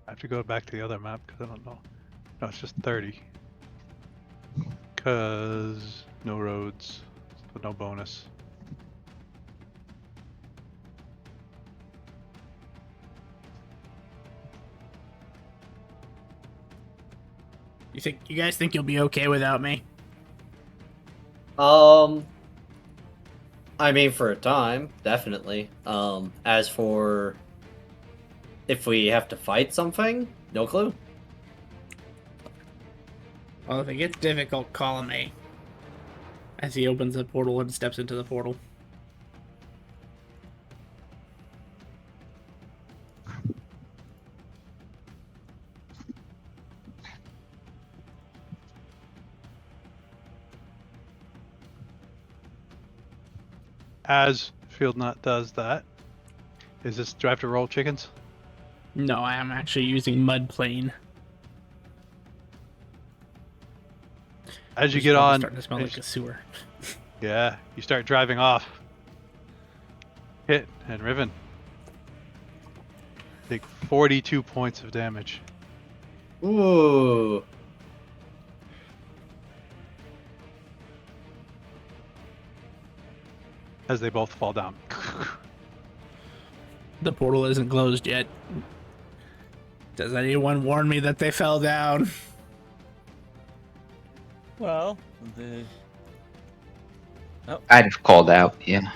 I have to go back to the other map because I don't know. No, it's just 30. Because no roads, so no bonus. You guys think you'll be okay without me? I mean, for a time, definitely. As for if we have to fight something, no clue. Well, if it gets difficult, call me. As he opens the portal and steps into the portal. as Fieldnut does that, do I have to roll chickens? No, I am actually using mud plane. As you It's get probably on, starting to smell like a sewer. yeah, you start driving off. Hit and Riven take 42 points of damage. Ooh. As they both fall down. The portal isn't closed yet. Does anyone warn me that they fell down? Well, I'd have called out, yeah.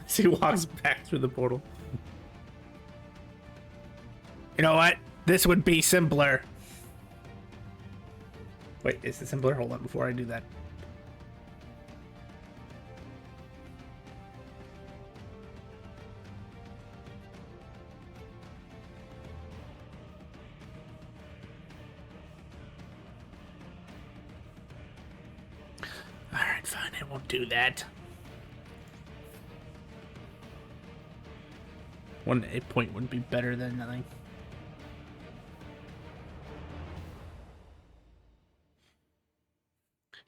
As he walks back through the portal. You know what? This would be simpler. Wait, is it simpler? Hold on, before I do that. Alright, fine, I won't do that. 1 8 point would be better than nothing.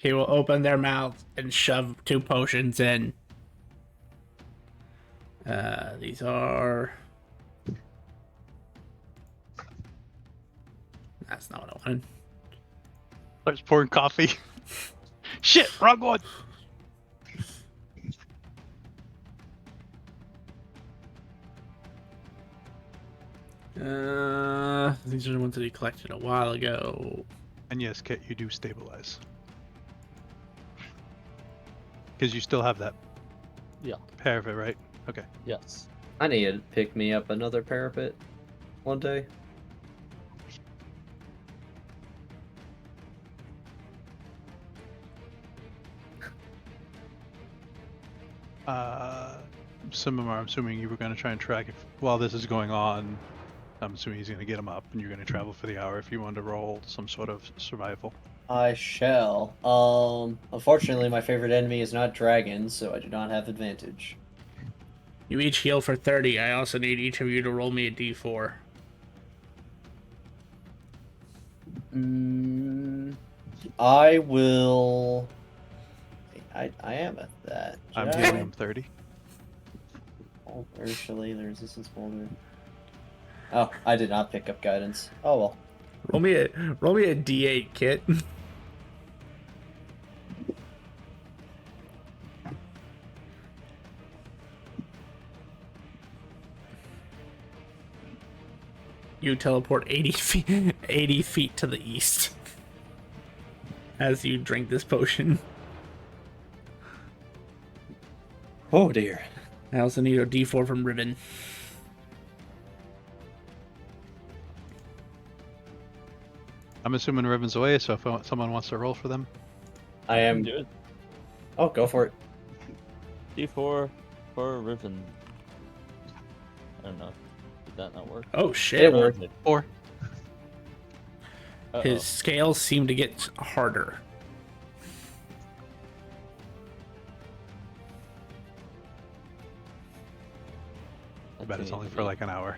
He will open their mouth and shove 2 potions in. These are... That's not what I wanted. Starts pouring coffee. Shit, wrong one. These are the ones that he collected a while ago. And yes, Kit, you do stabilize. Because you still have that yeah, parapet, right? Okay. yes. I need to pick me up another parapet one day. Simimar, I'm assuming you were going to try and track it while this is going on. I'm assuming he's going to get him up, and you're going to travel for the hour if you want to roll some sort of survival. I shall. Unfortunately, my favorite enemy is not dragons, so I do not have advantage. You each heal for 30. I also need each of you to roll me a d4. I will. I am at that. I'm Should healing I? him 30. Oh, Ursula, the resistance boulder. Oh, I did not pick up guidance. Oh well. Roll me a d8, Kit. You teleport 80 feet to the east as you drink this potion. Oh dear. I also need a d4 from Ribbon. I'm assuming Riven's away, so if someone wants to roll for them. I am. Do it. Oh, go for it. D4 for Riven. I don't know. Did that not work? Oh shit. It worked. 4. Uh-oh. His scales seem to get harder. I bet it's only for like an hour.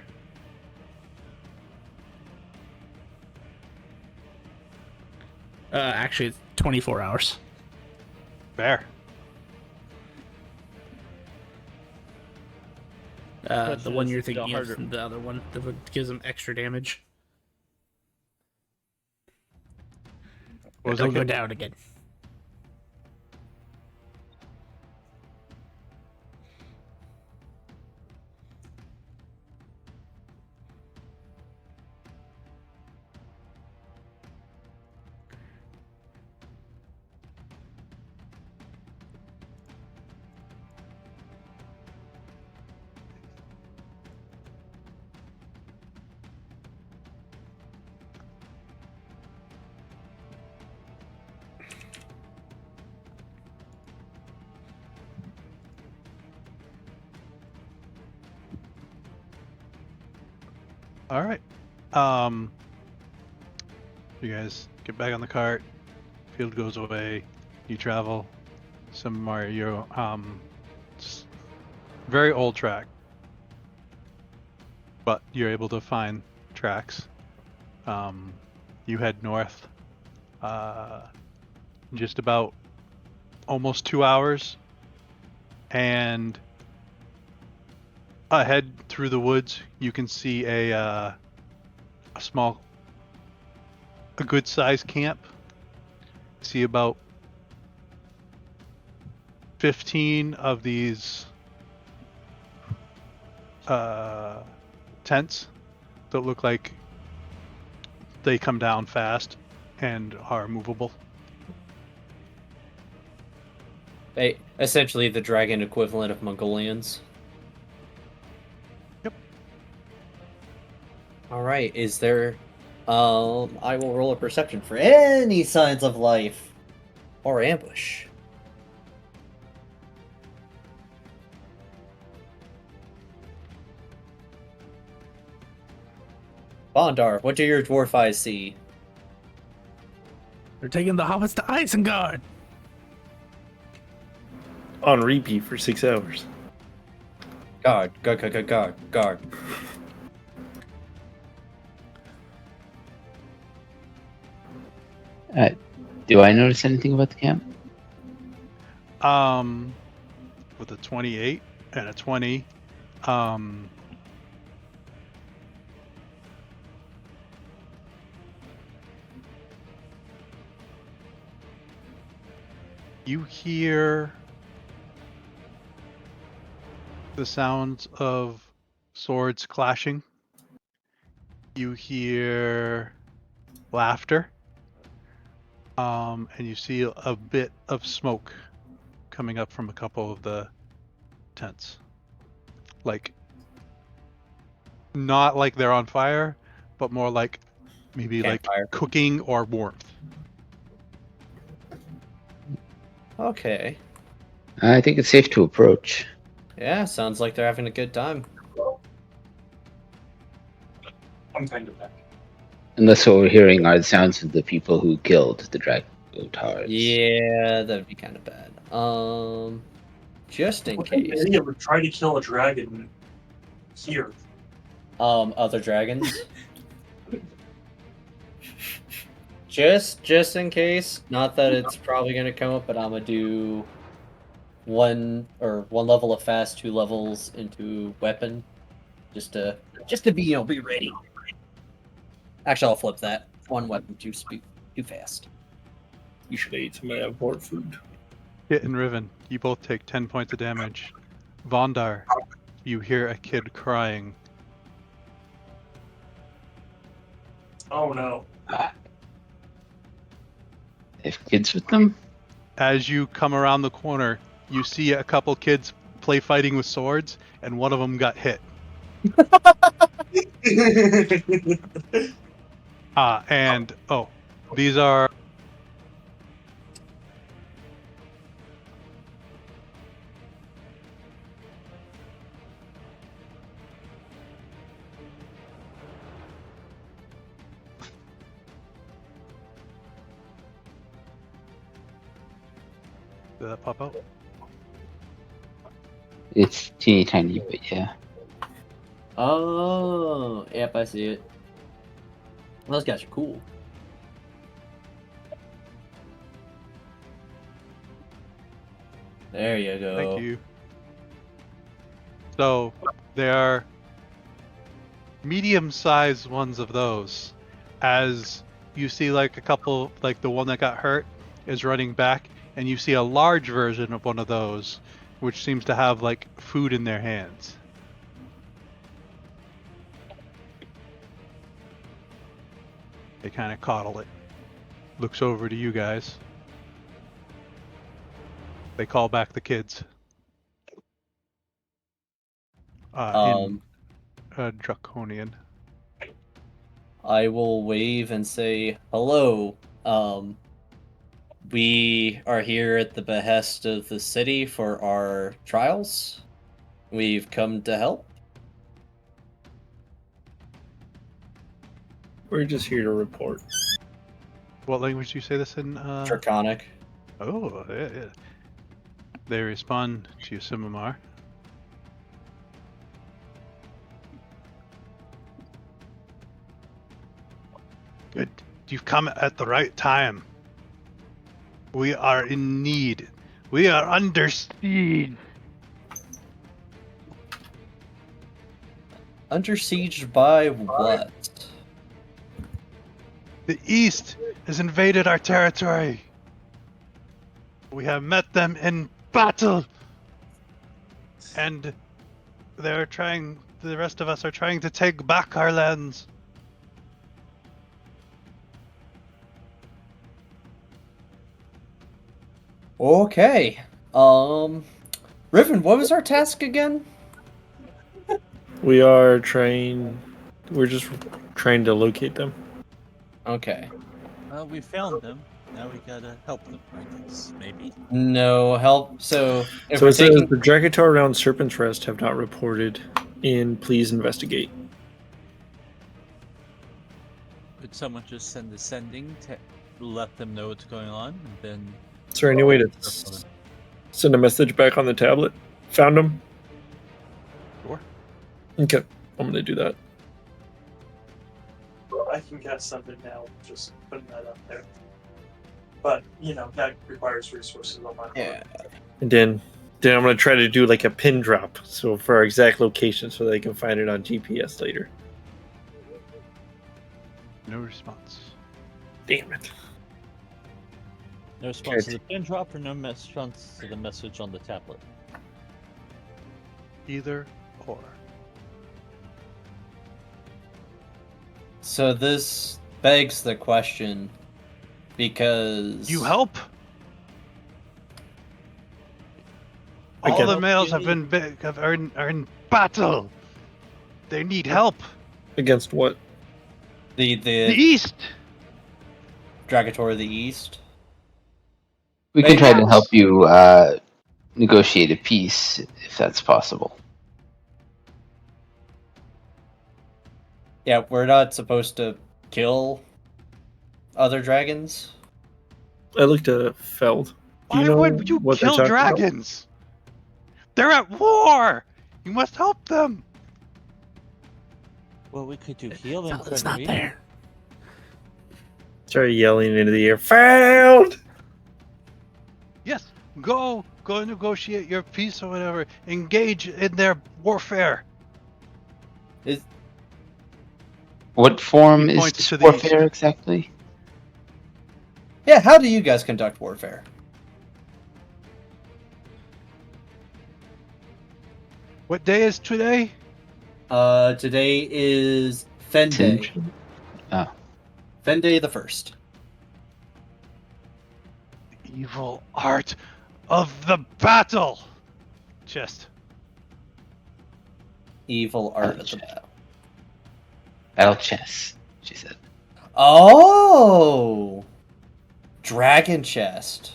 Actually, it's 24 hours. Fair. The one you're Question thinking is, of, the other one that gives him extra damage. What was Don't that? go down again. All right. You guys get back on the cart. field goes away. You travel some more. You're very old track, but you're able to find tracks. You head north, just about almost 2 hours, and ahead through the woods you can see a good sized camp. See about 15 of these tents that look like they come down fast and are movable. Essentially the dragon equivalent of Mongolians. Yep. All right. Is there? I will roll a perception for any signs of life or ambush. Bondar, what do your dwarf eyes see? They're taking the hobbits to Isengard. On repeat for 6 hours. Guard. Do I notice anything about the camp? With a 28 and a 20, you hear the sounds of swords clashing. You hear laughter. And you see a bit of smoke coming up from a couple of the tents. Like, not like they're on fire, but more like maybe Campfire. like cooking or warmth. Okay. I think it's safe to approach. Yeah, sounds like they're having a good time. I'm kind of back. Unless what we're hearing are the sounds of the people who killed the dragon towers. Yeah, that'd be kind of bad. Just in What kind of case. idiot would try to kill a dragon here? Other dragons. Just in case. Not that it's probably gonna come up, but I'm gonna do one level of fast, 2 levels into weapon, just to be be ready. Actually, I'll flip that. 1 weapon too fast. You should have ate some of that board food. Hit and Riven, you both take 10 points of damage. Vondar, you hear a kid crying. Oh no. They have kids with them? As you come around the corner, you see a couple kids play fighting with swords, and one of them got hit. These are Did that pop out? It's teeny tiny, but yeah. Oh, yep, I see it. Those guys are cool. There you go. Thank you. So, there are medium-sized ones of those. As you see, like a couple, like the one that got hurt is running back, and you see a large version of one of those, which seems to have like food in their hands. They kind of coddle it. Looks over to you guys. They call back the kids. In Draconian. I will wave and say hello. We are here at the behest of the city for our trials. We've come to help. We're just here to report. What language do you say this in? Draconic. Oh, yeah. They respond to Simamar. Good. You've come at the right time. We are in need. We are under siege. Under siege by what? The East has invaded our territory. We have met them in battle. And they're trying, the rest of us are trying to take back our lands. Okay. Riven, what was our task again? We're just trying to locate them. Okay. We found them. Now we gotta help them, I guess. Maybe. No help. So if So we're it says taking the Dragator around Serpent's Rest have not reported in. Please investigate. Could someone just send a sending to let them know what's going on, and then? Is there any way to send a message back on the tablet? Found them? Sure. Okay, I'm gonna do that. I can cast something now, just putting that up there. But, that requires resources on my part. Yeah. And then I'm gonna try to do like a pin drop, so for our exact location, so they can find it on GPS later. No response. Damn it! No response to the pin drop, or no response to the message on the tablet? Either or. So this begs the question, because You help? All Again. the males are in battle. They need help. Against what? the The East. Dragator of the East. We can Maybe try to it's- help you negotiate a peace if that's possible. Yeah, we're not supposed to kill other dragons. I looked at Feld. Do Why know would you what they're kill talking about? dragons? They're at war. You must help them. Well, we could do healing. It's not there. Start yelling into the air. Feld! Yes, go negotiate your peace or whatever. Engage in their warfare. What form He is points this to the warfare exactly? Yeah, how do you guys conduct warfare? What day is today? Today is Fen Day. Tension? Oh. Fen Day the 1st. The evil art of the battle. Chest. Evil art of the battle. Battle chess, she said. Oh! Dragon chest.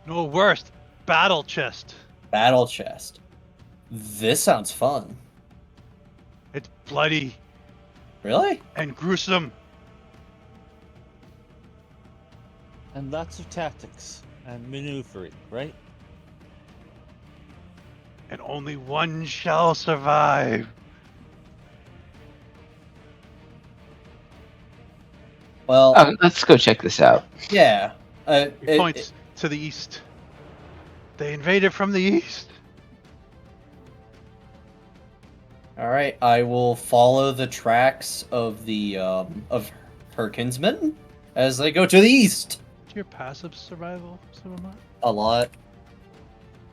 No, worst. Battle chest. Battle chest. This sounds fun. It's bloody Really? and gruesome. And lots of tactics and maneuvering, right? And only one shall survive. Well, Let's go check this out. yeah. He points to the east. They invaded from the east. All right, I will follow the tracks of the of her kinsmen as they go to the east. What's your passive survival, Silvermont? A lot.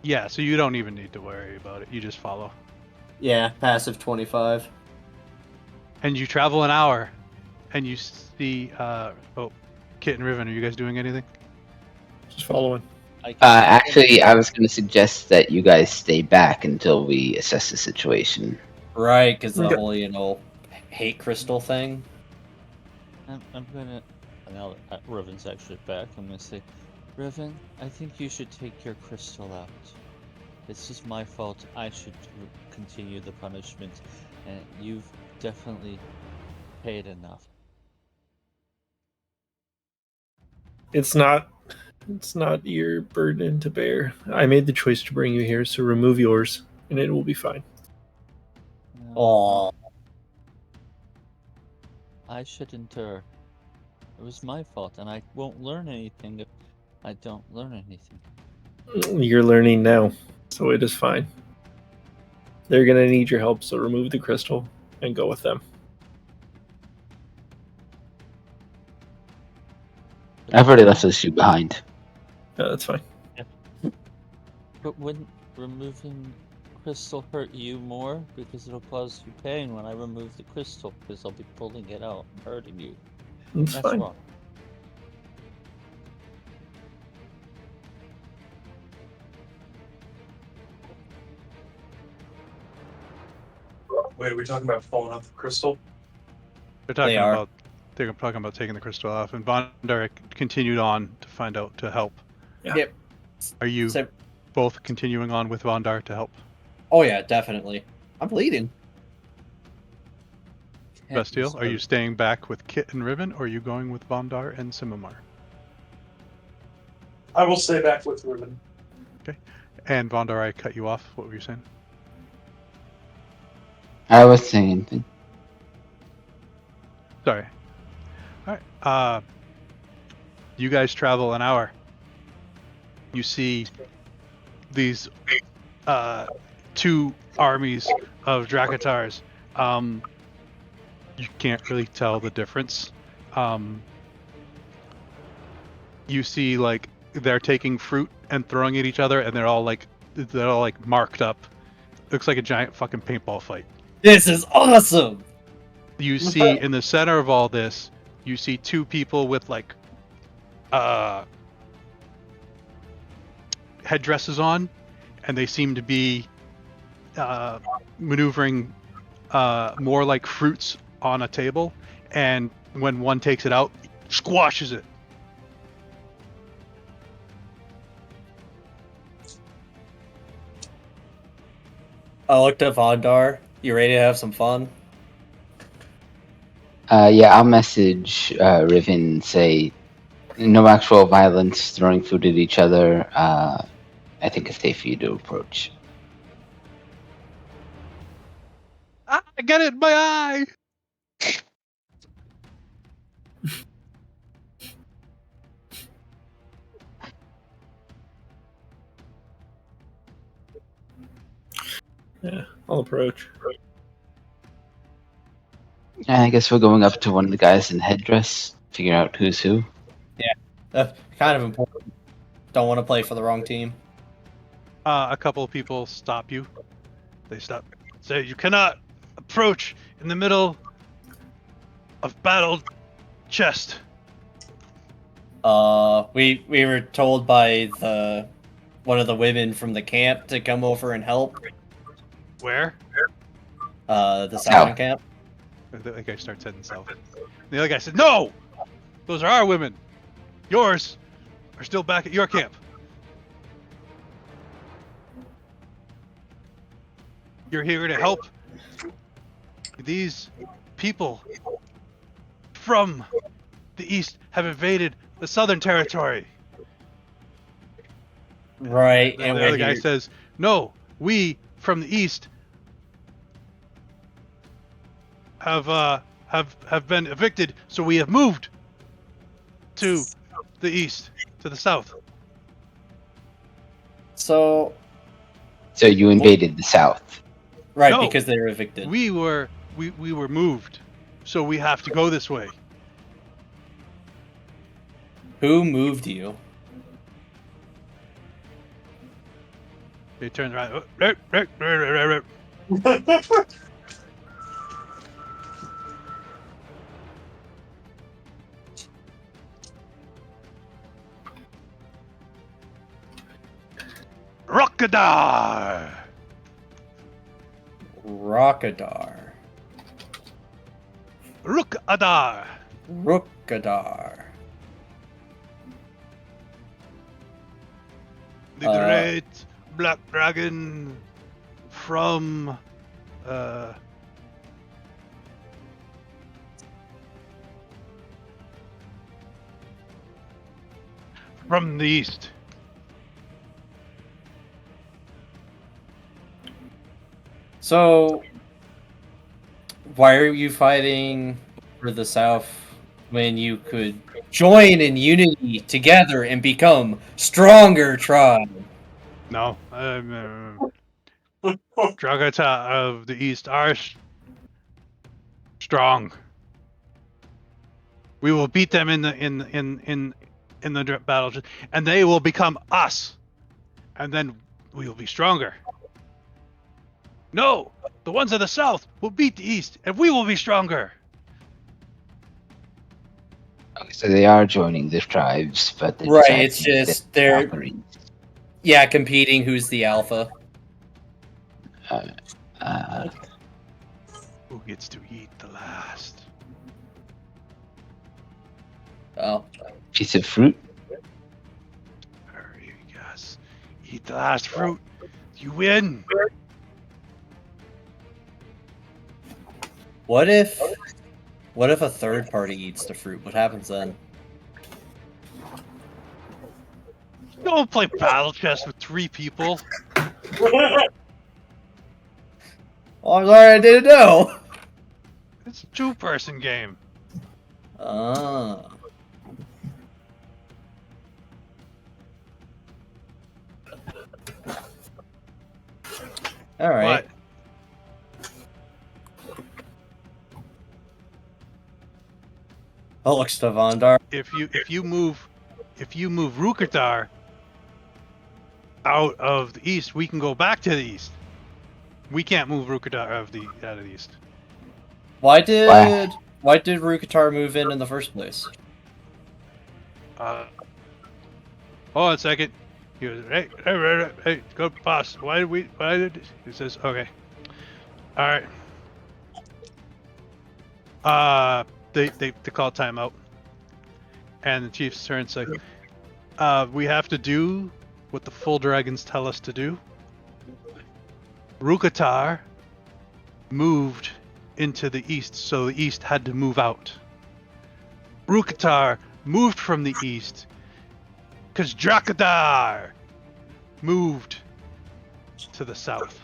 Yeah, so you don't even need to worry about it. You just follow. Yeah, passive 25. And you travel an hour, and you see. Kit and Riven, are you guys doing anything? Just following. Actually, I was going to suggest that you guys stay back until we assess the situation. Right, because the Okay. whole, hate crystal thing. I'm gonna. Now that Riven's actually back, I'm gonna say, Riven, I think you should take your crystal out. This is my fault. I should continue the punishment, and you've definitely paid enough. It's not your burden to bear. I made the choice to bring you here, so remove yours, and it will be fine. Aw. I shouldn't. It was my fault, and I won't learn anything if I don't learn anything. You're learning now, so it is fine. They're gonna need your help, so remove the crystal and go with them. I've already left this shoe behind. Yeah, that's fine. But wouldn't removing crystal hurt you more? Because it'll cause you pain when I remove the crystal, because I'll be pulling it out and hurting you. It's That's fine. wrong. Wait, are we talking about falling off the crystal? They're talking They are. about taking the crystal off, and Vondar continued on to find out to help. Yeah. Yep. Are you So- both continuing on with Vondar to help? Oh yeah, definitely. I'm bleeding. Can't Bestial, are you use staying back with Kit and Riven, or are you going with Vondar and Simamar? I will stay back with Ruben. And Vondar, I cut you off. What were you saying? I was saying anything. Sorry. All right. You guys travel an hour. You see these two armies of Drakatars. You can't really tell the difference. You see, like, they're taking fruit and throwing at each other, and they're all like marked up. Looks like a giant fucking paintball fight. This is awesome. You see in the center of all this, you see two people with like headdresses on, and they seem to be maneuvering more like fruits on a table, and when one takes it out, squashes it. I looked at Vondar. You ready to have some fun? Yeah, I'll message Riven and say no actual violence, throwing food at each other. I think it's safe for you to approach. Ah, I got it in my eye. Yeah, I'll approach. I guess we're going up to one of the guys in headdress, figure out who's who. That's kind of important. Don't want to play for the wrong team. A couple of people stop you. They stop. Say you cannot approach in the middle of battled chest. We were told by one of the women from the camp to come over and help. Where? The southern camp. The other guy starts heading south. The other guy said, "No, those are our women. Yours are still back at your camp. You're here to help these people from the east have invaded the southern territory." Right, The and other we're guy here. says, "No, we from the east have been evicted, so we have moved to the east, to the south." So So you invaded the south. right, No, because they were evicted. We were moved, so we have to go this way. Who moved you? They turned around. Rockadar! Rockadar. Rookadar! Rookadar. The great black dragon from from the east. So, why are you fighting for the South when you could join in unity together and become stronger tribe? No, Dragata of the east are strong. We will beat them in the battle, and they will become us, and then we will be stronger. No, the ones of the south will beat the east, and we will be stronger. Okay, so they are joining the tribes, but they're Right, deciding it's that just they're Valkyries. competing who's the alpha. Who gets to eat the last? Oh, Piece of fruit. Hurry, yes. Eat the last fruit. You win. what if a third party eats the fruit? What happens then? Don't play battle chess with 3 people. Oh, I'm sorry, I didn't know. It's a 2-person game. Ah. All right. But Oh, look, Stavandar. if you move Rukatar out of the east, we can go back to the east. We can't move Rukatar out of the east. Why did Rukatar move in the first place? Hold on a second. He was hey, go boss. Why did he says okay. All right. They call timeout, and the chiefs turn and say, we have to do what the full dragons tell us to do. Rukatar moved into the east, so the east had to move out. Rukatar moved from the east because Drakadar moved to the south.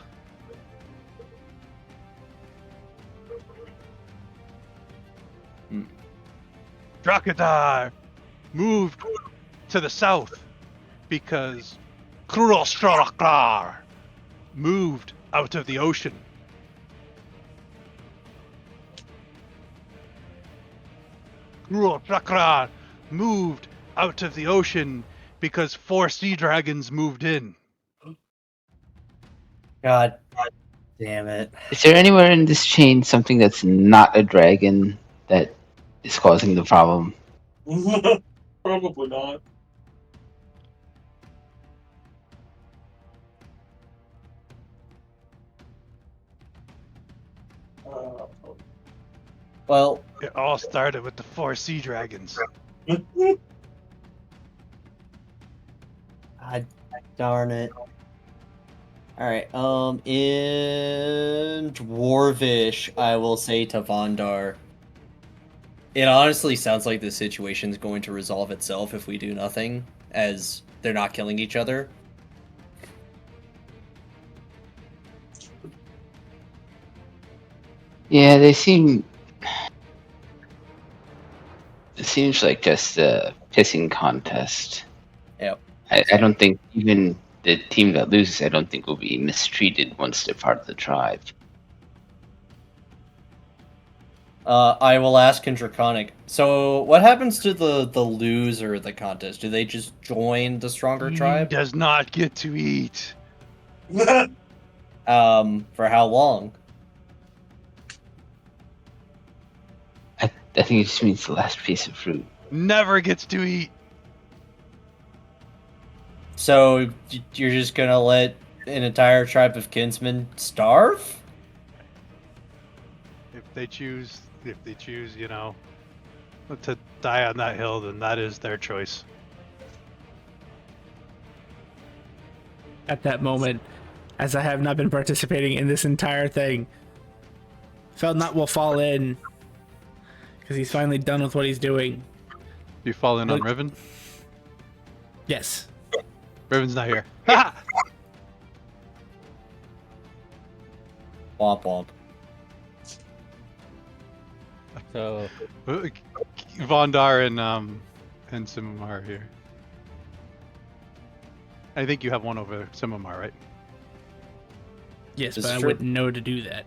Drakadar moved to the south because Kurostrakar moved out of the ocean. Kurostrakar moved out of the ocean because 4 sea dragons moved in. God damn it. Is there anywhere in this chain something that's not a dragon that is causing the problem? Probably not. Well, It all started with the 4 sea dragons. God darn it. Alright, in Dwarvish, I will say to Vondar. It honestly sounds like this situation is going to resolve itself if we do nothing, as they're not killing each other. Yeah, they seem. It seems like just a pissing contest. Yep. I don't think even the team that loses, I don't think will be mistreated once they're part of the tribe. I will ask in Draconic. So, what happens to the loser of the contest? Do they just join the stronger He tribe? does not get to eat. For how long? I think it just means the last piece of fruit. Never gets to eat. So, you're just gonna let an entire tribe of kinsmen starve? If they choose, to die on that hill, then that is their choice. At that moment, as I have not been participating in this entire thing, Feldnut will fall in because he's finally done with what he's doing. You fall in on Look- Riven? Yes. Riven's not here. Ha! Womp womp. So Vondar and Simamar are here. I think you have one over Simamar, right? Yes, This but is I true. wouldn't know to do that.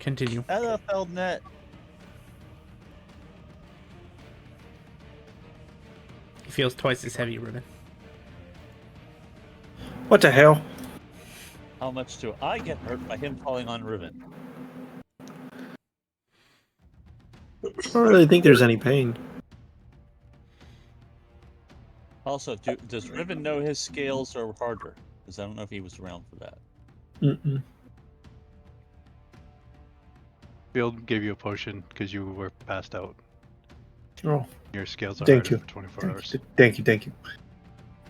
Continue. LFLnet. He feels twice as heavy, Ruben. What the hell? How much do I get hurt by him falling on Riven? I don't really think there's any pain. Also, does Riven know his scales are harder? Because I don't know if he was around for that. Mm-mm. Field gave you a potion because you were passed out. Oh, Your scales are Thank harder you. for 24 hours. Thank you.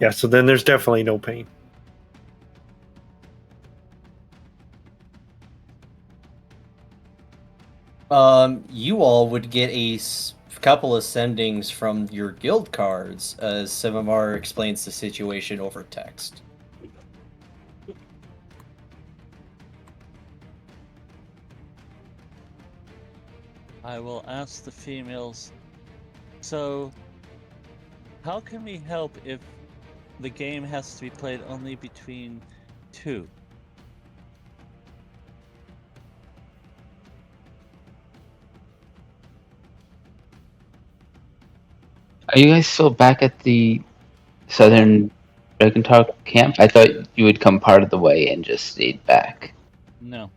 Yeah, so then there's definitely no pain. You all would get a couple of sendings from your guild cards as Simamar explains the situation over text. I will ask the females. So, how can we help if the game has to be played only between two? Are you guys still back at the Southern Dragon Talk camp? I thought you would come part of the way and just stayed back. No,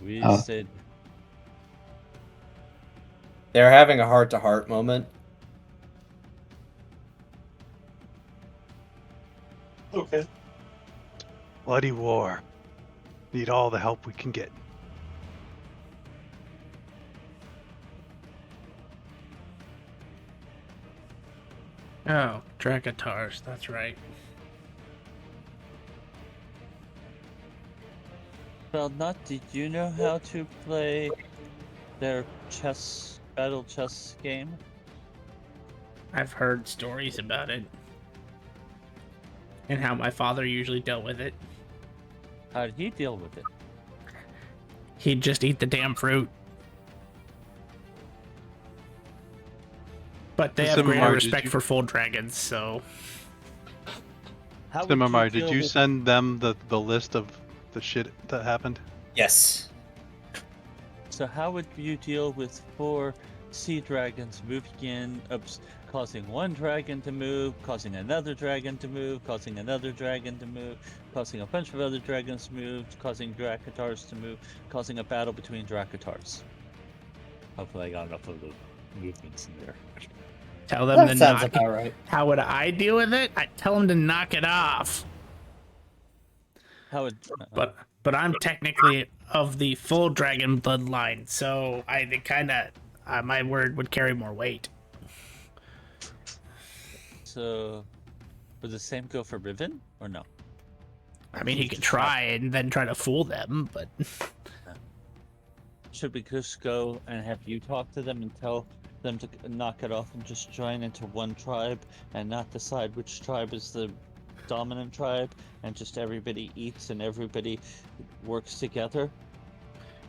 we Oh. stayed. They're having a heart-to-heart moment. Okay. Bloody war. Need all the help we can get. Oh, Dracatars, that's right. Well, did you know how to play their battle chess game? I've heard stories about it. And how my father usually dealt with it. How did he deal with it? He'd just eat the damn fruit. But they have greater Simamar, respect for full dragons, so... How would Simamar, did deal you with- send them the list of the shit that happened? Yes. So how would you deal with 4 sea dragons moving in, causing one dragon to move, causing another dragon to move, causing another dragon to move, causing a bunch of other dragons to move, causing Dracatars to move, causing a battle between Dracatars? Hopefully I got enough of the movements in there. Tell them That to sounds knock about it. right. How would I deal with it? I'd tell them to knock it off. How would... But I'm technically of the full dragon bloodline, so I kind of... my word would carry more weight. So, would the same go for Riven, or no? I mean, he could try and then try to fool them, but... Should we just go and have you talk to them and tell them to knock it off and just join into one tribe and not decide which tribe is the dominant tribe and just everybody eats and everybody works together?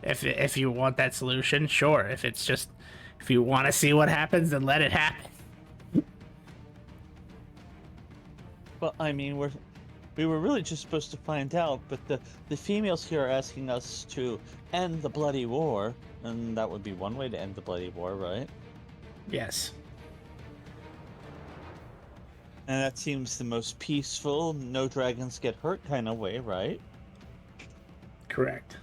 If you want that solution, sure. If you want to see what happens, then let it happen. Well, I mean, we were really just supposed to find out, but the females here are asking us to end the bloody war, and that would be one way to end the bloody war, right? Yes. And that seems the most peaceful, no dragons get hurt kind of way, right? Correct.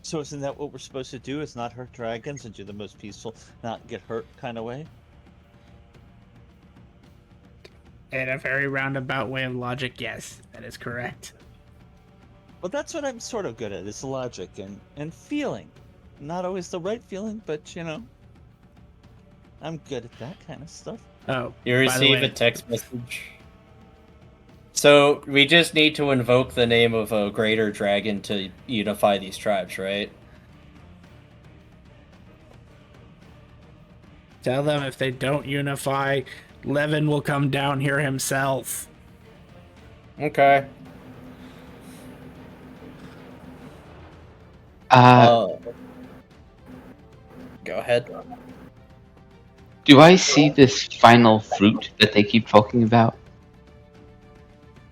So isn't that what we're supposed to do, is not hurt dragons and do the most peaceful, not get hurt kind of way? In a very roundabout way of logic, yes, that is correct. Well, that's what I'm sort of good at, is logic and feeling. Not always the right feeling, but, you know, I'm good at that kind of stuff. Oh, You by the receive way, a text message. So we just need to invoke the name of a greater dragon to unify these tribes, right? Tell them if they don't unify, Levin will come down here himself. Okay. Uh, Go ahead. do I see this final fruit that they keep talking about?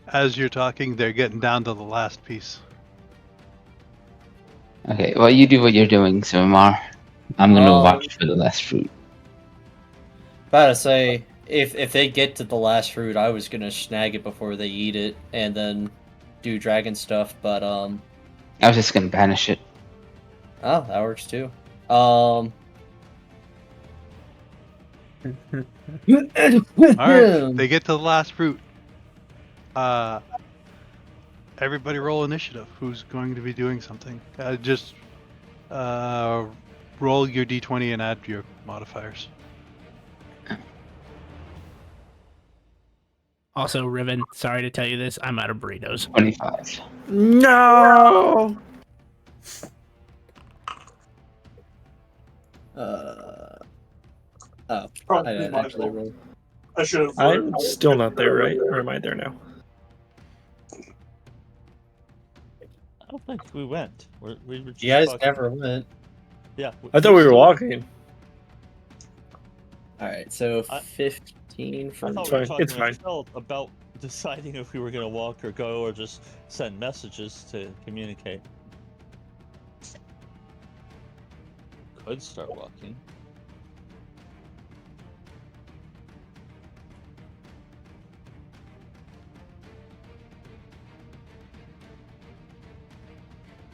As you're talking, they're getting down to the last piece. Okay, well, you do what you're doing, Sumar. I'm gonna watch for the last fruit. About to say, if they get to the last fruit, I was gonna snag it before they eat it, and then do dragon stuff. But I was just gonna banish it. oh, that works too. All right, they get to the last fruit. Everybody roll initiative. Who's going to be doing something? Just roll your d20 and add your modifiers. Also, Riven, sorry to tell you this, I'm out of burritos. 25. No. Oh, I Probably didn't my actually fault. roll. I should have. I'm still not there, right? Or am I there now? I don't think we went. We were just You guys talking. never went. Yeah. I thought we were still- walking. All right, so I- 15 I for thought It's we were fine, talking it's fine. with Phil about deciding if we were going to walk or go or just send messages to communicate. Could start walking.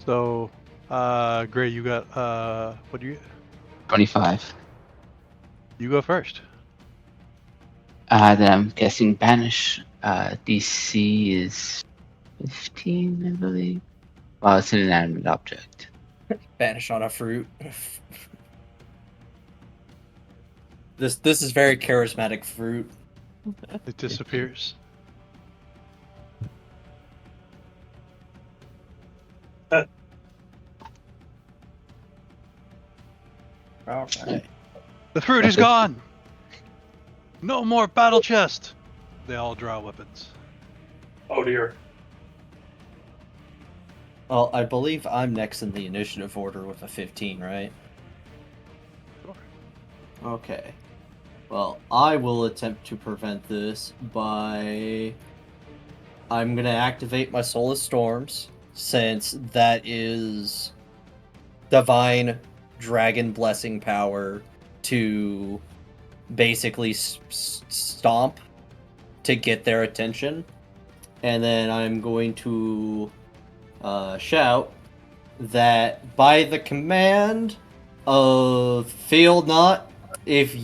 So, Gray, you got what do you? 25. You go first. Then I'm guessing banish. DC is 15, I believe. Well, it's an inanimate object. Banish on a fruit. This is very charismatic fruit. It disappears. All right. The fruit is gone. No more battle chest. They all draw weapons. Oh dear. Well, I believe I'm next in the initiative order with a 15, right? Sure. Okay. Well, I will attempt to prevent this by... I'm gonna activate my Soulless Storms, since that is divine dragon blessing power to basically stomp to get their attention. And then I'm going to shout that by the command of Fail Not, if the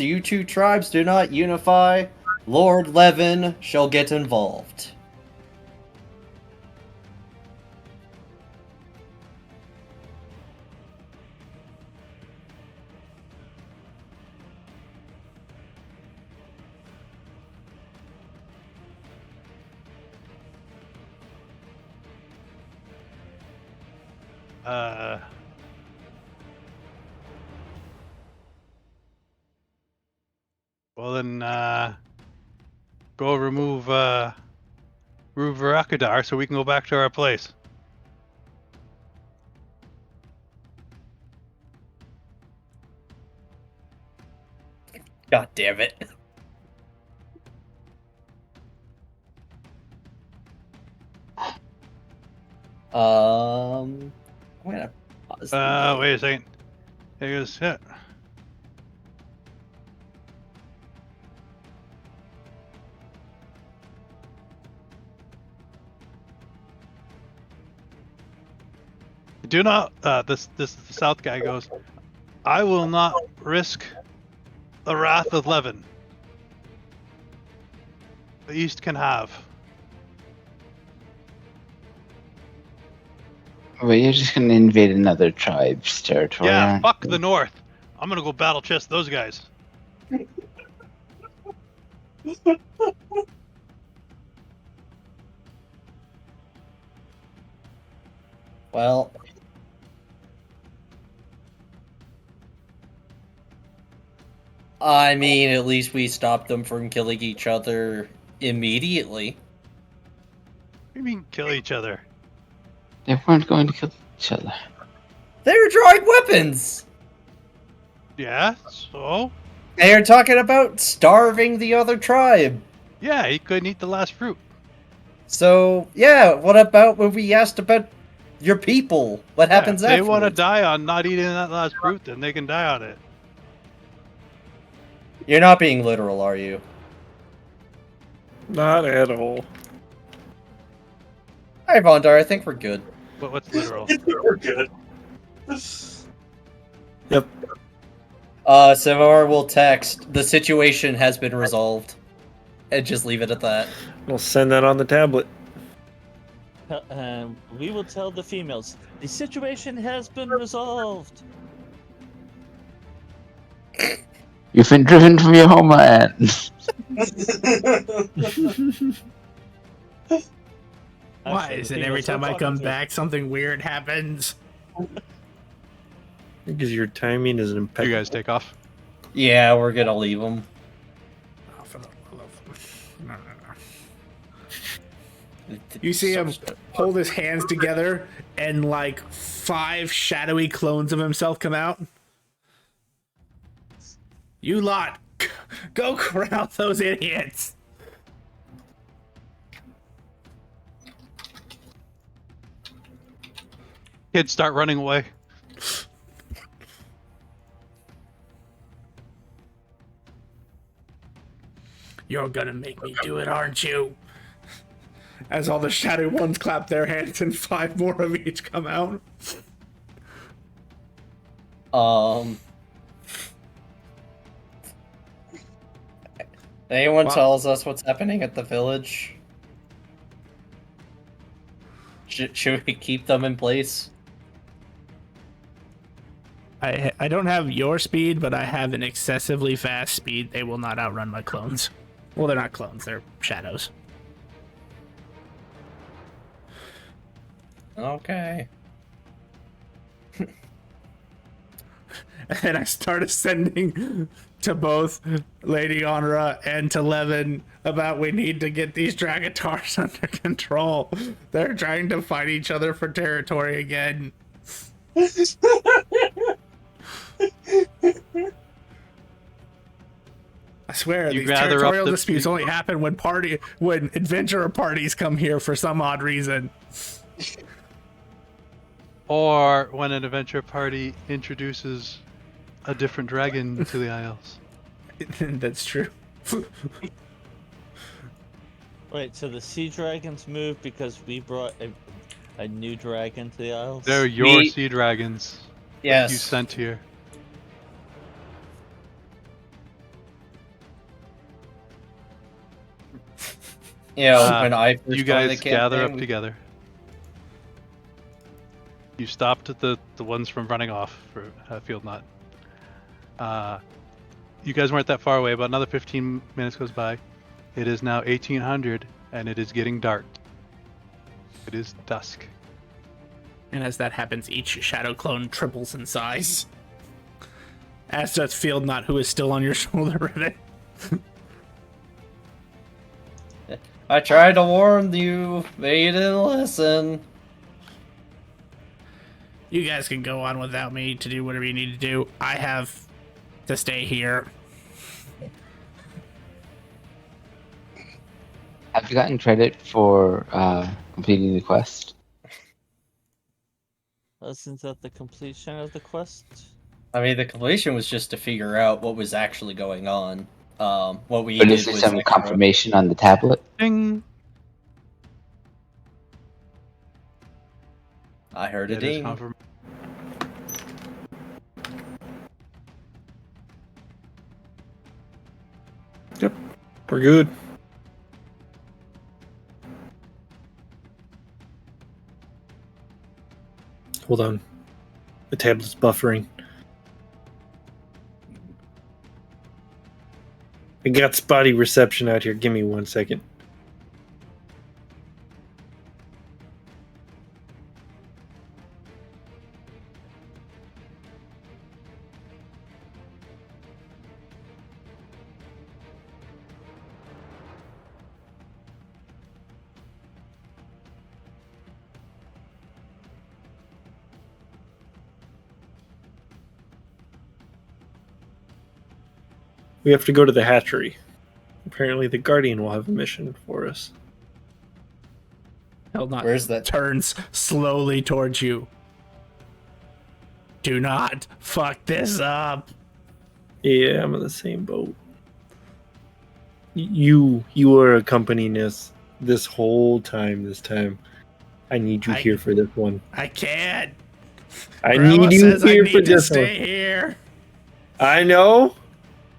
you two tribes do not unify, Lord Levin shall get involved. Well then, go remove Varakadar so we can go back to our place. God damn it. I'm gonna pause. Wait a second. There goes it. Do not. This the South guy goes. I will not risk the wrath of Levin. The East can have. Well, you're just gonna invade another tribe's territory. Yeah, aren't fuck you? the North. I'm gonna go battle chest those guys. Well, I mean, at least we stopped them from killing each other immediately. What do you mean kill each other? They weren't going to kill each other. They were drawing weapons! Yeah, so? They are talking about starving the other tribe. Yeah, he couldn't eat the last fruit. So, yeah, what about when we asked about your people? What happens If they want to afterwards? die on not eating that last fruit, then they can die on it. You're not being literal, are you? Not at all. Alright, Vondar, I think we're good. But what's literal? I think we're good. Yep. Samar will text, the situation has been resolved. And just leave it at that. We'll send that on the tablet. We will tell the females the situation has been resolved. You've been driven from your homeland. Why Actually, is the it every females we're time I talking come to- back, something weird happens? Because your timing is You impeccable. guys take off. Yeah, we're gonna leave them. Oh, for the love of... No. You see him hold his hands together, and like 5 shadowy clones of himself come out. You lot, go corral those idiots. Kids start running away. You're gonna make me do it, aren't you? As all the shadowy ones clap their hands and 5 more of each come out. Anyone Well- tells us what's happening at the village? Should we keep them in place? I don't have your speed, but I have an excessively fast speed. They will not outrun my clones. Well, they're not clones, they're shadows. Okay. And I started sending to both Lady Honora and to Levin about we need to get these Dragatars under control. They're trying to fight each other for territory again. I swear, You these gather up territorial the- disputes only happen when adventurer parties come here for some odd reason. Or when an adventure party introduces a different dragon to the Isles. That's true. Wait, so the sea dragons moved because we brought a new dragon to the Isles? They're your We- sea dragons Yes. you sent here. You know, when I first You joined guys the gather up campaign, together. You stopped at the ones from running off for Field Knot. You guys weren't that far away. About another 15 minutes goes by. It is now 1800, and it is getting dark. It is dusk. And as that happens, each shadow clone triples in size. As does Field Knot, who is still on your shoulder, Reddit. I tried to warn you, but you didn't listen. You guys can go on without me to do whatever you need to do. I have to stay here. Have you gotten credit for completing the quest? Isn't that the completion of the quest? I mean, the completion was just to figure out what was actually going on. What we But did is there was some extra. confirmation on the tablet? Ding! I heard a It is ding. confirm- We're good. Hold on. The tablet's buffering. I got spotty reception out here. Give me 1 second. We have to go to the hatchery. Apparently, the Guardian will have a mission for us. Heldnot Where's that? turns slowly towards you. Do not fuck this up. Yeah, I'm in the same boat. You are accompanying us this whole time. This time, I need you here for this one. I can't. I Grandma need you says here I for need to this stay one. here. I know,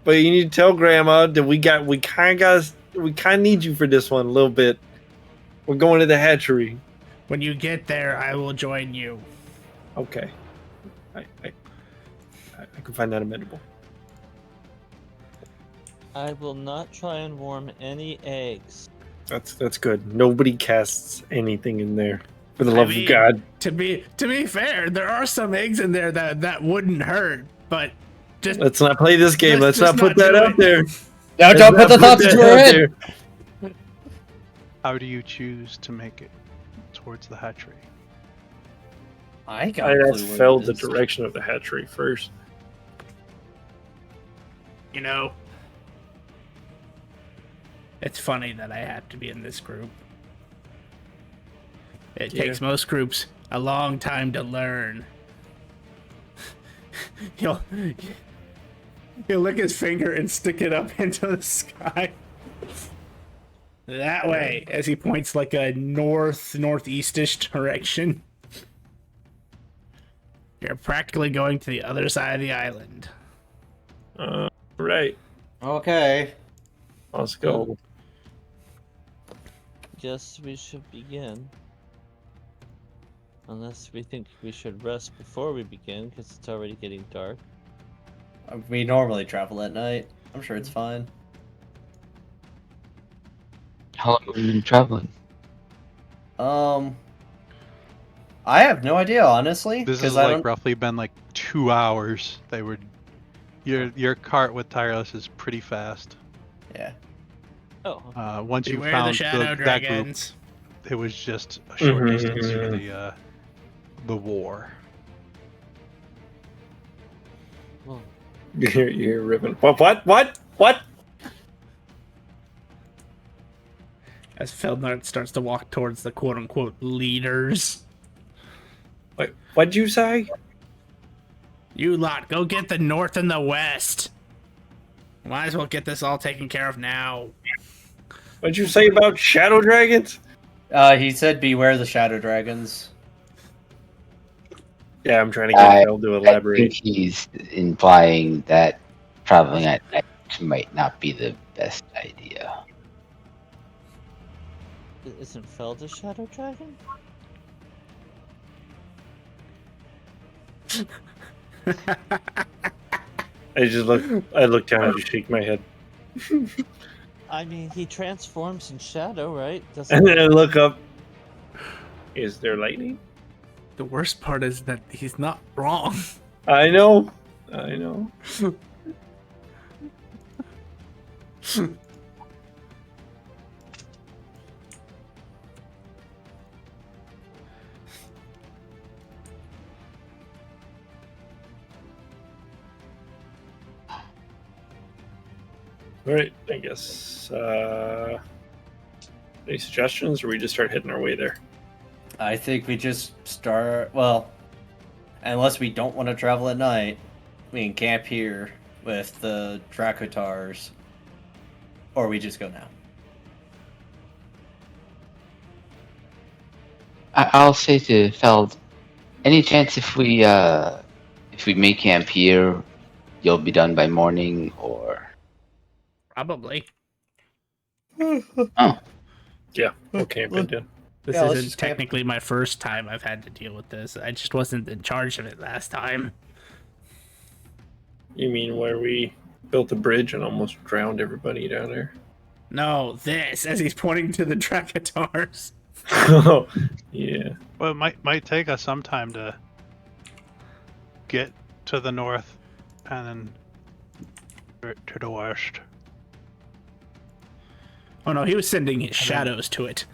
but you need to tell Grandma that we kind of need you for this one a little bit. We're going to the hatchery. When you get there, I will join you. Okay. I can find that amendable. I will not try and warm any eggs. That's good. Nobody casts anything in there. For the love of mean, God. To be fair, there are some eggs in there that wouldn't hurt, but just Let's not play this game. Let's just not put not that do out it. there. Now Let's don't put not the thoughts that into her out head. there. How do you choose to make it towards the hatchery? I got I'd a have clue what felt it the is. direction of the hatchery first. you know, it's funny that I have to be in this group. It Yeah. takes most groups a long time to learn. He'll lick his finger and stick it up into the sky. That way, as he points like a northeastish direction. You're practically going to the other side of the island. Right. Okay. Let's go. Guess we should begin. Unless we think we should rest before we begin, because it's already getting dark. We normally travel at night. I'm sure it's fine. How long have we been traveling? I have no idea, honestly. This has I like don't. roughly been like 2 hours. They were your cart with tireless is pretty fast. Yeah. Oh, Once you Beware found the shadow that group, dragons. it was just a short Mhm. distance for the war. well, You're ripping. What? As Feldnart starts to walk towards the quote-unquote leaders. Wait, what'd you say? You lot, go get the north and the west. Might as well get this all taken care of now. What'd you say about shadow dragons? He said, "Beware the shadow dragons." Yeah, I'm trying to get Phil to I elaborate. think he's implying that traveling at night might not be the best idea. isn't Feld a shadow dragon? I look down and just shake my head. I mean, he transforms in shadow, right? And then I look up. Is there lightning? The worst part is that he's not wrong. I know. All right, I guess. Any suggestions, or we just start hitting our way there? I think we just start. Well, unless we don't want to travel at night, we can camp here with the Dracotars, or we just go now. I'll say to Feld, any chance if we make camp here, you'll be done by morning, or Probably. Yeah, we'll camp it in. This Yeah, let's isn't just camp. technically my first time I've had to deal with this. I just wasn't in charge of it last time. You mean where we built a bridge and almost drowned everybody down there? No, this, as he's pointing to the Dracotars. Oh, yeah. Well, it might take us some time to get to the north and then to the west. Oh no, he was sending his shadows to it.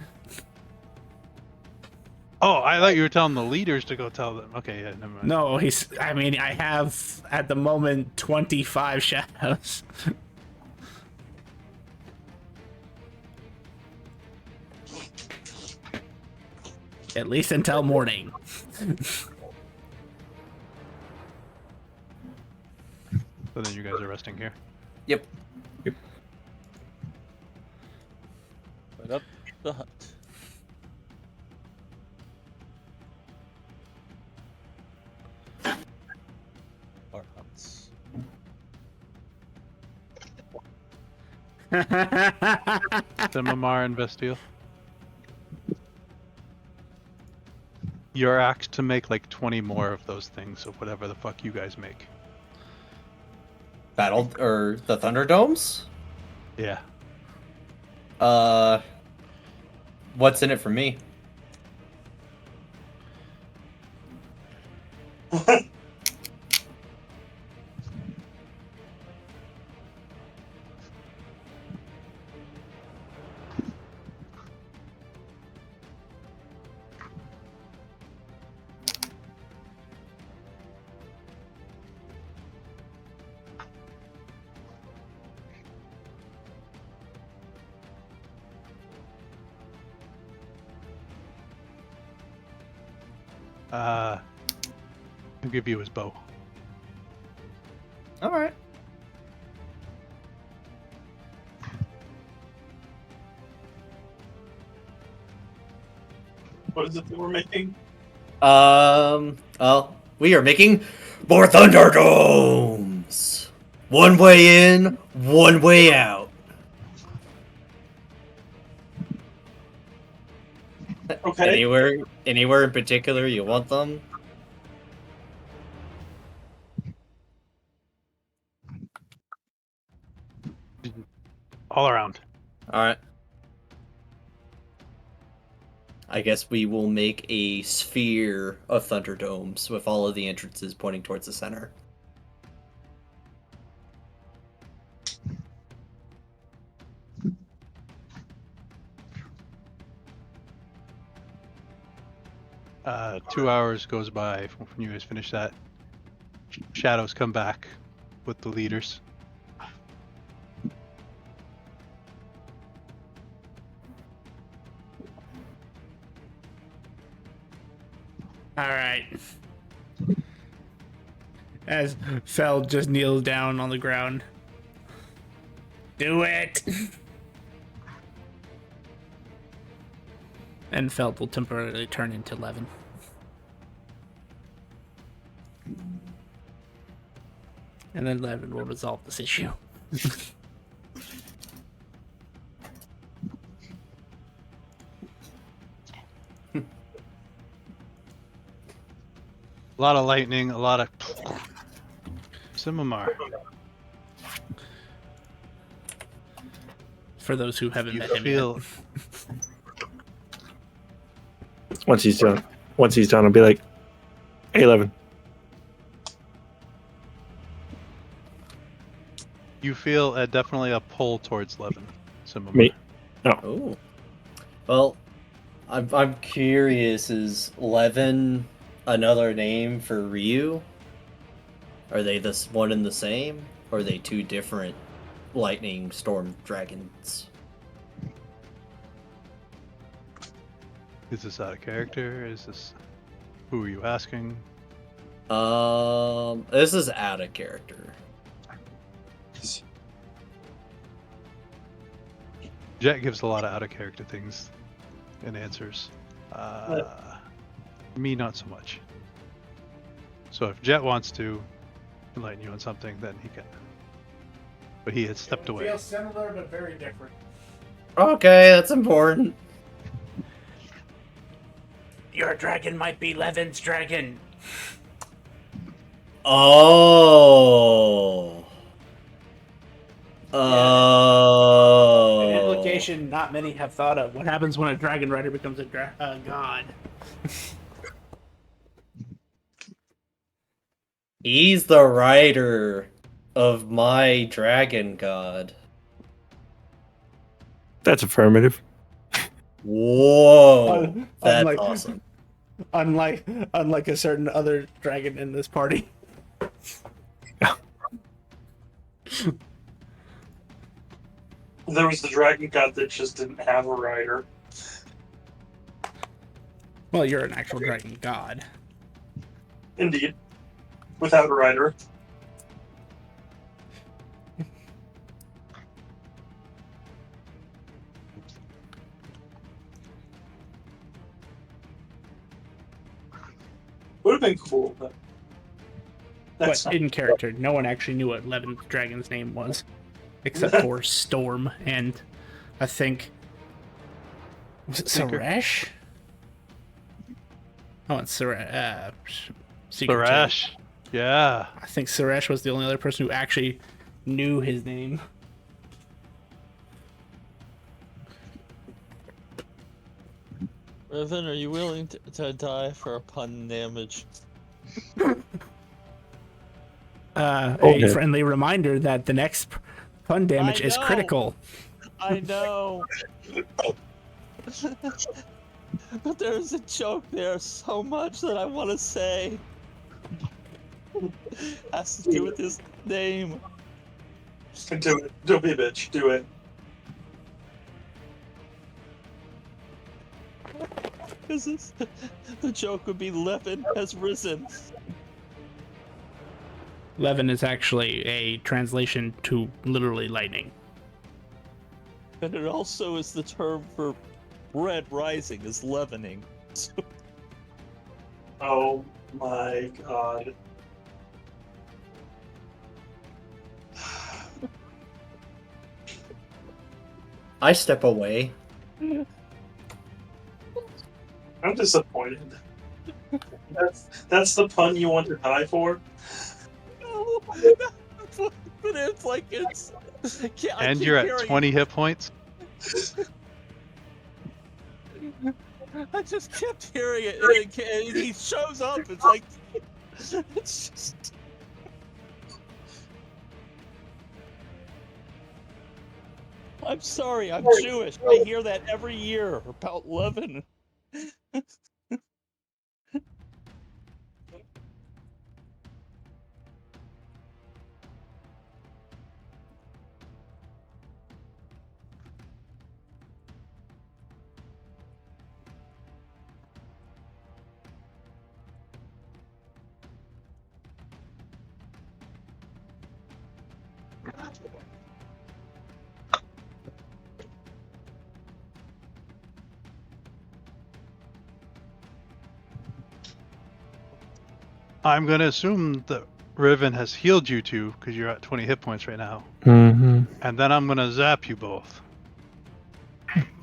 Oh, I thought you were telling the leaders to go tell them. Okay, yeah, never mind. No, I have at the moment 25 shadows. At least until morning. So then you guys are resting here. Yep. Right up the hut. Our huts. Simamar and Vestiel. You're asked to make like 20 more of those things of whatever the fuck you guys make. Battle or the Thunderdomes? Yeah. What's in it for me? I'll give you his bow. All right. What is it that we're making? Well, we are making more Thunderdomes. One way in, one way out. Okay. Anywhere in particular you want them? All around. All right. I guess we will make a sphere of Thunderdomes with all of the entrances pointing towards the center. Uh, 2 hours goes by from when you guys finish that. Shadows come back with the leaders. All right. As Fel just kneels down on the ground. Do it! And Felt will temporarily turn into Levin. And then Levin will resolve this issue. A lot of lightning, a lot of Simamar. For those who haven't You met him feel yet. Once he's done, I'll be like, "Hey, Levin." you feel definitely a pull towards Levin, Simamar. Me? Oh. Well, I'm curious, is Levin another name for Ryu? Are they this one and the same? Or are they two different lightning storm dragons? Is this out of character? Is this... Who are you asking? This is out of character. Jet gives a lot of out of character things and answers. Me, not so much. So if Jet wants to enlighten you on something, then he can. But he had stepped away. Feels similar but very different. Okay, that's important. Your dragon might be Levin's dragon. Oh. An Oh. implication not many have thought of. What happens when a dragon rider becomes a god? He's the rider of my dragon god. That's affirmative. Whoa. That's Unlike- awesome. Unlike a certain other dragon in this party. There was the dragon god that just didn't have a rider. Well, you're an actual dragon god. Indeed. Without a rider. Would have been cool, but that's But in character, no one actually knew what Levin's dragon's name was, except for Storm and I think was it Seeker. Suresh? Oh, it's Suresh. Seeker too. Thresh. Yeah. I think Suresh was the only other person who actually knew his name. Revan, are you willing to die for a pun damage? A Okay. friendly reminder that the next pun damage is know. critical. I know. But there's a joke there so much that I want to say. Has to do with his name. do it. Don't be a bitch. Do it. The joke would be Levin has risen. Levin is actually a translation to literally lightning. And it also is the term for red rising is leavening. So, Oh my god. I step away. I'm disappointed. That's the pun you want to die for? no, but it's like it's. I And keep you're at hearing- 20 hit points. I just kept hearing it, and he shows up. It's like it's just. I'm sorry, I'm Jewish. I hear that every year about Levin. I'm going to assume that Riven has healed you two because you're at 20 hit points right now. Mm-hmm. And then I'm going to zap you both.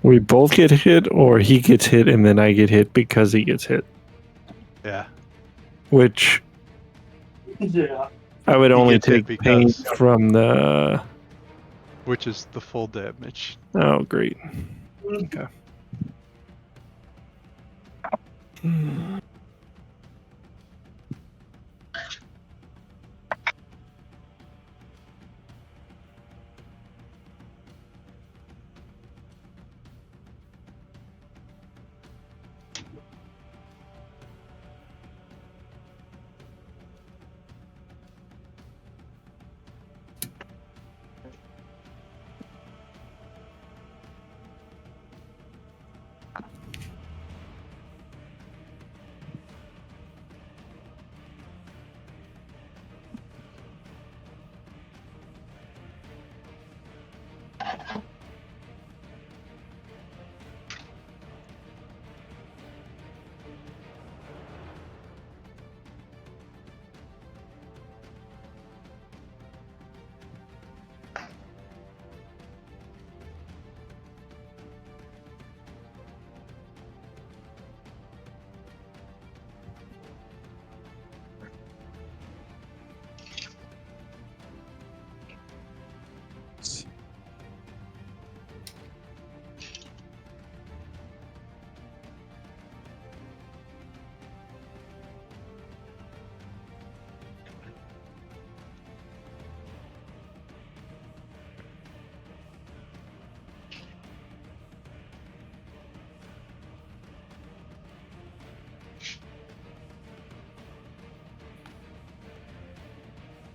We both get hit, or he gets hit and then I get hit because he gets hit. Yeah. Which Yeah. I would He only gets hit take pain because- from the. Which is the full damage. Oh, great. Okay.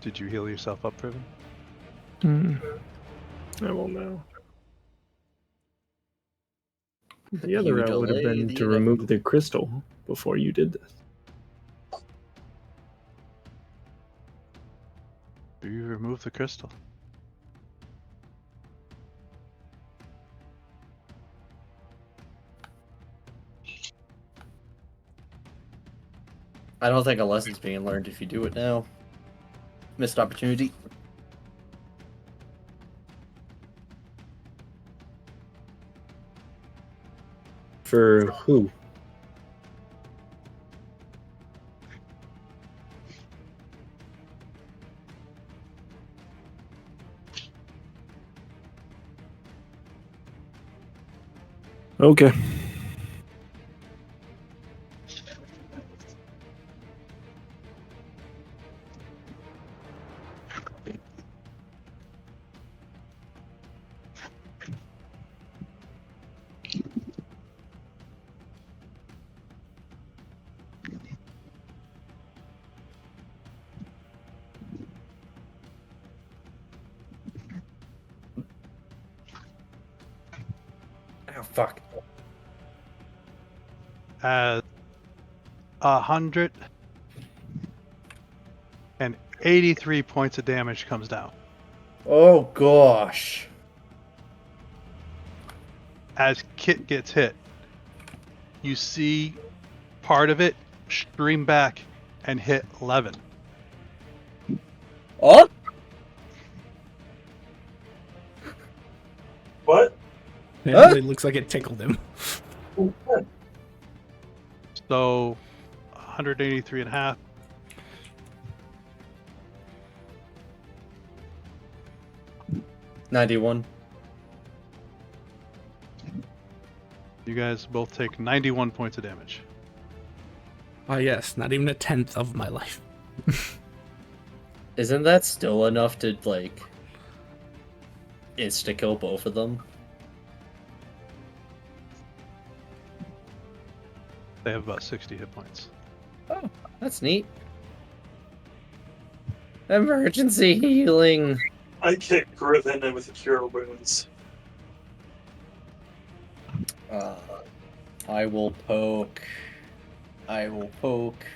Did you heal yourself up, Riven? I will know. The other You route would have delay been the to inevitable. remove the crystal before you did this. Do you remove the crystal? I don't think a lesson's being learned if you do it now. Missed opportunity. For who? Okay. Oh fuck. 183 points of damage comes down. Oh gosh. As Kit gets hit, you see part of it stream back and hit 11. Oh. What? It Huh? really looks like it tickled him. So 183 and a half. $91. You guys both take 91 points of damage. Oh yes, not even a tenth of my life. Isn't that still enough to like insta kill both of them? They have about 60 hit points. Oh, that's neat. Emergency healing. I kick Griffin with a cure wounds. I will poke. I will poke.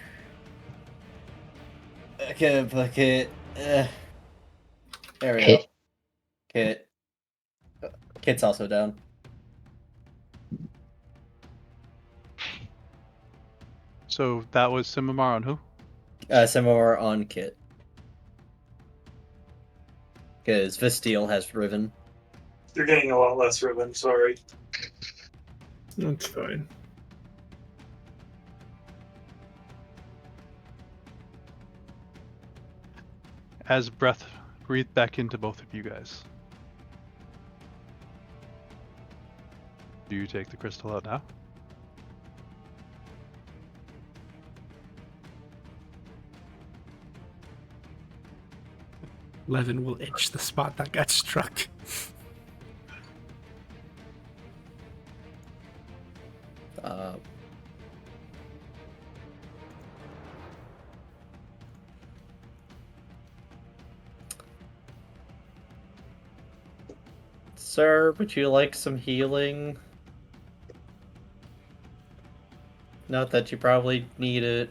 Okay, poke it. There we go. Hit. Kit. Kit's also down. So that was Simamar on who? Similar on Kit. Because Visteel has Riven. You're getting a lot less ribbon, sorry. That's fine. As breath breathed back into both of you guys. Do you take the crystal out now? Levin will itch the spot that got struck. Sir, would you like some healing? Not that you probably need it.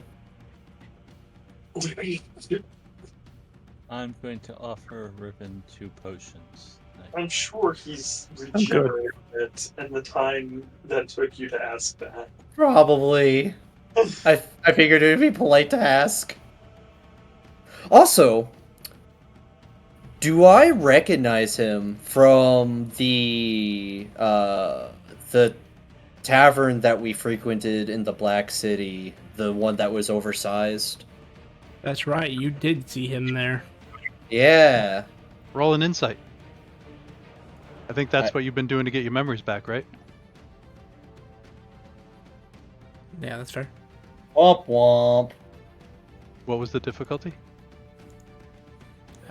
I'm going to offer Ribbon 2 potions. I'm sure he's good. regenerated it in the time that took you to ask that. Probably. I figured it would be polite to ask. Also, do I recognize him from the tavern that we frequented in the Black City, the one that was oversized? That's right, you did see him there. Yeah. Roll an insight. I think that's I- what you've been doing to get your memories back, right? Yeah, that's fair. Womp womp. What was the difficulty?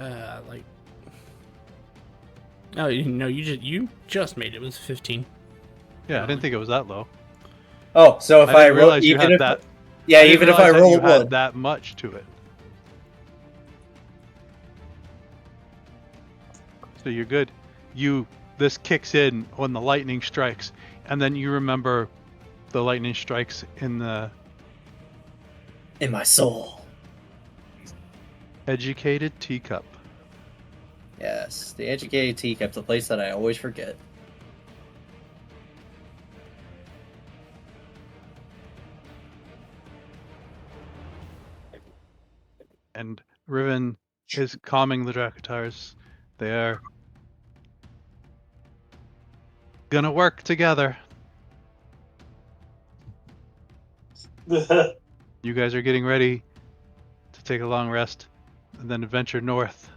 Like. Oh, you just made it. It was 15. Yeah, I didn't think it was that low. Oh, so if I I didn't roll, realize you had that. yeah, didn't even if I realize that roll you had one. that much to it. So you're good. This kicks in when the lightning strikes, And then you remember the lightning strikes in the In my soul. educated teacup. Yes, the educated teacup, the place that I always forget. And Riven is calming the Drakatars. They are gonna work together. You guys are getting ready to take a long rest and then adventure north.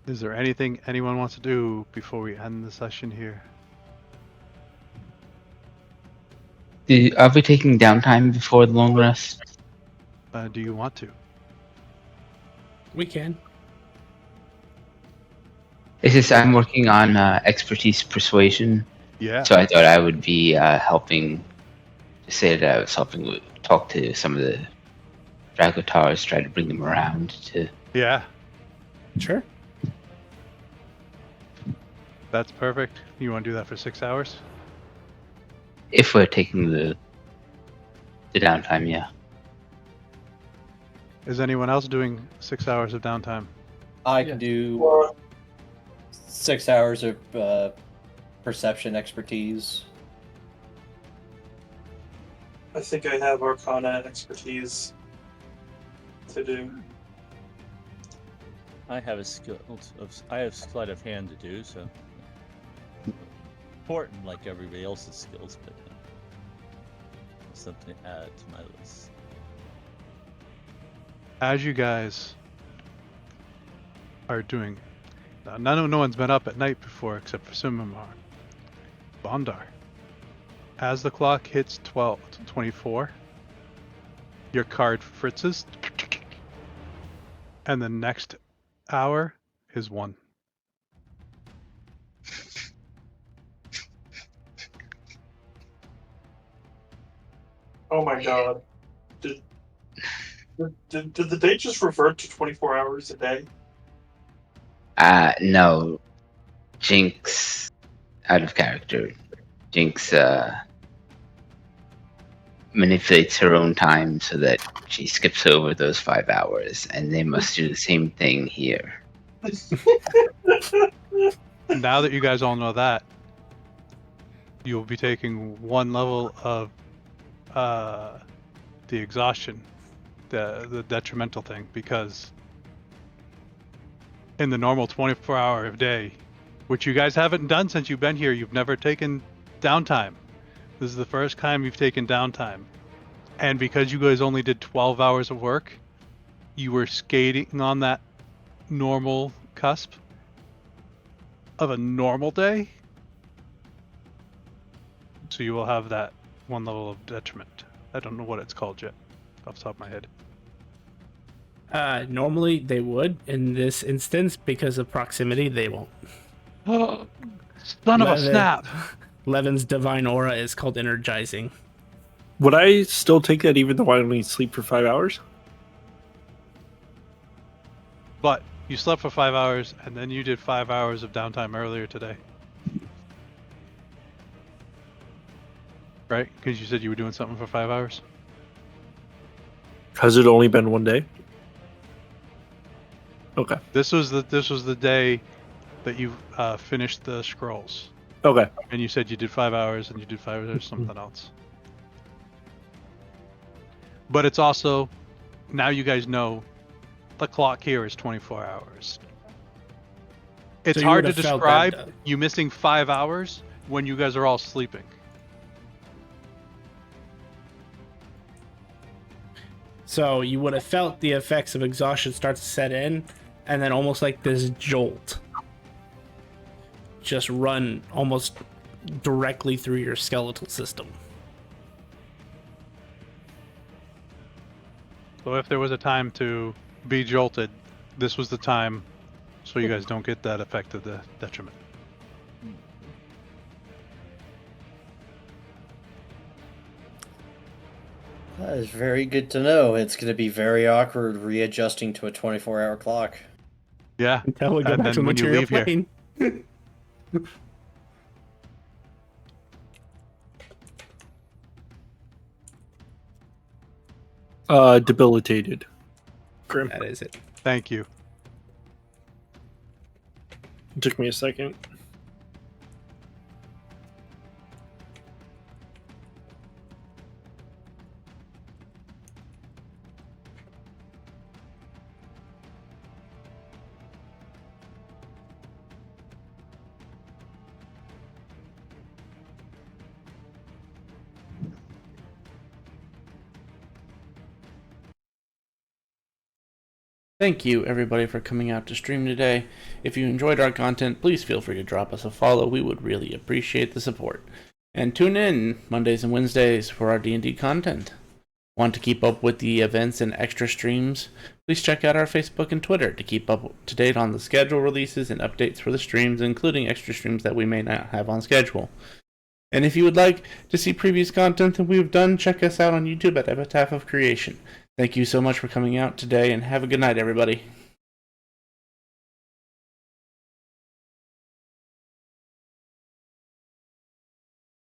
Is there anything anyone wants to do before we end the session here? Are we taking downtime before the long rest? Do you want to? We can. It's just I'm working on expertise persuasion, Yeah. so I thought I would be helping. Say that I was helping talk to some of the Dragotars, try to bring them around to. Yeah, Sure. that's perfect. You want to do that for 6 hours? If we're taking the downtime, yeah. Is anyone else doing 6 hours of downtime? I can do Well, 6 hours of perception expertise. I think I have Arcana expertise to do. I have I have sleight of hand to do, so important like everybody else's skills, but something to add to my list. As you guys are doing, no one's been up at night before except for Sumimar. Bondar. As the clock hits 24, your card fritzes, and the next hour is 1. Oh my god. Did the day just revert to 24 hours a day? No. Jinx, out of character. Jinx manipulates her own time so that she skips over those 5 hours, and they must do the same thing here. Now that you guys all know that, you'll be taking 1 level of the exhaustion, the detrimental thing, because in the normal 24-hour day, which you guys haven't done since you've been here, you've never taken downtime. This is the first time you've taken downtime. And because you guys only did 12 hours of work, you were skating on that normal cusp of a normal day. So you will have that 1 level of detriment. I don't know what it's called yet, off the top of my head. Normally they would. In this instance, because of proximity, they won't. Son of a snap! Levin's divine aura is called energizing. Would I still take that even though I only sleep for 5 hours? But you slept for 5 hours, and then you did 5 hours of downtime earlier today. Right? Because you said you were doing something for 5 hours? Has it only been one day? Okay. This was the day that you finished the scrolls. Okay. And you said you did 5 hours, and you did 5 hours something else. But it's also now you guys know the clock here is 24 hours. It's So you hard to would've felt that, describe you missing 5 hours when you guys are all sleeping. So you would have felt the effects of exhaustion start to set in, and then almost like this jolt just run almost directly through your skeletal system. So if there was a time to be jolted, this was the time, so you guys don't get that effect of the detriment. That is very good to know. It's going to be very awkward readjusting to a 24-hour clock. Yeah, Until we go and back to then the when you material leave here. plane. Debilitated. Grim. That is it. Thank you. It took me a second. Thank you, everybody, for coming out to stream today. If you enjoyed our content, please feel free to drop us a follow. We would really appreciate the support. And tune in Mondays and Wednesdays for our D&D content. Want to keep up with the events and extra streams? Please check out our Facebook and Twitter to keep up to date on the schedule releases and updates for the streams, including extra streams that we may not have on schedule. And if you would like to see previous content that we've done, check us out on YouTube at Epitaph of Creation. Thank you so much for coming out today, and have a good night, everybody.